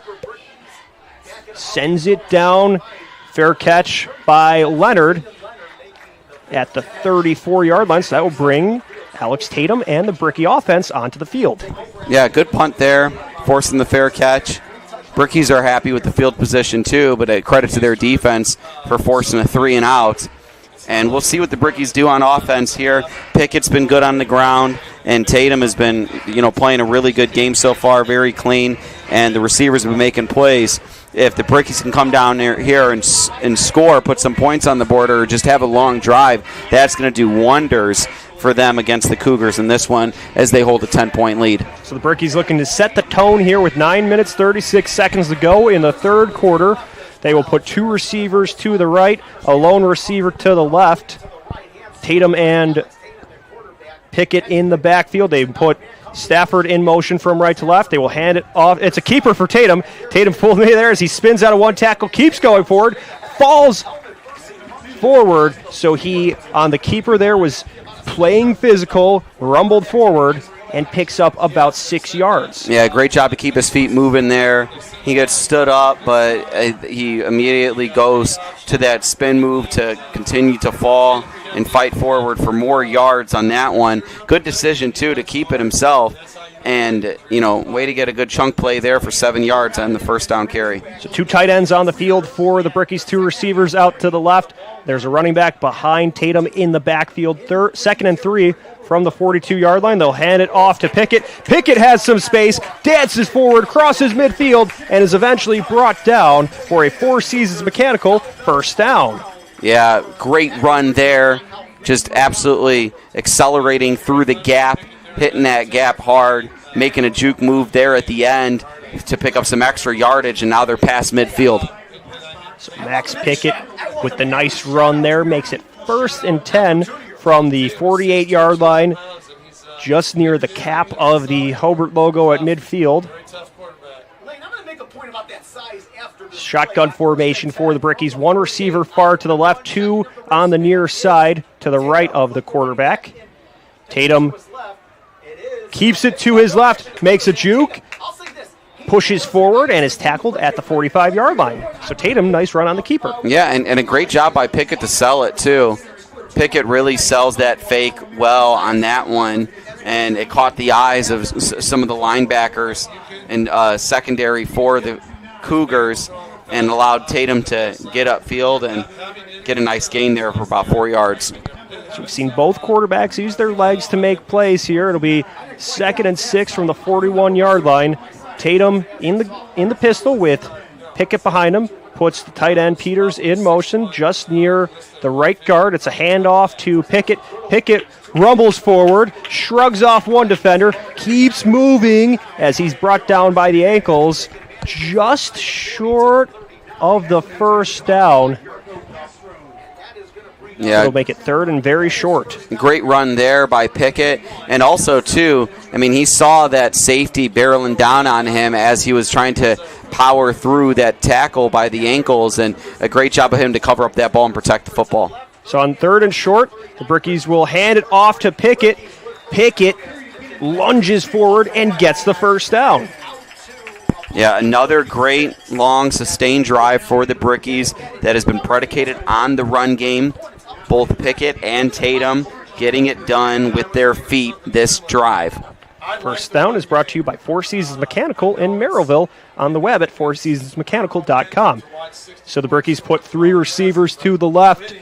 sends it down. Fair catch by Leonard at the 34-yard line, so that will bring Alex Tatum and the Bricky offense onto the field. Yeah, good punt there, forcing the fair catch. Brickies are happy with the field position too, but a credit to their defense for forcing a 3 and out. And we'll see what the Brickies do on offense here. Pickett's been good on the ground, and Tatum has been, playing a really good game so far, very clean, and the receivers have been making plays. If the Brickies can come down here and score, put some points on the board, or just have a long drive, that's going to do wonders for them against the Cougars in this one as they hold a 10-point lead. So the Brickies looking to set the tone here with 9 minutes, 36 seconds to go in the third quarter. They will put 2 receivers to the right, a lone receiver to the left. Tatum and Pickett in the backfield. They put Stafford in motion from right to left. They will hand it off. It's a keeper for Tatum. Tatum full there as he spins out of one tackle, keeps going forward, falls forward. So he, on the keeper there, was playing physical, rumbled forward, and picks up about 6 yards. Yeah, great job to keep his feet moving there. He gets stood up, but he immediately goes to that spin move to continue to fall and fight forward for more yards on that one. Good decision, too, to keep it himself. And, way to get a good chunk play there for 7 yards on the first down carry. So 2 tight ends on the field for the Brickies, 2 receivers out to the left. There's a running back behind Tatum in the backfield. 2nd and 3 from the 42-yard line. They'll hand it off to Picket. Picket has some space, dances forward, crosses midfield, and is eventually brought down for a Four Seasons Mechanical first down. Yeah, great run there. Just absolutely accelerating through the gap, hitting that gap hard, making a juke move there at the end to pick up some extra yardage, and now they're past midfield. So Max Pickett with the nice run there makes it 1st and 10 from the 48-yard line, just near the cap of the Hobart logo at midfield. Shotgun formation for the Brickies. 1 receiver far to the left, 2 on the near side to the right of the quarterback. Tatum keeps it to his left, makes a juke, pushes forward, and is tackled at the 45-yard line. So Tatum, nice run on the keeper. Yeah, and a great job by Pickett to sell it, too. Pickett really sells that fake well on that one, and it caught the eyes of some of the linebackers and secondary for the Cougars and allowed Tatum to get upfield and get a nice gain there for about 4 yards. So we've seen both quarterbacks use their legs to make plays here. It'll be 2nd and 6 from the 41-yard line. Tatum in the pistol with Pickett behind him. Puts the tight end Peters in motion just near the right guard. It's a handoff to Pickett. Pickett rumbles forward, shrugs off one defender, keeps moving as he's brought down by the ankles, just short of the first down. Yeah, it'll make it 3rd and very short. Great run there by Pickett. And also, too, he saw that safety barreling down on him as he was trying to power through that tackle by the ankles, and a great job of him to cover up that ball and protect the football. So on 3rd and short, the Brickies will hand it off to Pickett. Pickett lunges forward and gets the first down. Yeah, another great, long, sustained drive for the Brickies that has been predicated on the run game. Both Pickett and Tatum getting it done with their feet this drive. First down is brought to you by Four Seasons Mechanical in Merrillville on the web at fourseasonsmechanical.com. So the Brickies put 3 receivers to the left.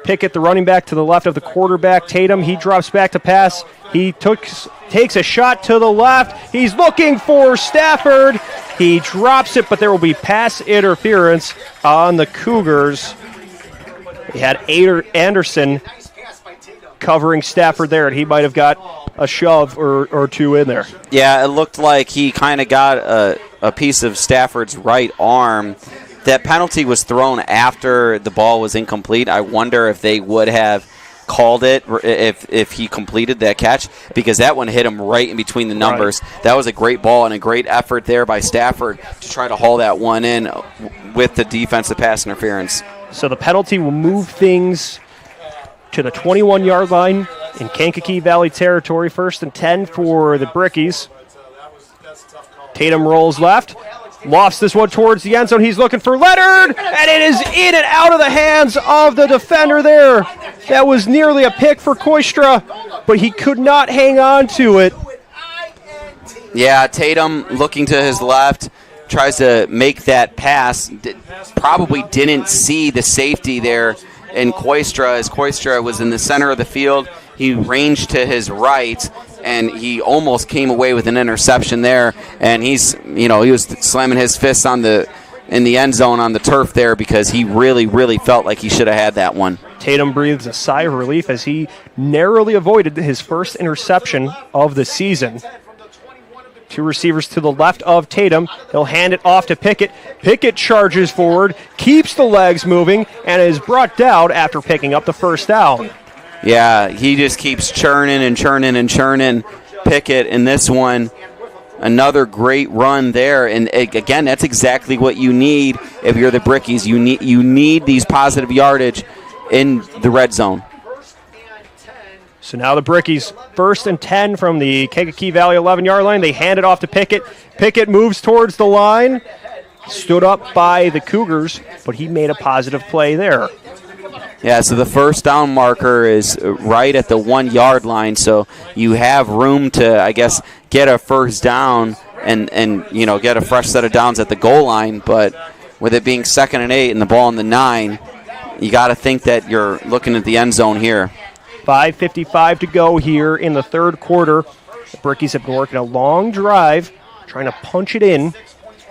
Pickett, the running back, to the left of the quarterback. Tatum, he drops back to pass. He takes a shot to the left. He's looking for Stafford. He drops it, but there will be pass interference on the Cougars. He had Anderson covering Stafford there, and he might have got a shove or 2 in there. Yeah, it looked like he kind of got a piece of Stafford's right arm. That penalty was thrown after the ball was incomplete. I wonder if they would have called it if he completed that catch, because that one hit him right in between the numbers. Right. That was a great ball and a great effort there by Stafford to try to haul that one in with the defensive pass interference. So the penalty will move things to the 21-yard line in Kankakee Valley territory. 1st and 10 for the Brickies. Tatum rolls left. Lofts this one towards the end zone. He's looking for Leonard, and it is in and out of the hands of the defender there. That was nearly a pick for Koistra, but he could not hang on to it. Yeah, Tatum looking to his left, tries to make that pass. Probably didn't see the safety there in Koistra, as Koistra was in the center of the field. He ranged to his right, and he almost came away with an interception there. And he was slamming his fists in the end zone on the turf there because he really, really felt like he should have had that one. Tatum breathes a sigh of relief as he narrowly avoided his first interception of the season. 2 receivers to the left of Tatum. He'll hand it off to Pickett. Pickett charges forward, keeps the legs moving, and is brought down after picking up the first down. Yeah, he just keeps churning and churning and churning. Pickett in this one, another great run there. And again, that's exactly what you need if you're the Brickies. You need these positive yardage in the red zone. So now the Brickies, 1st and 10 from the Kankakee Valley 11-yard line. They hand it off to Pickett. Pickett moves towards the line. Stood up by the Cougars, but he made a positive play there. Yeah, so the first down marker is right at the 1-yard line, so you have room to, I guess, get a first down and get a fresh set of downs at the goal line. But with it being 2nd and 8 and the ball in the 9, you got to think that you're looking at the end zone here. 5:55 to go here in the third quarter. The Brickies have been working a long drive, trying to punch it in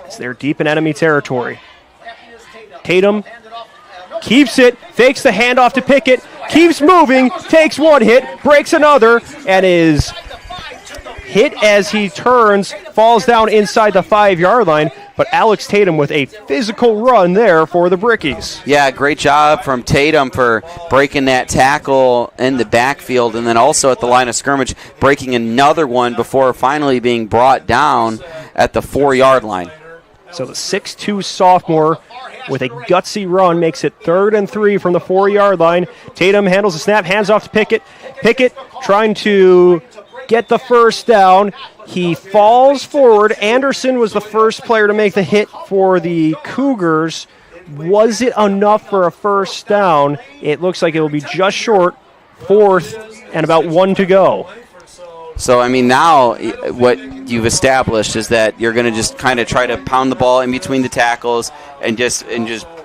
as they're deep in enemy territory. Tatum keeps it, fakes the handoff to Picket, keeps moving, takes one hit, breaks another, and is hit as he turns, falls down inside the 5-yard line. But Alex Tatum with a physical run there for the Brickies. Yeah, great job from Tatum for breaking that tackle in the backfield, and then also at the line of scrimmage, breaking another one before finally being brought down at the 4-yard line. So the 6'2 sophomore with a gutsy run makes it 3rd and 3 from the 4-yard line. Tatum handles the snap, hands off to Picket. Picket trying to get the first down. He falls forward. Anderson was the first player to make the hit for the Cougars. Was it enough for a first down? It looks like it will be just short. 4th and about 1 to go. So, I mean, now what you've established is that you're going to just kind of try to pound the ball in between the tackles and just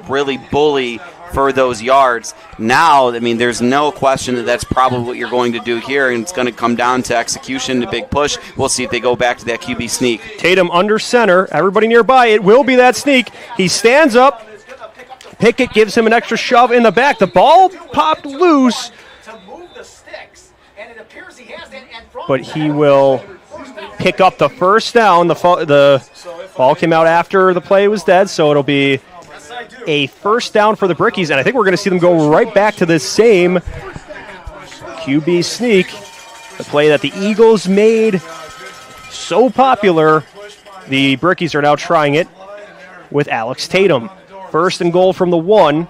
really bully for those yards. Now, I mean, there's no question that that's probably what you're going to do here, and it's going to come down to execution, the big push. We'll see if they go back to that QB sneak. Tatum under center. Everybody nearby. It will be that sneak. He stands up. Pickett gives him an extra shove in the back. The ball popped loose, but he will pick up the first down. The ball came out after the play was dead, so it'll be a first down for the Brickies, and I think we're going to see them go right back to this same QB sneak, the play that the Eagles made so popular. The Brickies are now trying it with Alex Tatum. 1st and goal from the 1,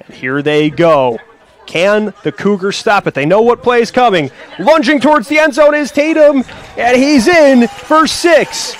and here they go. Can the Cougars stop it? They know what play is coming. Lunging towards the end zone is Tatum, and he's in for 6.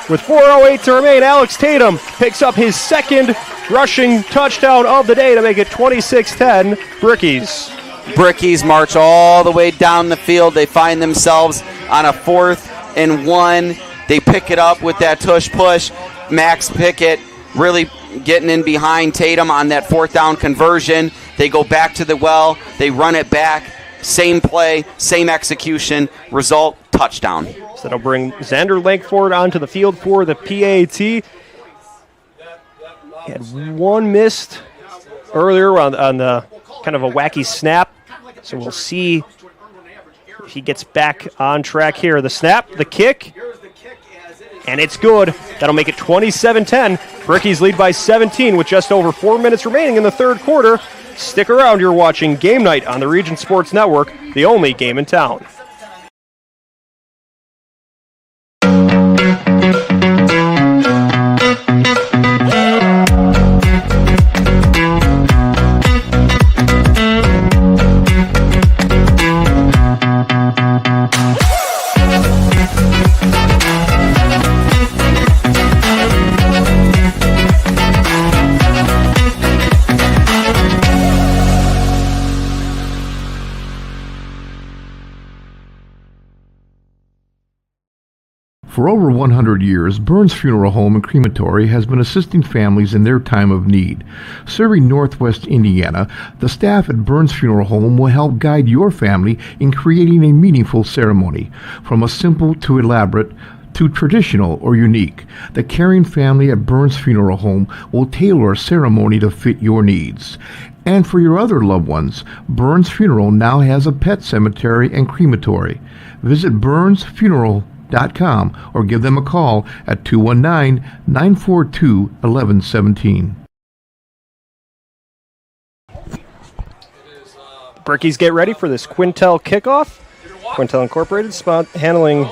With 4:08 to remain, Alex Tatum picks up his 2nd rushing touchdown of the day to make it 26-10 Brickies. Brickies march all the way down the field. They find themselves on a 4th and 1. They pick it up with that tush-push. Max Pickett really getting in behind Tatum on that 4th down conversion. They go back to the well. They run it back. Same play, same execution. Result, touchdown. So that'll bring Xander Lankford onto the field for the PAT. He had one missed earlier on the kind of a wacky snap. So we'll see if he gets back on track here. The snap, the kick, and it's good. That'll make it 27-10. Brickies lead by 17 with just over 4 minutes remaining in the third quarter. Stick around, you're watching Game Night on the Region Sports Network, the only game in town. For over 100 years, Burns Funeral Home and Crematory has been assisting families in their time of need. Serving Northwest Indiana, the staff at Burns Funeral Home will help guide your family in creating a meaningful ceremony. From a simple to elaborate to traditional or unique, the caring family at Burns Funeral Home will tailor a ceremony to fit your needs. And for your other loved ones, Burns Funeral now has a pet cemetery and crematory. Visit burnsfuneral.com or give them a call at 219-942-1117. Brickies get ready for this Quintel kickoff. Quintel Incorporated, handling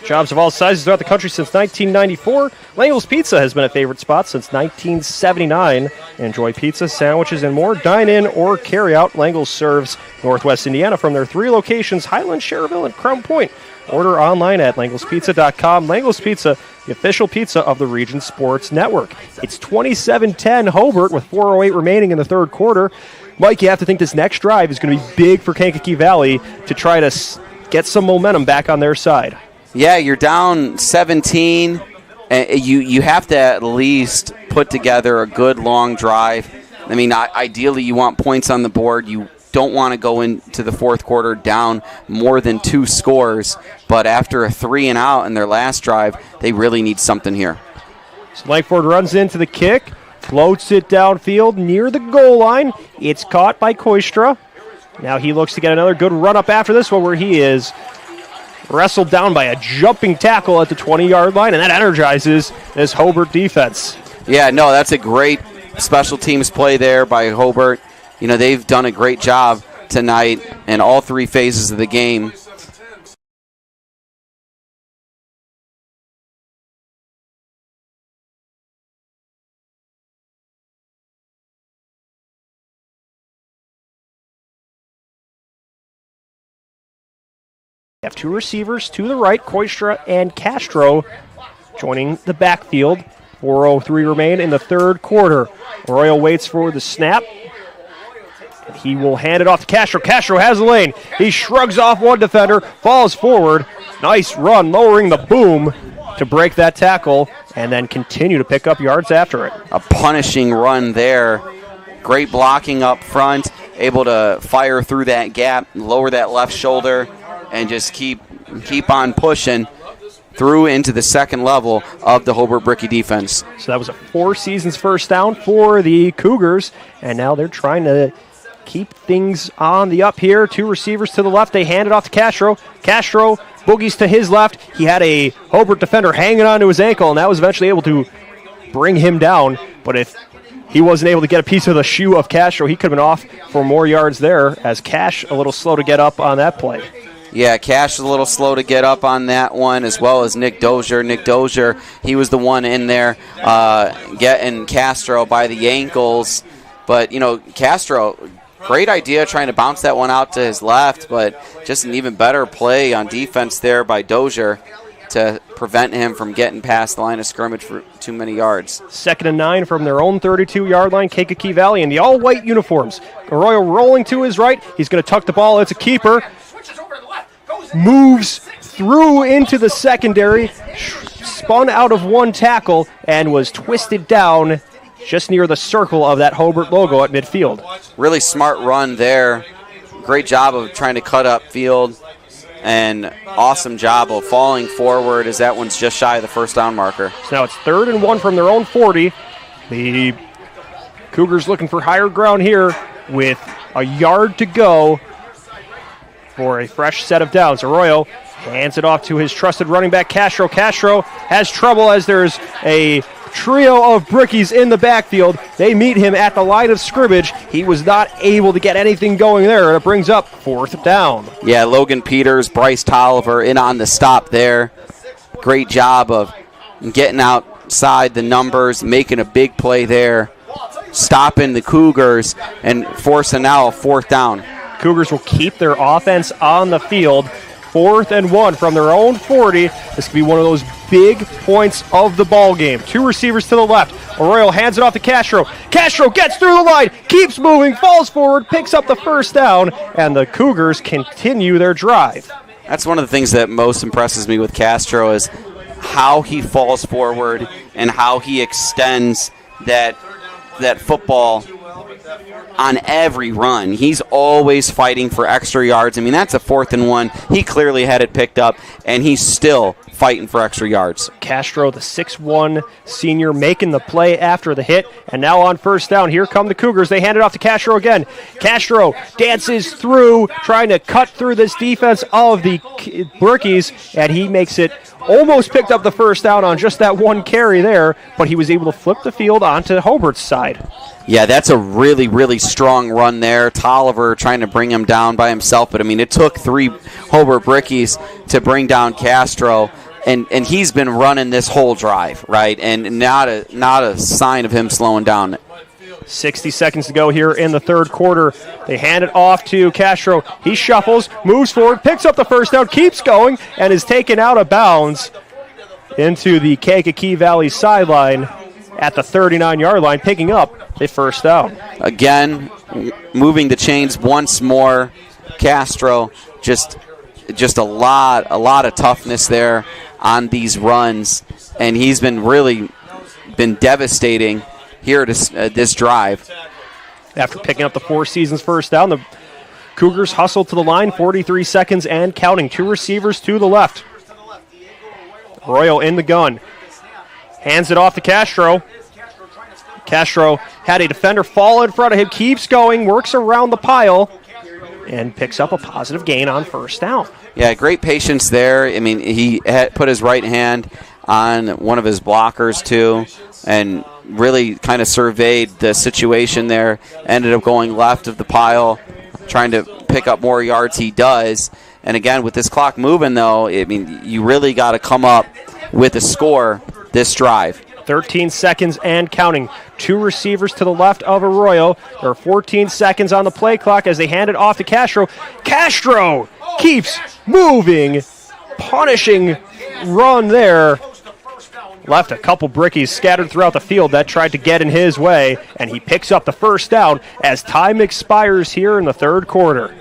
jobs of all sizes throughout the country since 1994. Langel's Pizza has been a favorite spot since 1979. Enjoy pizza, sandwiches, and more. Dine in or carry out. Langel's serves Northwest Indiana from their 3 locations, Highland, Cherville, and Crown Point. Order online at langelspizza.com. Langel's Pizza, the official pizza of the Region Sports Network. It's 27-10 Hobart with 4:08 remaining in the third quarter. Mike, you have to think this next drive is going to be big for Kankakee Valley to try to get some momentum back on their side. Yeah, you're down 17. You have to at least put together a good long drive. I mean, ideally you want points on the board. You don't want to go into the fourth quarter down more than 2 scores. But after a 3-and-out in their last drive, they really need something here. So Langford runs into the kick, floats it downfield near the goal line. It's caught by Koistra. Now he looks to get another good run up after this one, where he is wrestled down by a jumping tackle at the 20-yard line, and that energizes this Hobart defense. Yeah, no, that's a great special teams play there by Hobart. You know, they've done a great job tonight in all 3 phases of the game. We have 2 receivers to the right, Koistra and Castro, joining the backfield. 4:03 remain in the third quarter. Arroyo waits for the snap. And he will hand it off to Castro. Castro has the lane. He shrugs off one defender, falls forward. Nice run, lowering the boom to break that tackle, and then continue to pick up yards after it. A punishing run there. Great blocking up front, able to fire through that gap, lower that left shoulder, and just keep on pushing through into the second level of the Hobart Bricky defense. So that was a 4 seasons first down for the Cougars, and now they're trying to keep things on the up here. 2 receivers to the left. They hand it off to Castro. Castro boogies to his left. He had a Hobart defender hanging onto his ankle, and that was eventually able to bring him down. But if he wasn't able to get a piece of the shoe of Castro, he could have been off for more yards there, as Cash a little slow to get up on that play. Yeah, Cash is a little slow to get up on that one, as well as Nick Dozier. Nick Dozier, he was the one in there getting Castro by the ankles. But, you know, Castro, great idea trying to bounce that one out to his left, but just an even better play on defense there by Dozier to prevent him from getting past the line of scrimmage for too many yards. 2nd and 9 from their own 32-yard line. Kankakee Valley in the all-white uniforms. Arroyo rolling to his right. He's going to tuck the ball. It's a keeper. Moves through into the secondary, spun out of one tackle, and was twisted down just near the circle of that Hobart logo at midfield. Really smart run there. Great job of trying to cut up field, and awesome job of falling forward as that one's just shy of the first down marker. So now it's 3rd and 1 from their own 40. The Cougars looking for higher ground here with a yard to go for a fresh set of downs. Arroyo hands it off to his trusted running back, Castro. Castro has trouble as there's a trio of brickies in the backfield. They meet him at the line of scrimmage. He was not able to get anything going there, and it brings up 4th down. Yeah, Logan Peters, Bryce Tolliver in on the stop there. Great job of getting outside the numbers, making a big play there, stopping the Cougars, and forcing now a 4th down. Cougars will keep their offense on the field. 4th and 1 from their own 40. This could be one of those big points of the ball game. 2 receivers to the left. Arroyo hands it off to Castro. Castro gets through the line, keeps moving, falls forward, picks up the first down, and the Cougars continue their drive. That's one of the things that most impresses me with Castro is how he falls forward and how he extends that football on every run. He's always fighting for extra yards. I mean, that's a 4th and 1. He clearly had it picked up, and he's still fighting for extra yards. Castro, the 6'1 senior, making the play after the hit, and now on first down, here come the Cougars. They hand it off to Castro again. Castro dances through, trying to cut through this defense of the Brickies, and he makes it almost picked up the first down on just that one carry there, but he was able to flip the field onto Hobart's side. Yeah, that's a really, really strong run there. Tolliver trying to bring him down by himself, but I mean, it took 3 Hobart Brickies to bring down Castro, and he's been running this whole drive, right? And not a sign of him slowing down. 60 seconds to go here in the third quarter. They hand it off to Castro. He shuffles, moves forward, picks up the first down, keeps going, and is taken out of bounds into the Kankakee Valley sideline at the 39-yard line, picking up the first down. Again, moving the chains once more. Castro just just a lot of toughness there on these runs, and he's been really devastating here this drive. After picking up the Four Seasons first down, the Cougars hustle to the line, 43 seconds and counting. 2 receivers to the left. Arroyo in the gun. Hands it off to Castro. Castro had a defender fall in front of him, keeps going, works around the pile, and picks up a positive gain on first down. Yeah, great patience there. I mean, he had put his right hand on one of his blockers too, and really kind of surveyed the situation there. Ended up going left of the pile, trying to pick up more yards. He does. And again, with this clock moving, though, I mean, you really got to come up with a score this drive. 13 seconds and counting. 2 receivers to the left of Arroyo. There are 14 seconds on the play clock as they hand it off to Castro. Castro keeps moving. Punishing run there. Left a couple brickies scattered throughout the field that tried to get in his way, and he picks up the first down as time expires here in the third quarter.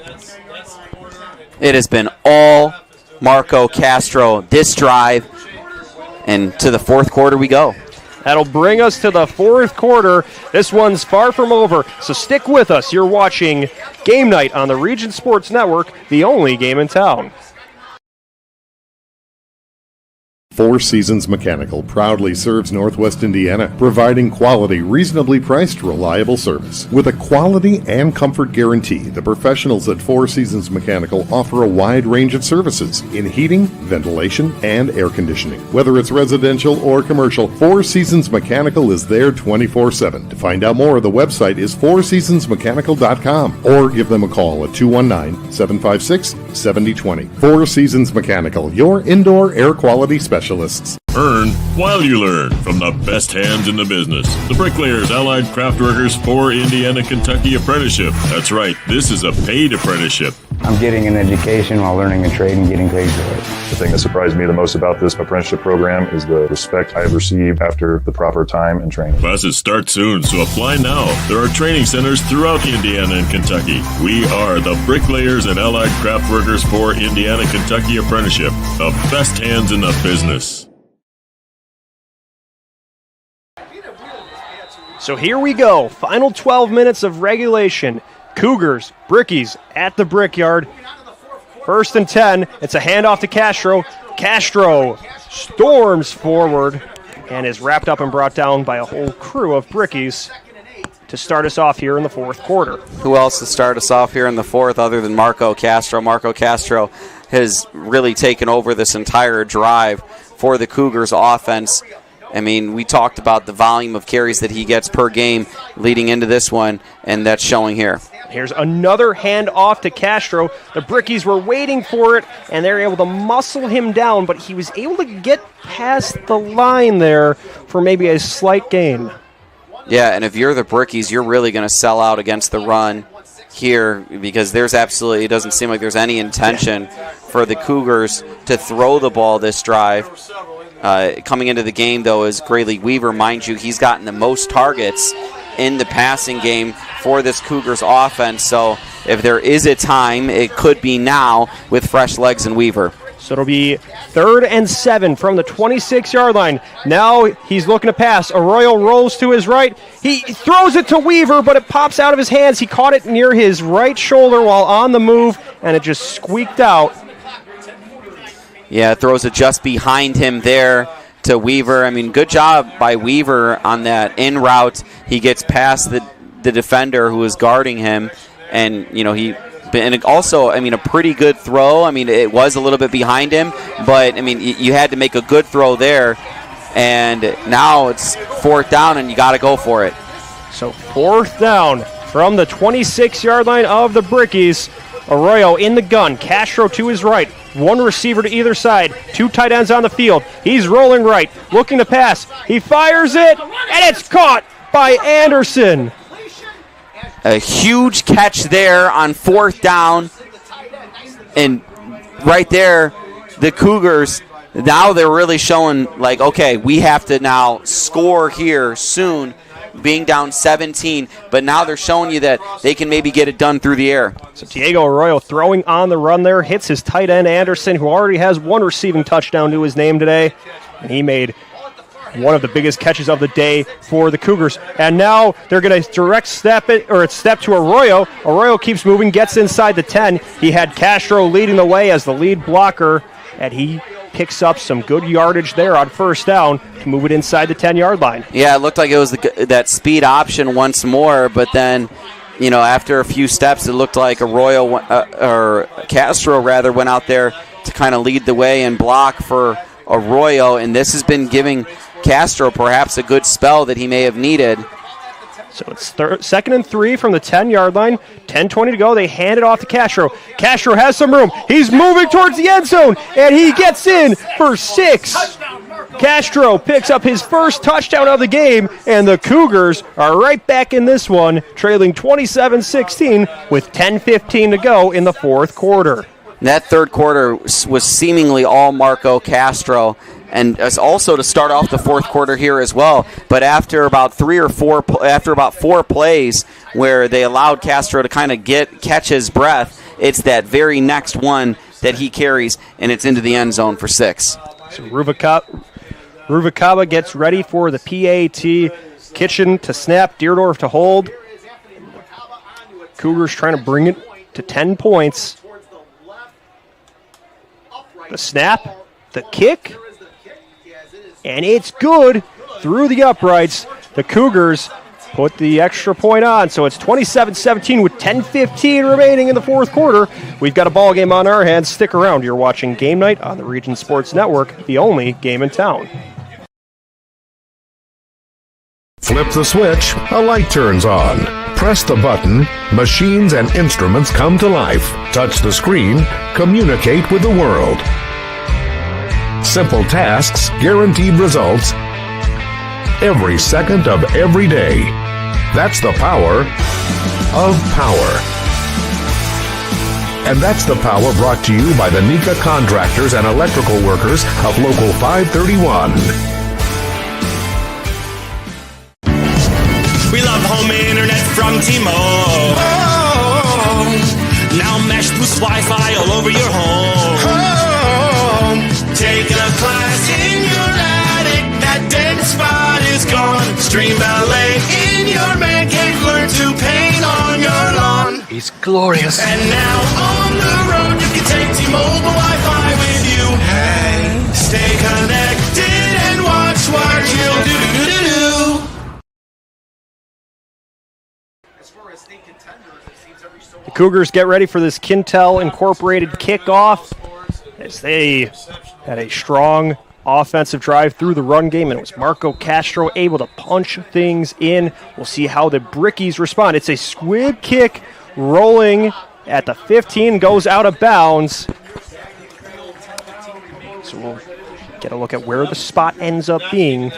It has been all Marco Castro this drive, and to the fourth quarter we go. That'll bring us to the fourth quarter. This one's far from over, so stick with us. You're watching Game Night on the Region Sports Network, the only game in town. Four Seasons Mechanical proudly serves Northwest Indiana, providing quality, reasonably priced, reliable service. With a quality and comfort guarantee, the professionals at Four Seasons Mechanical offer a wide range of services in heating, ventilation, and air conditioning. Whether it's residential or commercial, Four Seasons Mechanical is there 24/7. To find out more, the website is fourseasonsmechanical.com or give them a call at 219-756-7020. Four Seasons Mechanical, your indoor air quality specialist. Earn while you learn from the best hands in the business. The Bricklayers Allied Craftworkers for Indiana Kentucky Apprenticeship. That's right, this is a paid apprenticeship. I'm getting an education while learning a trade and getting paid for it. The thing that surprised me the most about this apprenticeship program is the respect I've received after the proper time and training. Classes start soon, so apply now. There are training centers throughout Indiana and Kentucky. We are the Bricklayers and Allied Craftworkers for Indiana Kentucky Apprenticeship. The best hands in the business. So here we go. Final 12 minutes of regulation. Cougars, Brickies at the Brickyard. 1st and 10. It's a handoff to Castro. Castro storms forward and is wrapped up and brought down by a whole crew of Brickies to start us off here in the fourth quarter. Who else to start us off here in the fourth other than Marco Castro? Marco Castro has really taken over this entire drive for the Cougars offense. I mean, we talked about the volume of carries that he gets per game leading into this one, and that's showing here. Here's another hand off to Castro. The Brickies were waiting for it, and they're able to muscle him down, but he was able to get past the line there for maybe a slight gain. Yeah, and if you're the Brickies, you're really going to sell out against the run here because there's absolutely, it doesn't seem like there's any intention for the Cougars to throw the ball this drive. Coming into the game, though, is Grayley Weaver. Mind you, he's gotten the most targets in the passing game for this Cougars offense. So if there is a time, it could be now with fresh legs in Weaver. So it'll be 3rd and 7 from the 26-yard line. Now he's looking to pass. Arroyo rolls to his right. He throws it to Weaver, but it pops out of his hands. He caught it near his right shoulder while on the move, and it just squeaked out. Yeah, throws it just behind him there to Weaver. I mean, good job by Weaver on that in route. He gets past the defender who is guarding him, and, you know, and also, I mean, a pretty good throw. I mean, it was a little bit behind him, but, I mean, you had to make a good throw there, and now it's 4th down, and you got to go for it. So 4th down from the 26-yard line of the Brickies. Arroyo in the gun. Castro to his right. 1 receiver to either side. 2 tight ends on the field. He's rolling right. Looking to pass. He fires it, and it's caught by Anderson. A huge catch there on 4th down. And right there, the Cougars, now they're really showing, like, okay, we have to now score here soon being down 17, but now they're showing you that they can maybe get it done through the air. So Diego Arroyo throwing on the run there, hits his tight end Anderson, who already has one receiving touchdown to his name today, and he made one of the biggest catches of the day for the Cougars. And now they're going to direct step to Arroyo. Arroyo keeps moving, gets inside the 10. He had Castro leading the way as the lead blocker, and he picks up some good yardage there on first down to move it inside the 10-yard line. Yeah, it looked like it was that speed option once more, but then, after a few steps, it looked like Arroyo or Castro rather went out there to kind of lead the way and block for Arroyo, and this has been giving Castro perhaps a good spell that he may have needed. So it's 2nd and 3 from the 10-yard line. 10:20 to go. They hand it off to Castro. Castro has some room. He's moving towards the end zone, and he gets in for 6. Castro picks up his first touchdown of the game, and the Cougars are right back in this one, trailing 27-16 with 10:15 to go in the fourth quarter. That third quarter was seemingly all Marco Castro, and also to start off the fourth quarter here as well. But after about 4 plays where they allowed Castro to kind of catch his breath, it's that very next one that he carries, and it's into the end zone for 6. So Ruvacaba gets ready for the PAT. Kitchen to snap, Deerdorf to hold. Cougars trying to bring it to 10 points. The snap, the kick, and it's good through the uprights. The Cougars put the extra point on, so it's 27-17 with 10:15 remaining in the fourth quarter. We've got a ball game on our hands. Stick around. You're watching Game Night on the Region Sports Network, the only game in town. Flip the switch, a light turns on. Press the button, machines and instruments come to life. Touch the screen, communicate with the world. Simple tasks, guaranteed results, every second of every day. That's the power of power. And that's the power brought to you by the Nika Contractors and Electrical Workers of Local 531. We love home internet from T-Mobile. Now mesh boosts Wi-Fi all over your home. Taking a class in your attic, that dead spot is gone. Stream ballet in your man cave, learn to paint on your lawn. It's glorious. And now on the road, you can take T-Mobile Wi-Fi with you. Hey, stay connected and watch what you'll do. The Cougars get ready for this Quintel Incorporated kickoff as they had a strong offensive drive through the run game, and it was Marco Castro able to punch things in. We'll see how the Brickies respond. It's a squib kick rolling at the 15, goes out of bounds. So we'll get a look at where the spot ends up being.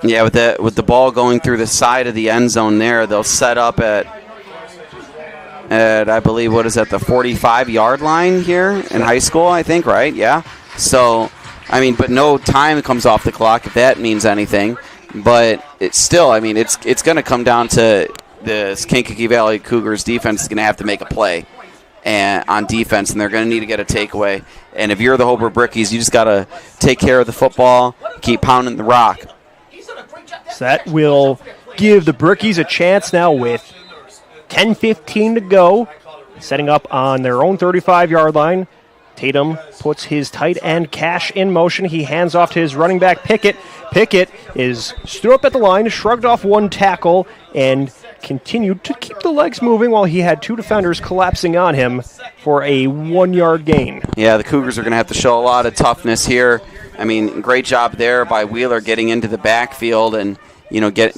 Yeah, with the ball going through the side of the end zone there, they'll set up at I believe, what is that, the 45-yard line here in high school, I think, right? Yeah. So, I mean, but no time comes off the clock, if that means anything. But it's still, I mean, it's going to come down to the Kankakee Valley Cougars defense is going to have to make a play on defense, and they're going to need to get a takeaway. And if you're the Hobart Brickies, you just got to take care of the football, keep pounding the rock. So that will give the Brickies a chance now with 10:15 to go, setting up on their own 35-yard line. Tatum puts his tight end Cash in motion. He hands off to his running back Picket. Picket is stood up at the line, shrugged off one tackle, and continued to keep the legs moving while he had two defenders collapsing on him for a 1-yard gain. Yeah, the Cougars are going to have to show a lot of toughness here. I mean, great job there by Wheeler getting into the backfield and,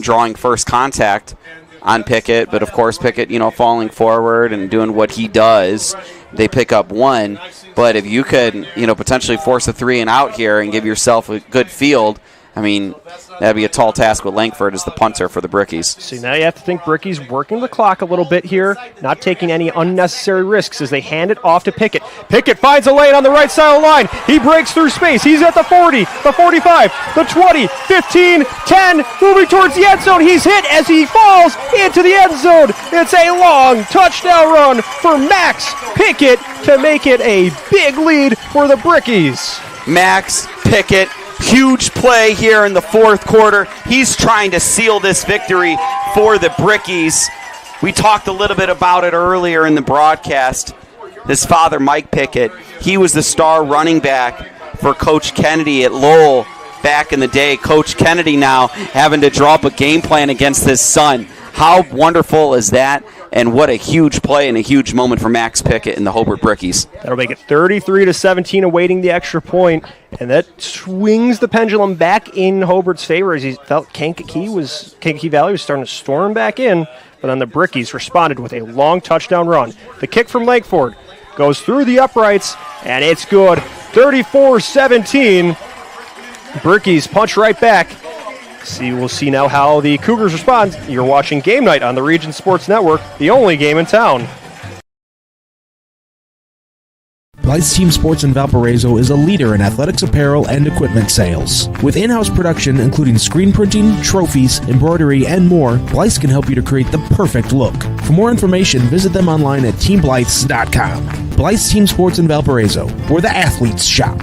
drawing first contact on Picket. But, of course, Picket, falling forward and doing what he does. They pick up one. But if you could, potentially force a 3 and out here and give yourself a good field, I mean, that'd be a tall task with Langford as the punter for the Brickies. So now you have to think Brickies working the clock a little bit here, not taking any unnecessary risks as they hand it off to Picket. Picket finds a lane on the right side of the line. He breaks through space. He's at the 40, the 45, the 20, 15, 10, moving towards the end zone. He's hit as he falls into the end zone. It's a long touchdown run for Max Picket to make it a big lead for the Brickies. Max Picket, huge play here in the fourth quarter. He's trying to seal this victory for the Brickies. We talked a little bit about it earlier in the broadcast. His father, Mike Picket, he was the star running back for Coach Kennedy at Lowell back in the day. Coach Kennedy now having to draw up a game plan against his son. How wonderful is that? And what a huge play and a huge moment for Max Picket and the Hobart Brickies. That'll make it 33-17, awaiting the extra point, and that swings the pendulum back in Hobart's favor as he felt Kankakee Valley was starting to storm back in, but then the Brickies responded with a long touchdown run. The kick from Langford goes through the uprights, and it's good. 34-17. Brickies punch right back. We'll see now how the Cougars respond. You're watching Game Night on the Region Sports Network, the only game in town. Blythe's Team Sports in Valparaiso is a leader in athletics apparel and equipment sales. With in-house production including screen printing, trophies, embroidery, and more, Blythe's can help you to create the perfect look. For more information, visit them online at teamblythes.com. Blythe's Team Sports in Valparaiso, where the athletes shop.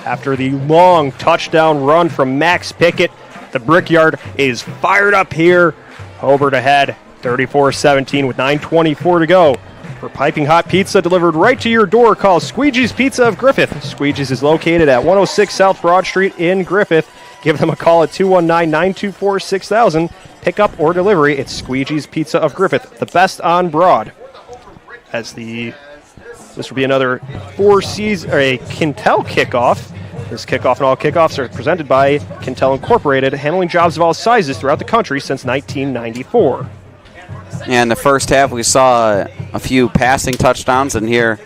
After the long touchdown run from Max Picket, the Brickyard is fired up here. Hobart ahead, 34-17 with 9:24 to go. For piping hot pizza delivered right to your door, call Squeegee's Pizza of Griffith. Squeegee's is located at 106 South Broad Street in Griffith. Give them a call at 219-924-6000. Pickup or delivery, it's Squeegee's Pizza of Griffith, the best on Broad. This will be another a Quintel kickoff. This kickoff and all kickoffs are presented by Quintel Incorporated, handling jobs of all sizes throughout the country since 1994. And the first half, we saw a few passing touchdowns, and here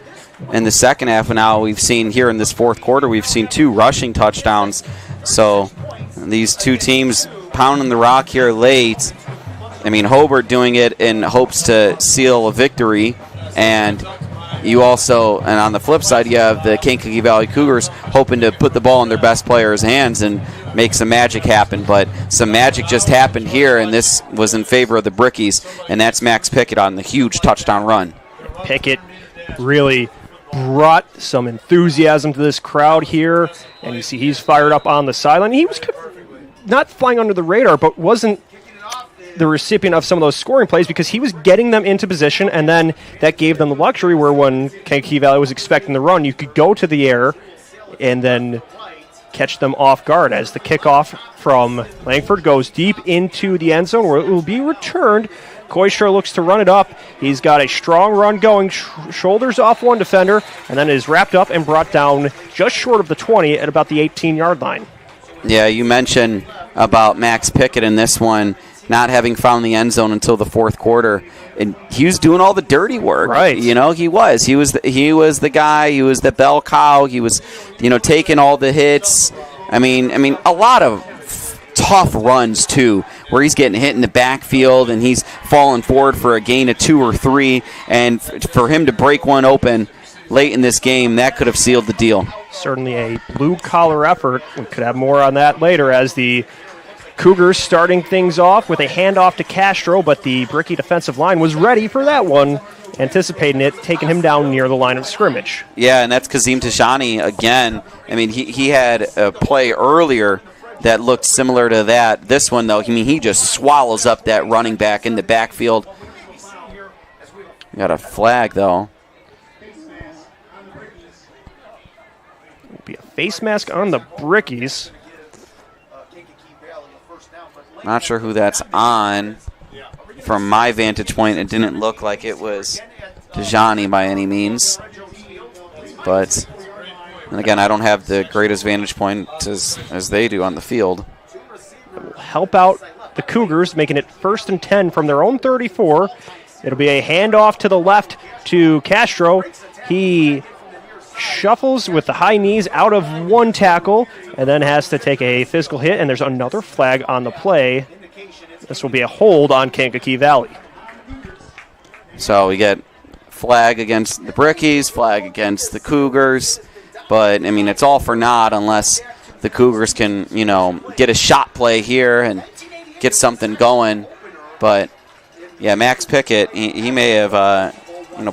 in the second half, and now we've seen here in this fourth quarter, we've seen 2 rushing touchdowns. So these two teams pounding the rock here late. I mean, Hobart doing it in hopes to seal a victory, and you also, and on the flip side, you have the Kankakee Valley Cougars hoping to put the ball in their best players' hands and make some magic happen. But some magic just happened here, and this was in favor of the Brickies, and that's Max Picket on the huge touchdown run. Picket really brought some enthusiasm to this crowd here, and you see he's fired up on the sideline. He was not flying under the radar, but wasn't the recipient of some of those scoring plays because he was getting them into position, and then that gave them the luxury where when Kankakee Valley was expecting the run, you could go to the air and then catch them off guard as the kickoff from Langford goes deep into the end zone where it will be returned. Koischer looks to run it up. He's got a strong run going, shoulders off one defender, and then is wrapped up and brought down just short of the 20 at about the 18-yard line. Yeah, you mentioned about Max Picket in this one not having found the end zone until the fourth quarter, and he was doing all the dirty work. Right. You know, he was the guy. He was the bell cow. He was, taking all the hits. I mean, a lot of tough runs too, where he's getting hit in the backfield and he's falling forward for a gain of 2 or 3, and for him to break one open late in this game, that could have sealed the deal. Certainly a blue-collar effort. We could have more on that later as the Cougars starting things off with a handoff to Castro, but the Bricky defensive line was ready for that one, anticipating it, taking him down near the line of scrimmage. Yeah, and that's Kazim Tajani again. I mean, he had a play earlier that looked similar to that. This one, though, he just swallows up that running back in the backfield. Got a flag, though. Will be a face mask on the Brickies. Not sure who that's on. From my vantage point, it didn't look like it was Tajani by any means. But, and again, I don't have the greatest vantage point as they do on the field. It will help out the Cougars, making it 1st and 10 from their own 34. It'll be a handoff to the left to Castro. He shuffles with the high knees out of one tackle and then has to take a physical hit, and there's another flag on the play. This will be a hold on Kankakee Valley. So we get flag against the Brickies, flag against the Cougars, but, I mean, it's all for naught unless the Cougars can, get a shot play here and get something going. But, yeah, Max Picket, he may have,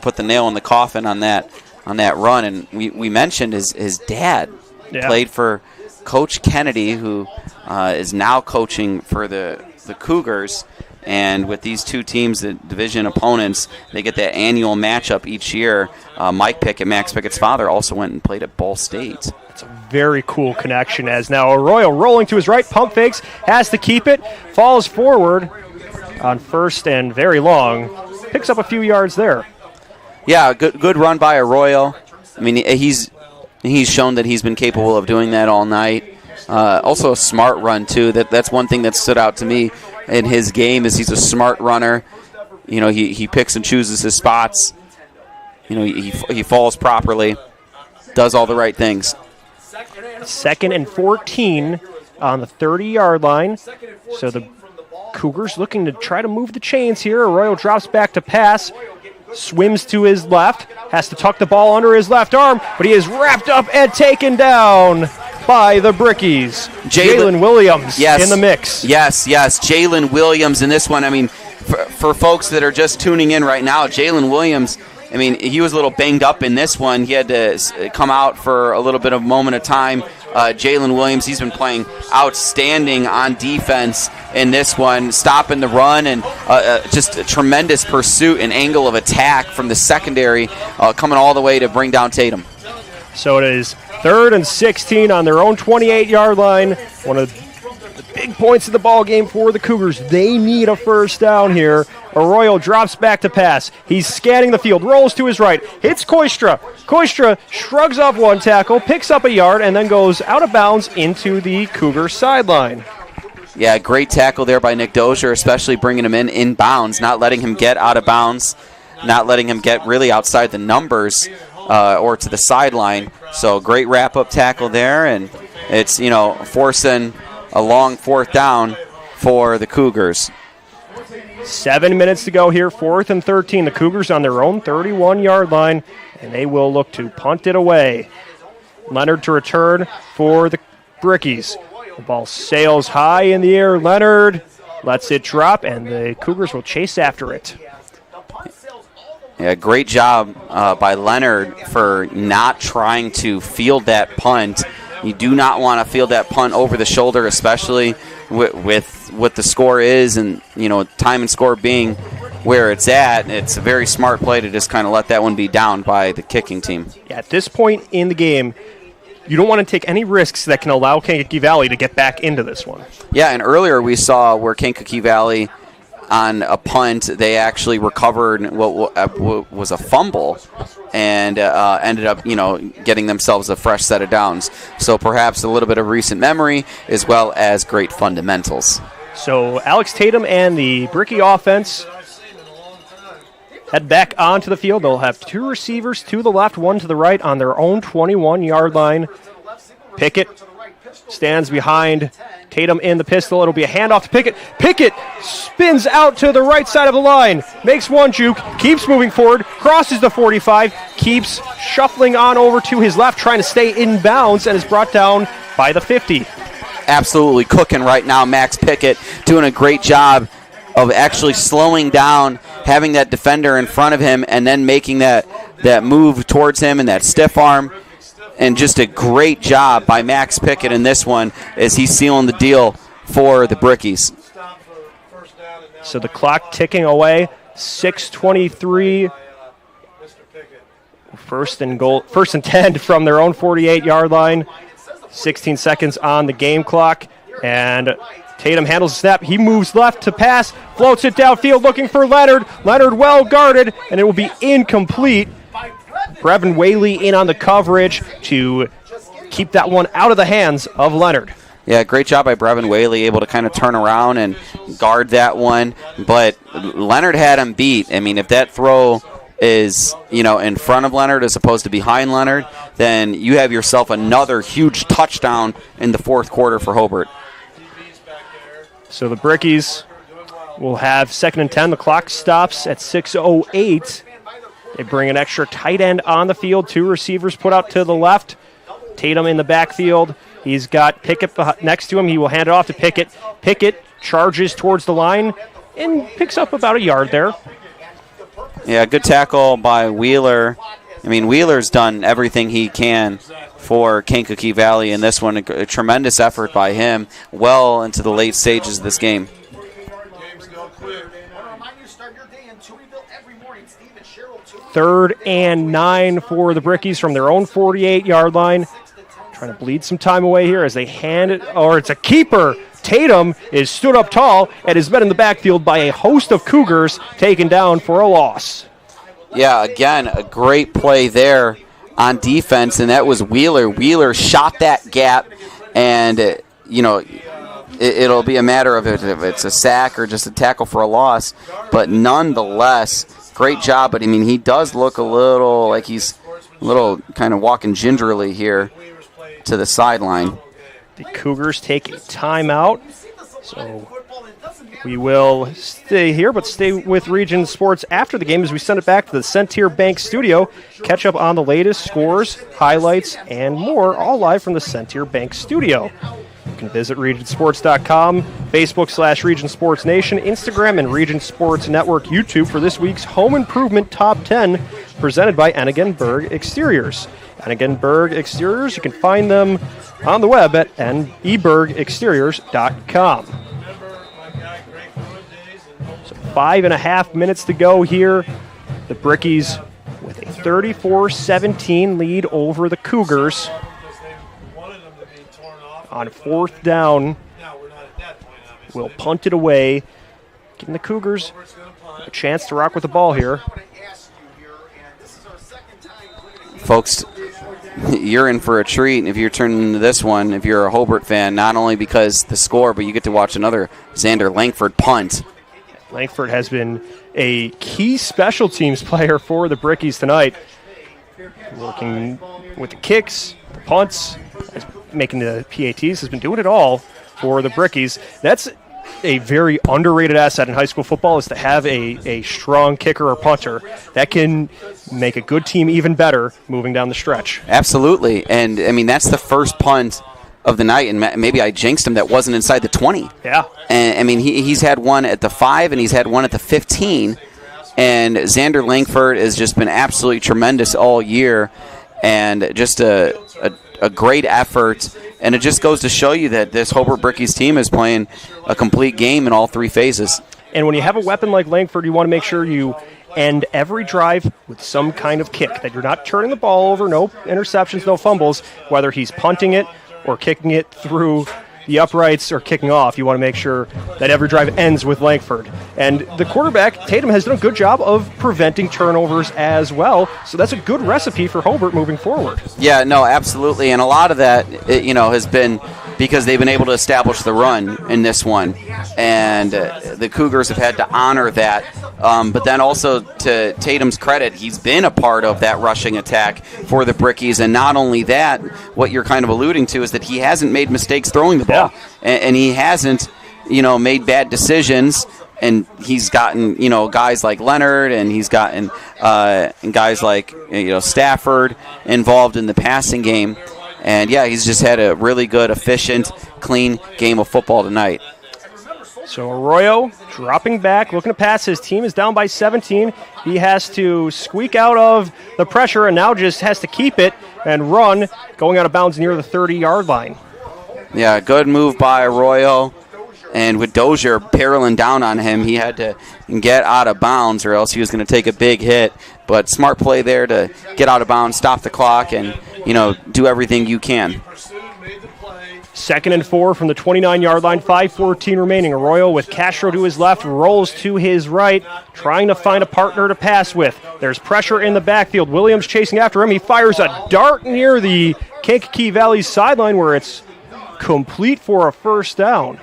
put the nail in the coffin on that run. And we mentioned his dad played for Coach Kennedy, who is now coaching for the Cougars. And with these two teams, the division opponents, they get that annual matchup each year. Mike Pickett, Max Pickett's father, also went and played at Ball State. It's a very cool connection, as now Arroyo rolling to his right, pump fakes, has to keep it, falls forward on first and very long, picks up a few yards there. Yeah, good run by Arroyo. I mean, he's shown that he's been capable of doing that all night. Also a smart run, too. That's one thing that stood out to me in his game is he's a smart runner. He picks and chooses his spots. He falls properly, does all the right things. 2nd and 14 on the 30-yard line. So the Cougars looking to try to move the chains here. Arroyo drops back to pass, swims to his left, has to tuck the ball under his left arm, but he is wrapped up and taken down by the Brickies. Jalen Williams in the mix. Yes, Jalen Williams in this one. I mean, for folks that are just tuning in right now, Jalen Williams, I mean, he was a little banged up in this one. He had to come out for a little bit of a moment of time. Jalen Williams, he's been playing outstanding on defense in this one, stopping the run and just a tremendous pursuit and angle of attack from the secondary, coming all the way to bring down Tatum. So it is 3rd and 16 on their own 28-yard line. One of the big points of the ball game for the Cougars. They need a first down here. Arroyo drops back to pass. He's scanning the field, rolls to his right, hits Koistra. Koistra shrugs off one tackle, picks up a yard, and then goes out of bounds into the Cougar sideline. Yeah, great tackle there by Nick Dozier, especially bringing him in bounds, not letting him get out of bounds, not letting him get really outside the numbers or to the sideline. So great wrap-up tackle there, and it's, forcing a long 4th down for the Cougars. 7 minutes to go here, 4th and 13. The Cougars on their own 31-yard line, and they will look to punt it away. Leonard to return for the Brickies. The ball sails high in the air. Leonard lets it drop, and the Cougars will chase after it. Yeah, great job by Leonard for not trying to field that punt. You do not want to field that punt over the shoulder, especially with what the score is and, time and score being where it's at. It's a very smart play to just kind of let that one be down by the kicking team. Yeah, at this point in the game, you don't want to take any risks that can allow Kankakee Valley to get back into this one. Yeah, and earlier we saw where Kankakee Valley, on a punt, they actually recovered what was a fumble and ended up, getting themselves a fresh set of downs. So perhaps a little bit of recent memory as well as great fundamentals. So Alex Tatum and the Bricky offense head back onto the field. They'll have 2 receivers to the left, 1 to the right on their own 21-yard line. Picket stands behind Tatum in the pistol. It'll be a handoff to Picket. Picket spins out to the right side of the line, makes one juke, keeps moving forward, crosses the 45, keeps shuffling on over to his left, trying to stay in bounds, and is brought down by the 50. Absolutely cooking right now. Max Picket doing a great job of actually slowing down, having that defender in front of him, and then making that move towards him and that stiff arm. And just a great job by Max Picket in this one as he's sealing the deal for the Brickies. So the clock ticking away, 6:23. First and 10 from their own 48-yard line. 16 seconds on the game clock. And Tatum handles the snap. He moves left to pass, floats it downfield looking for Leonard. Leonard well guarded, and it will be incomplete. Brevin Whaley in on the coverage to keep that one out of the hands of Leonard. Yeah, great job by Brevin Whaley, able to kind of turn around and guard that one. But Leonard had him beat. I mean, if that throw is, in front of Leonard as opposed to behind Leonard, then you have yourself another huge touchdown in the fourth quarter for Hobart. So the Brickies will have 2nd and 10. The clock stops at 6:08. They bring an extra tight end on the field. 2 receivers put out to the left. Tatum in the backfield. He's got Picket next to him. He will hand it off to Picket. Picket charges towards the line and picks up about a yard there. Yeah, good tackle by Wheeler. I mean, Wheeler's done everything he can for Kankakee Valley in this one. A tremendous effort by him well into the late stages of this game. 3rd and 9 for the Brickies from their own 48-yard line. Trying to bleed some time away here as they hand it, or it's a keeper. Tatum is stood up tall and is met in the backfield by a host of Cougars, taken down for a loss. Yeah, again, a great play there on defense, and that was Wheeler. Wheeler shot that gap, and, it'll be a matter of if it's a sack or just a tackle for a loss. But nonetheless, great job. But, he does look a little like he's a little kind of walking gingerly here to the sideline. The Cougars take a timeout, so we will stay here, but stay with Region Sports after the game as we send it back to the Centier Bank studio. Catch up on the latest scores, highlights, and more, all live from the Centier Bank studio. You can visit regionsports.com, Facebook/Region Sports Nation, Instagram, and Region Sports Network YouTube for this week's Home Improvement Top 10, presented by Ennigan-Berg Exteriors. Ennigan-Berg Exteriors, you can find them on the web at ebergexteriors.com. So 5.5 minutes to go here. The Brickies with a 34-17 lead over the Cougars. On 4th down, we'll punt it away, giving the Cougars a chance to rock with the ball here. Folks, you're in for a treat if you're turning to this one, if you're a Hobart fan, not only because the score, but you get to watch another Xander Langford punt. Langford has been a key special teams player for the Brickies tonight, working with the kicks, the punts, making the PATs, has been doing it all for the Brickies. That's a very underrated asset in high school football, is to have a strong kicker or punter that can make a good team even better moving down the stretch. Absolutely. And, that's the first punt of the night, and maybe I jinxed him, that wasn't inside the 20. Yeah. And, he's had one at the 5, and he's had one at the 15. And Xander Langford has just been absolutely tremendous all year, and just a great effort. And it just goes to show you that this Hobart Brickies team is playing a complete game in all 3 phases. And when you have a weapon like Langford, you want to make sure you end every drive with some kind of kick, that you're not turning the ball over, no interceptions, no fumbles, whether he's punting it or kicking it through the uprights or kicking off. You want to make sure that every drive ends with Langford. And the quarterback, Tatum, has done a good job of preventing turnovers as well. So that's a good recipe for Hobart moving forward. Yeah, no, absolutely. And a lot of that, has been because they've been able to establish the run in this one. And the Cougars have had to honor that. But then also, to Tatum's credit, he's been a part of that rushing attack for the Brickies. And not only that, what you're kind of alluding to is that he hasn't made mistakes throwing the ball. Yeah. And he hasn't, made bad decisions. And he's gotten, guys like Leonard, and he's gotten guys like, Stafford involved in the passing game. And, yeah, he's just had a really good, efficient, clean game of football tonight. So Arroyo dropping back, looking to pass. His team is down by 17. He has to squeak out of the pressure and now just has to keep it and run, going out of bounds near the 30-yard line. Yeah, good move by Arroyo. And with Dozier barreling down on him, he had to get out of bounds or else he was going to take a big hit. But smart play there to get out of bounds, stop the clock, and, do everything you can. 2nd and 4 from the 29-yard line, 5:14 remaining. Arroyo with Castro to his left, rolls to his right, trying to find a partner to pass with. There's pressure in the backfield. Williams chasing after him. He fires a dart near the Kankakee Valley sideline where it's complete for a first down.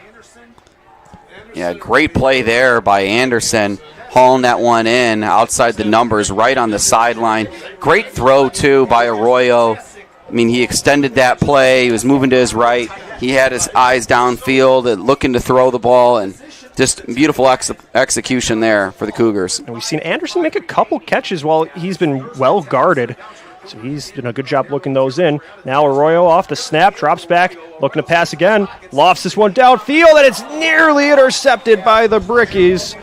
Yeah, great play there by Anderson. hauling that one in outside the numbers, right on the sideline. Great throw, too, by Arroyo. I mean, he extended that play. He was moving to his right. He had his eyes downfield and looking to throw the ball, and just beautiful execution there for the Cougars. And we've seen Anderson make a couple catches while he's been well guarded. So he's done a good job looking those in. Now Arroyo off the snap, drops back, looking to pass again. Lofts this one downfield, and it's nearly intercepted by the Brickies.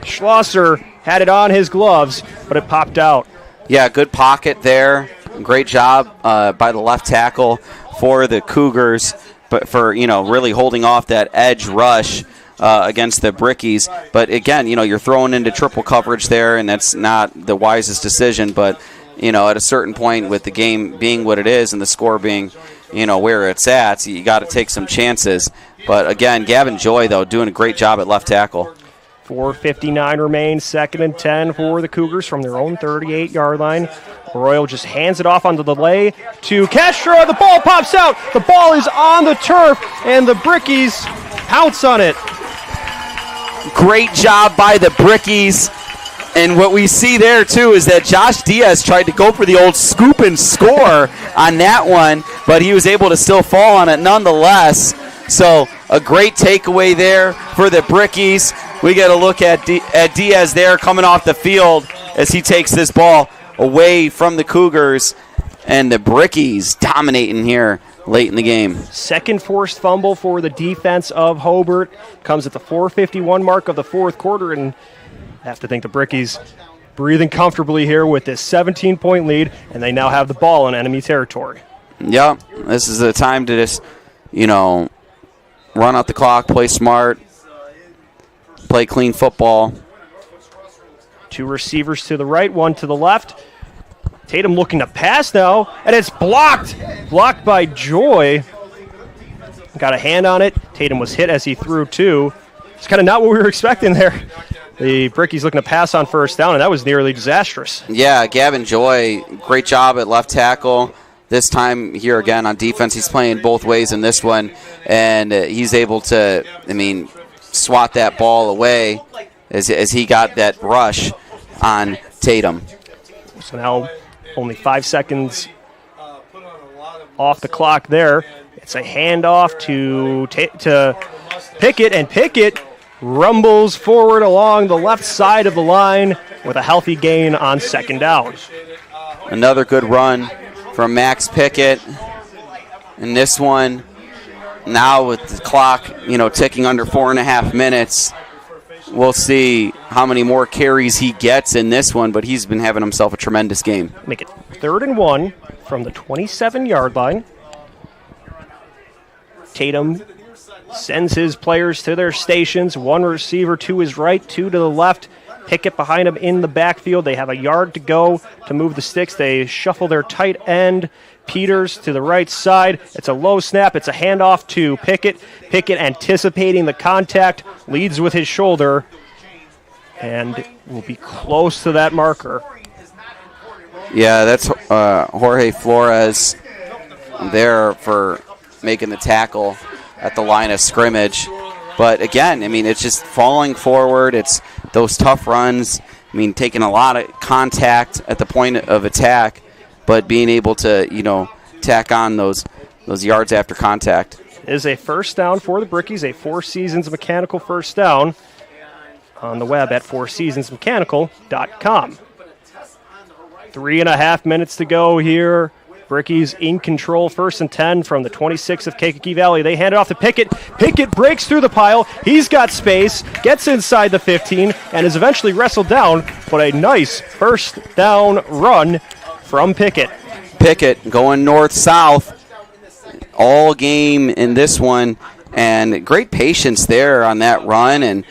Schlosser had it on his gloves, but it popped out. Yeah, good pocket there. Great job by the left tackle for the Cougars, but for really holding off that edge rush against the Brickies. But again, you're throwing into triple coverage there, and that's not the wisest decision. But at a certain point, with the game being what it is and the score being, where it's at, you got to take some chances. But again, Gavin Joy, though, doing a great job at left tackle. 4:59 remains, 2nd and 10 for the Cougars from their own 38-yard line. Arroyo just hands it off onto the lay to Castro. The ball pops out. The ball is on the turf, and the Brickies pounce on it. Great job by the Brickies. And what we see there, too, is that Josh Diaz tried to go for the old scoop and score on that one, but he was able to still fall on it nonetheless. So a great takeaway there for the Brickies. We get a look at Diaz there coming off the field as he takes this ball away from the Cougars, and the Brickies dominating here late in the game. Second forced fumble for the defense of Hobart. Comes at the 4:51 mark of the fourth quarter, and I have to think the Brickies breathing comfortably here with this 17-point lead, and they now have the ball in enemy territory. Yeah, this is the time to just, run out the clock, play smart, play clean football. Two receivers to the right, one to the left. Tatum looking to pass now, and it's blocked. Blocked by Joy. Got a hand on it. Tatum was hit as he threw two. It's kind of not what we were expecting there. The Brickies looking to pass on first down, and that was nearly disastrous. Yeah, Gavin Joy, great job at left tackle. This time here again on defense, he's playing both ways in this one, and he's able to, swat that ball away as he got that rush on Tatum. So now only 5 seconds off the clock there. It's a handoff to Picket, and Picket rumbles forward along the left side of the line with a healthy gain on second down. Another good run from Max Picket. And this one, now with the clock, ticking under 4.5 minutes, we'll see how many more carries he gets in this one, but he's been having himself a tremendous game. Make it 3rd and 1 from the 27-yard line. Tatum sends his players to their stations. One receiver to his right, two to the left. Picket behind him in the backfield. They have a yard to go to move the sticks. They shuffle their tight end. Peters to the right side. It's a low snap. It's a handoff to Picket. Picket anticipating the contact, leads with his shoulder, and will be close to that marker. Yeah, that's Jorge Flores there for making the tackle at the line of scrimmage. But again, it's just falling forward. It's those tough runs. Taking a lot of contact at the point of attack, but being able to, tack on those yards after contact. It is a first down for the Brickies, a Four Seasons Mechanical first down on the web at fourseasonsmechanical.com. 3.5 minutes to go here. Brickies in control, 1st and 10 from the 26 of Kankakee Valley. They hand it off to Picket. Picket breaks through the pile. He's got space, gets inside the 15, and is eventually wrestled down, but a nice first down run from Picket. Picket going north-south all game in this one, and great patience there on that run, and,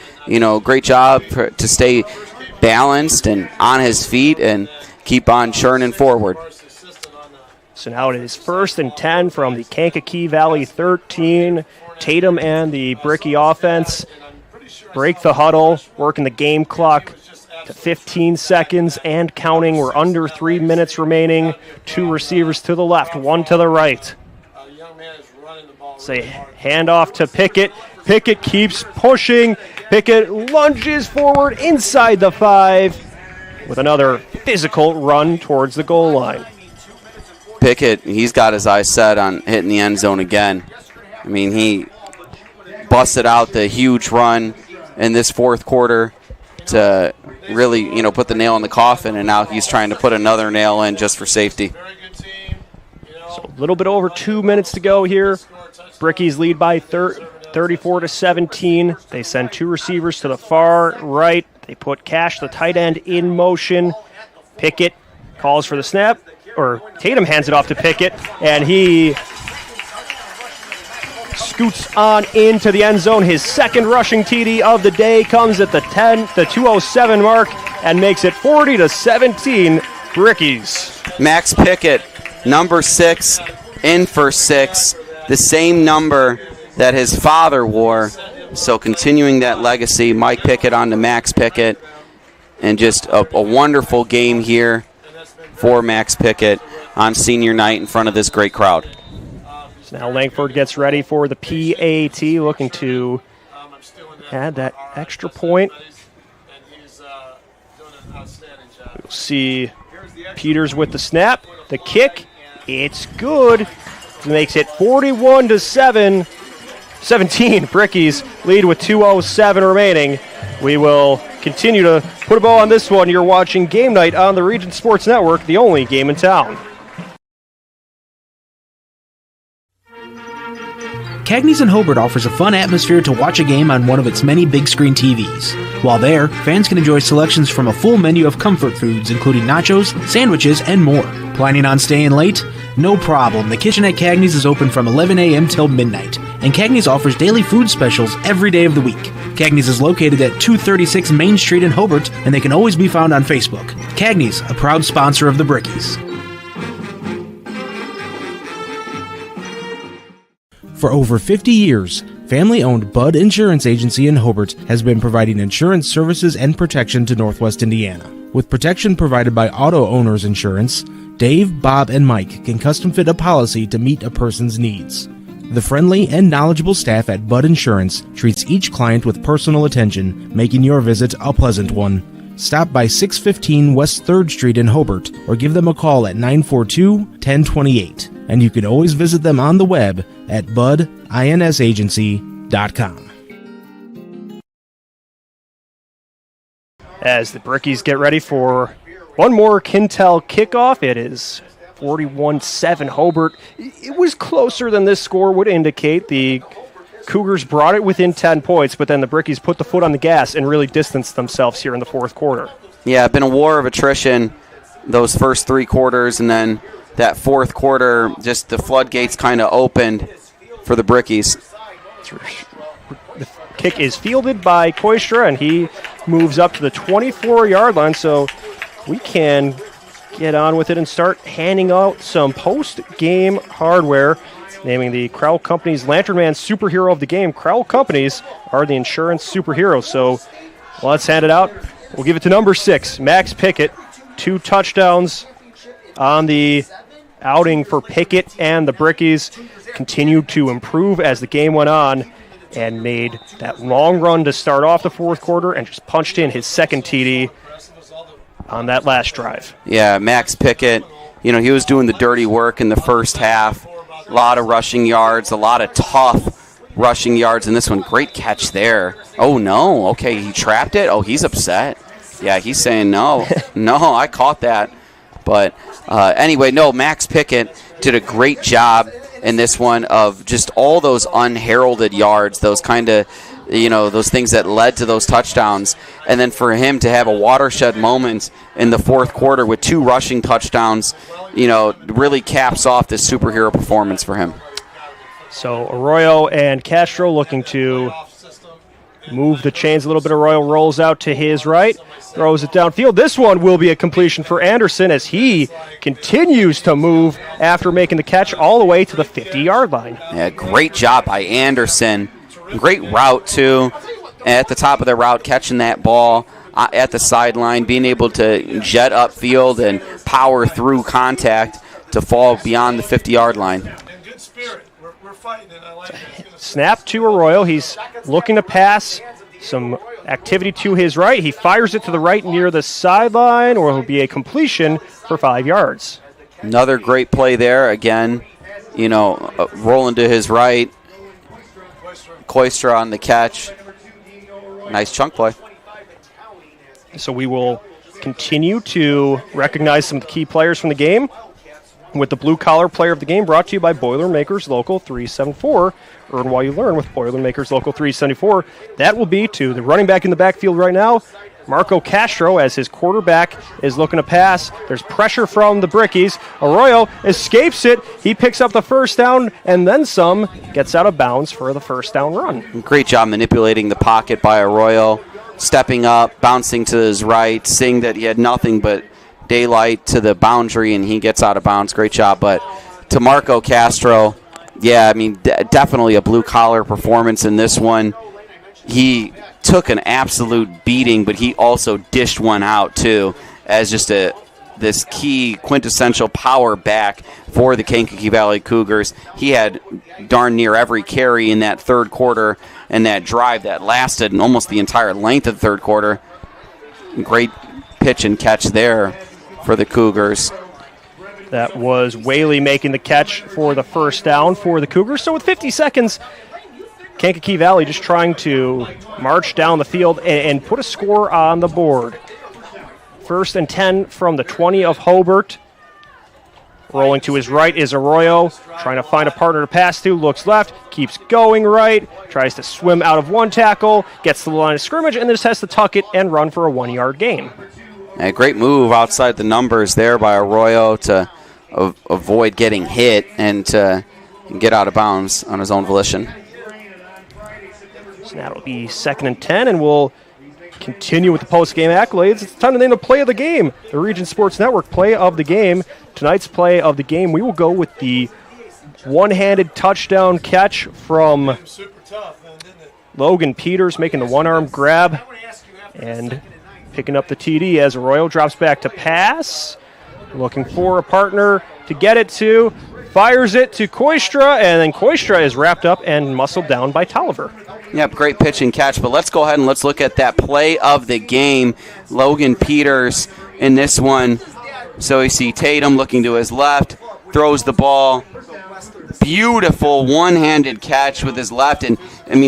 great job to stay balanced and on his feet and keep on churning forward. So now it is 1st and 10 from the Kankakee Valley 13. Tatum and the Bricky offense break the huddle, working the game clock to 15 seconds and counting. We're under 3 minutes remaining. Two receivers to the left, one to the right. It's a handoff to Picket. Picket keeps pushing, Picket lunges forward inside the 5 with another physical run towards the goal line. Picket, he's got his eyes set on hitting the end zone again. I mean, he busted out the huge run in this fourth quarter to really, put the nail in the coffin, and now he's trying to put another nail in just for safety. So a little bit over 2 minutes to go here. Brickies lead by 34-17. They send 2 receivers to the far right. They put Cash, the tight end, in motion. Pickett calls for the snap, or Tatum hands it off to Pickett, and he scoots on into the end zone. His second rushing TD of the day comes at the 2:07 mark and makes it 40-17 Brickies. Max Pickett, number 6, in for 6, the same number that his father wore. So continuing that legacy, Mike Pickett on to Max Pickett, and just a wonderful game here for Max Pickett on senior night in front of this great crowd. So now Langford gets ready for the PAT, looking to add that extra point. We'll see Peters with the snap, the kick, it's good. It makes it 41-17. Brickies lead with 2:07 remaining. We will continue to put a bow on this one. You're watching Game Night on the Region Sports Network, the only game in town. Cagney's in Hobart offers a fun atmosphere to watch a game on one of its many big screen TVs. While there, fans can enjoy selections from a full menu of comfort foods, including nachos, sandwiches, and more. Planning on staying late? No problem. The kitchen at Cagney's is open from 11 a.m. till midnight, and Cagney's offers daily food specials every day of the week. Cagney's is located at 236 Main Street in Hobart, and they can always be found on Facebook. Cagney's, a proud sponsor of the Brickies. For over 50 years, family-owned Budd Insurance Agency in Hobart has been providing insurance services and protection to Northwest Indiana. With protection provided by Auto Owners Insurance, Dave, Bob, and Mike can custom fit a policy to meet a person's needs. The friendly and knowledgeable staff at Budd Insurance treats each client with personal attention, making your visit a pleasant one. Stop by 615 West 3rd Street in Hobart or give them a call at 942-1028. And you can always visit them on the web at buddinsagency.com. As the Brickies get ready for one more Quintel kickoff, it is 41-7 Hobart. It was closer than this score would indicate. The Cougars brought it within 10 points, but then the Brickies put the foot on the gas and really distanced themselves here in the fourth quarter. Yeah, been a war of attrition those first 3 quarters, and then that fourth quarter, just the floodgates kind of opened for the Brickies. The kick is fielded by Koistra, and he moves up to the 24-yard line, so we can get on with it and start handing out some post-game hardware, naming the Crowell Companies Lantern Man Superhero of the Game. Crowell Companies are the insurance superheroes, so let's hand it out. We'll give it to number 6, Max Pickett. 2 touchdowns on the outing for Pickett, and the Brickies continued to improve as the game went on and made that long run to start off the fourth quarter and just punched in his second TD on that last drive. Yeah, Max Pickett, he was doing the dirty work in the first half. A lot of rushing yards, a lot of tough rushing yards in this one. Great catch there. Oh, no. Okay, he trapped it. Oh, he's upset. Yeah, he's saying no. No, I caught that. But anyway, no, Max Pickett did a great job in this one of just all those unheralded yards, those kind of, those things that led to those touchdowns. And then for him to have a watershed moment in the fourth quarter with 2 rushing touchdowns, really caps off this superhero performance for him. So Arroyo and Castro looking to move the chains a little bit. Arroyo rolls out to his right, throws it downfield. This one will be a completion for Anderson as he continues to move after making the catch all the way to the 50-yard line. Yeah, great job by Anderson. Great route, too. At the top of the route, catching that ball at the sideline, being able to jet upfield and power through contact to fall beyond the 50-yard line. Snap to Arroyo. He's looking to pass Some activity to his right. He fires it to the right near the sideline, or it'll be a completion for 5 yards. Another great play there. Again, rolling to his right. Koistra on the catch. Nice chunk play. So we will continue to recognize some key players from the game with the Blue Collar Player of the Game, brought to you by Boilermakers Local 374. Earn while you learn with Boilermakers Local 374. That will be to the running back in the backfield right now, Marco Castro, as his quarterback is looking to pass. There's pressure from the Brickies. Arroyo escapes it. He picks up the first down and then some. Gets out of bounds for the first down run. Great job manipulating the pocket by Arroyo. Stepping up, bouncing to his right, seeing that he had nothing but daylight to the boundary, and he gets out of bounds. Great job. But to Marco Castro, definitely a blue-collar performance in this one. He took an absolute beating, but he also dished one out, too, as just this key quintessential power back for the Kankakee Valley Cougars. He had darn near every carry in that third quarter and that drive that lasted almost the entire length of the third quarter. Great pitch and catch there for the Cougars. That was Whaley making the catch for the first down for the Cougars. So with 50 seconds, Kankakee Valley just trying to march down the field and put a score on the board. 1st and 10 from the 20 of Hobart. Rolling to his right is Arroyo, trying to find a partner to pass to, looks left, keeps going right, tries to swim out of one tackle, gets to the line of scrimmage, and then just has to tuck it and run for a 1-yard gain. A great move outside the numbers there by Arroyo to avoid getting hit and to get out of bounds on his own volition. So now it'll be 2nd and 10, and we'll continue with the post-game accolades. It's time to name the play of the game. The Region Sports Network play of the game. Tonight's play of the game, we will go with the one-handed touchdown catch from Logan Peters, making the one-arm grab and picking up the TD as Arroyo drops back to pass. Looking for a partner to get it to. Fires it to Koistra, and then Koistra is wrapped up and muscled down by Tolliver. Yep, great pitch and catch, but let's go ahead and let's look at that play of the game. Logan Peters in this one. So you see Tatum looking to his left, throws the ball. Beautiful one-handed catch with his left. And,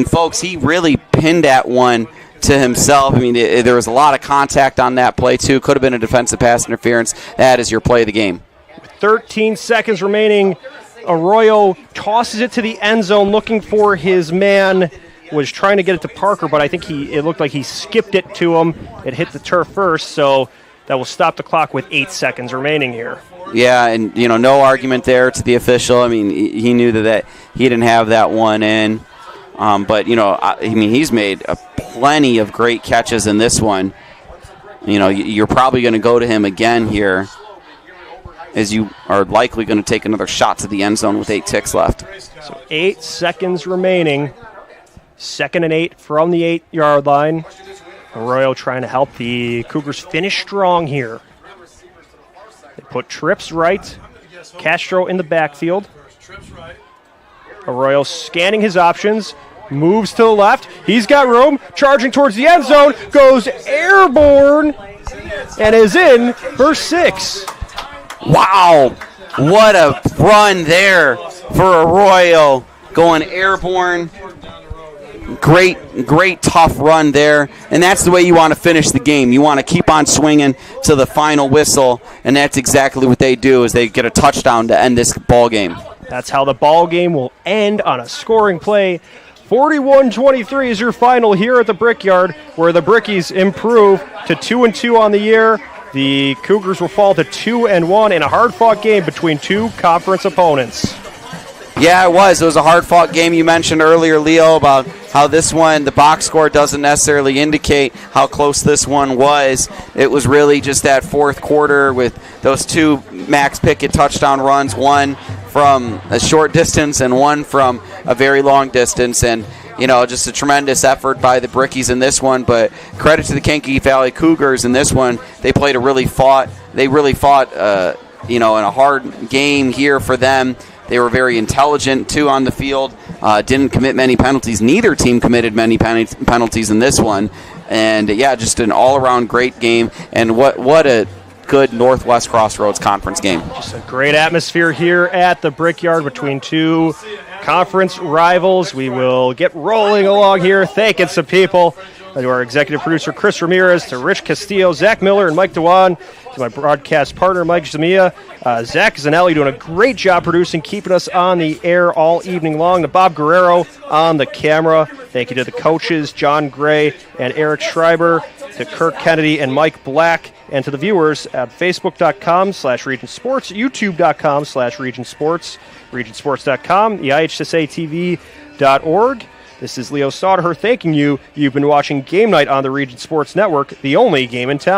folks, he really pinned that one to himself. There was a lot of contact on that play, too. Could have been a defensive pass interference. That is your play of the game. 13 seconds remaining. Arroyo tosses it to the end zone looking for his man. Was trying to get it to Parker, but I think it looked like he skipped it to him. It hit the turf first, so that will stop the clock with 8 seconds remaining here. Yeah, and no argument there to the official. He knew that he didn't have that one in. But he's made plenty of great catches in this one. You're probably going to go to him again here, as you are likely going to take another shot to the end zone with 8 ticks left. So 8 seconds remaining. 2nd and 8 from the 8-yard line. Arroyo trying to help the Cougars finish strong here. They put Trips right. Castro in the backfield. Arroyo scanning his options. Moves to the left. He's got room. Charging towards the end zone. Goes airborne. And is in for 6. Wow. What a run there for Arroyo. Going airborne. Great tough run there, and that's the way you want to finish the game. You want to keep on swinging to the final whistle, and that's exactly what they do, is they get a touchdown to end this ball game. That's how the ball game will end, on a scoring play. 41-23 is your final here at the Brickyard, where the Brickies improve to 2-2 on the year. The Cougars will fall to 2-1 in a hard-fought game between two conference opponents. Yeah, it was. It was a hard-fought game. You mentioned earlier, Leo, about how this one, the box score doesn't necessarily indicate how close this one was. It was really just that fourth quarter with those 2 Max Picket touchdown runs, one from a short distance and one from a very long distance. And, just a tremendous effort by the Brickies in this one. But credit to the Kankakee Valley Cougars in this one. They really fought in a hard game here for them. They were very intelligent, too, on the field. Didn't commit many penalties. Neither team committed many penalties in this one. And, yeah, just an all-around great game. And what a good Northwest Crossroads Conference game. Just a great atmosphere here at the Brickyard between two conference rivals. We will get rolling along here, thanking some people. To our executive producer, Chris Ramirez, to Rich Castillo, Zach Miller, and Mike Dewan, to my broadcast partner, Mike Zamia. Zach Zanelli doing a great job producing, keeping us on the air all evening long. To Bob Guerrero on the camera. Thank you to the coaches, John Gray and Eric Schreiber, to Kirk Kennedy and Mike Black, and to the viewers at Facebook.com/Region Sports, YouTube.com/Region Sports, RegionSports.com, the IHSATV.org. This is Leo Sauter thanking you. You've been watching Game Night on the Region Sports Network, the only game in town.